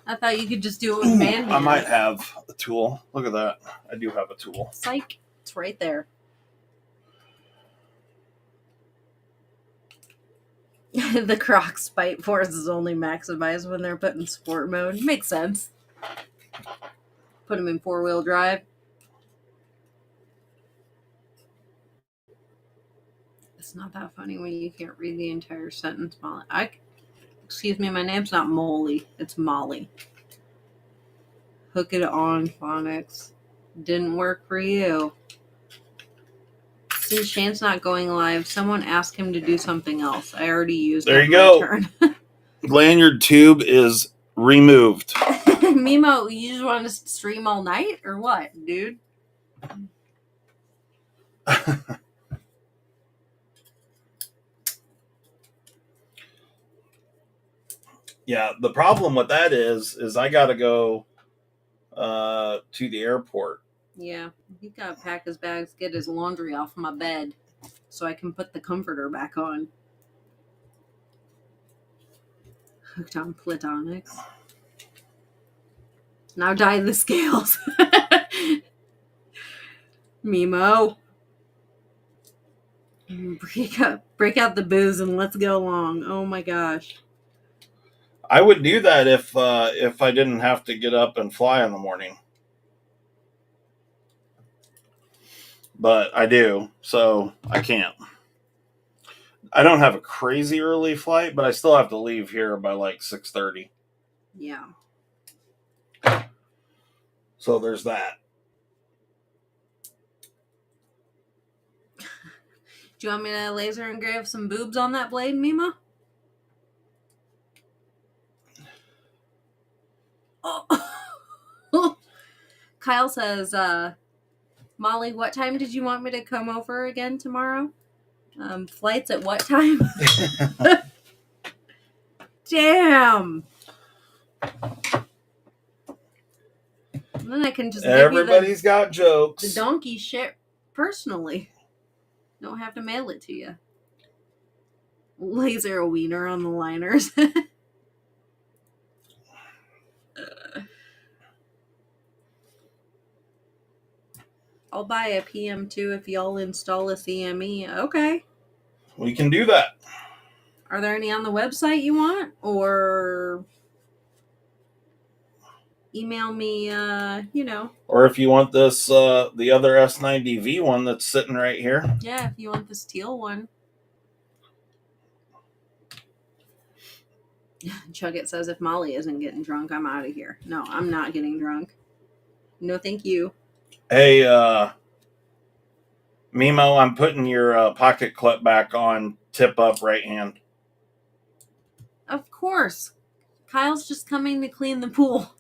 I thought you could just do it with man. I might have a tool. Look at that. I do have a tool. Psych. It's right there. The Crocs bite force is only maximized when they're put in sport mode. Makes sense. Put them in 4-wheel drive. It's not that funny when you can't read the entire sentence, Molly. Excuse me, my name's not Molly. It's Molly. Hook it on, phonics. Didn't work for you. Since Shane's not going live, someone ask him to do something else. I already used There up you my go. turn. Lanyard tube is removed. Mimo, you just want to stream all night or what, dude? Yeah, the problem with that is I got to go to the airport. Yeah, he got to pack his bags, get his laundry off my bed so I can put the comforter back on. Hooked on platonics. Now dye the scales. Mimo. Break out the booze and let's go along. Oh my gosh. I would do that if I didn't have to get up and fly in the morning. But I do, so I can't. I don't have a crazy early flight, but I still have to leave here by like 6:30. Yeah. So there's that. Do you want me to laser engrave some boobs on that blade, Mima? Oh. Kyle says, Molly, what time did you want me to come over again tomorrow? Flights at what time? Damn. And then I can just Everybody's got jokes. the donkey shit personally. Don't have to mail it to you. Laser a wiener on the liners. I'll buy a PM2 if y'all install a CME. Okay. We can do that. Are there any on the website you want? Or email me, Or if you want this, the other S90V one that's sitting right here. Yeah, if you want this teal one. Chuggett says, if Molly isn't getting drunk, I'm out of here. No, I'm not getting drunk. No, thank you. Hey, Mimo, I'm putting your pocket clip back on tip up right hand. Of course. Kyle's just coming to clean the pool.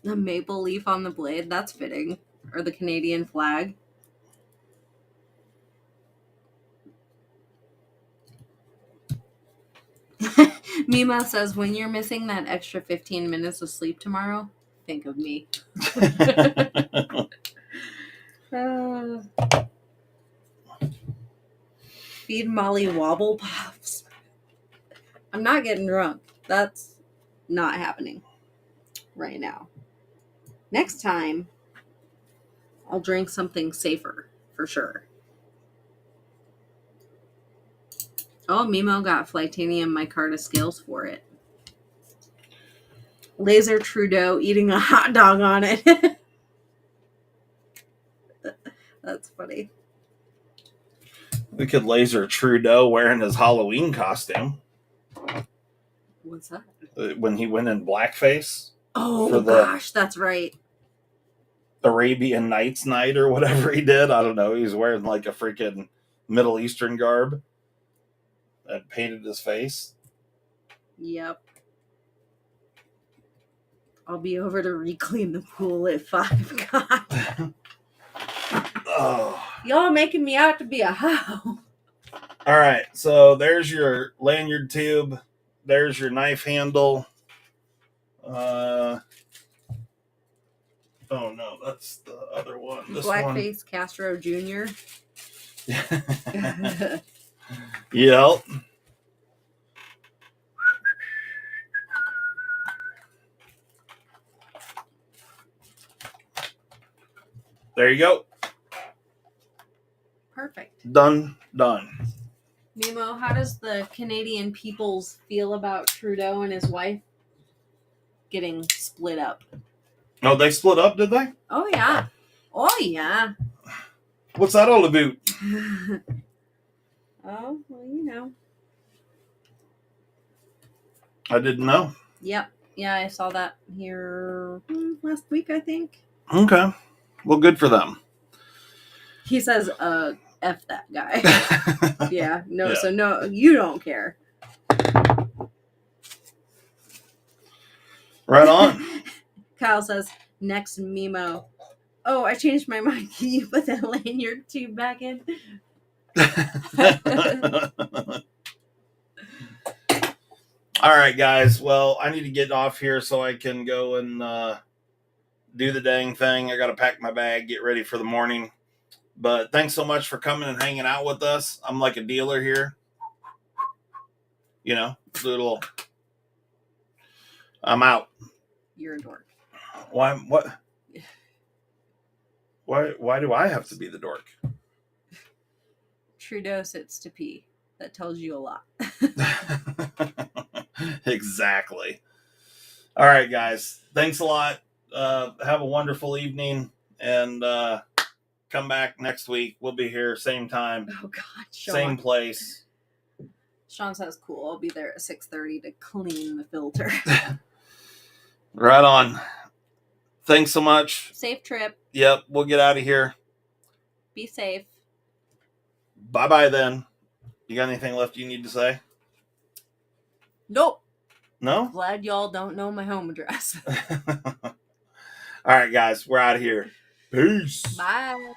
The maple leaf on the blade, that's fitting. Or the Canadian flag. Mima says, when you're missing that extra 15 minutes of sleep tomorrow, think of me. Feed Molly wobble puffs. I'm not getting drunk. That's not happening right now. Next time, I'll drink something safer, for sure. Oh, Mimo got Flightanium micarta scales for it. Laser Trudeau eating a hot dog on it. That's funny. We could laser Trudeau wearing his Halloween costume. What's that? When he went in blackface. Oh, gosh, that's right. Arabian Nights night or whatever he did. I don't know. He was wearing like a freaking Middle Eastern garb. And painted his face. Yep. I'll be over to re-clean the pool at 5. God. Oh. Y'all making me out to be a hoe. All right. So there's your lanyard tube. There's your knife handle. Oh no, that's the other one. This Blackface Castro Jr. Yep. There you go. Perfect. Done. Mimo, how does the Canadian peoples feel about Trudeau and his wife getting split up? Oh, they split up, did they? Oh, yeah. Oh, yeah. What's that all about? Oh, well, you know. I didn't know. Yep. Yeah, I saw that here last week, I think. Okay. Well, good for them. He says, F that guy. Yeah. No, yeah. So no, you don't care. Right on. Kyle says, next Mimo. Oh, I changed my mind. Can you put that lanyard tube back in? All right, guys. Well, I need to get off here so I can go and do the dang thing. I got to pack my bag, get ready for the morning. But thanks so much for coming and hanging out with us. I'm like a dealer here. You know, little. I'm out. You're a dork. Why? What? Why do I have to be the dork? Trudeau sits to pee. That tells you a lot. Exactly. All right, guys. Thanks a lot. Have a wonderful evening, and come back next week. We'll be here same time, Oh God, Sean. same place. Sean says, "Cool. I'll be there at 6:30 to clean the filter." Right on. Thanks so much. Safe trip. Yep, we'll get out of here. Be safe. Bye-bye then. You got anything left you need to say? Nope. No? Glad y'all don't know my home address. All right, guys. We're out of here. Peace. Bye.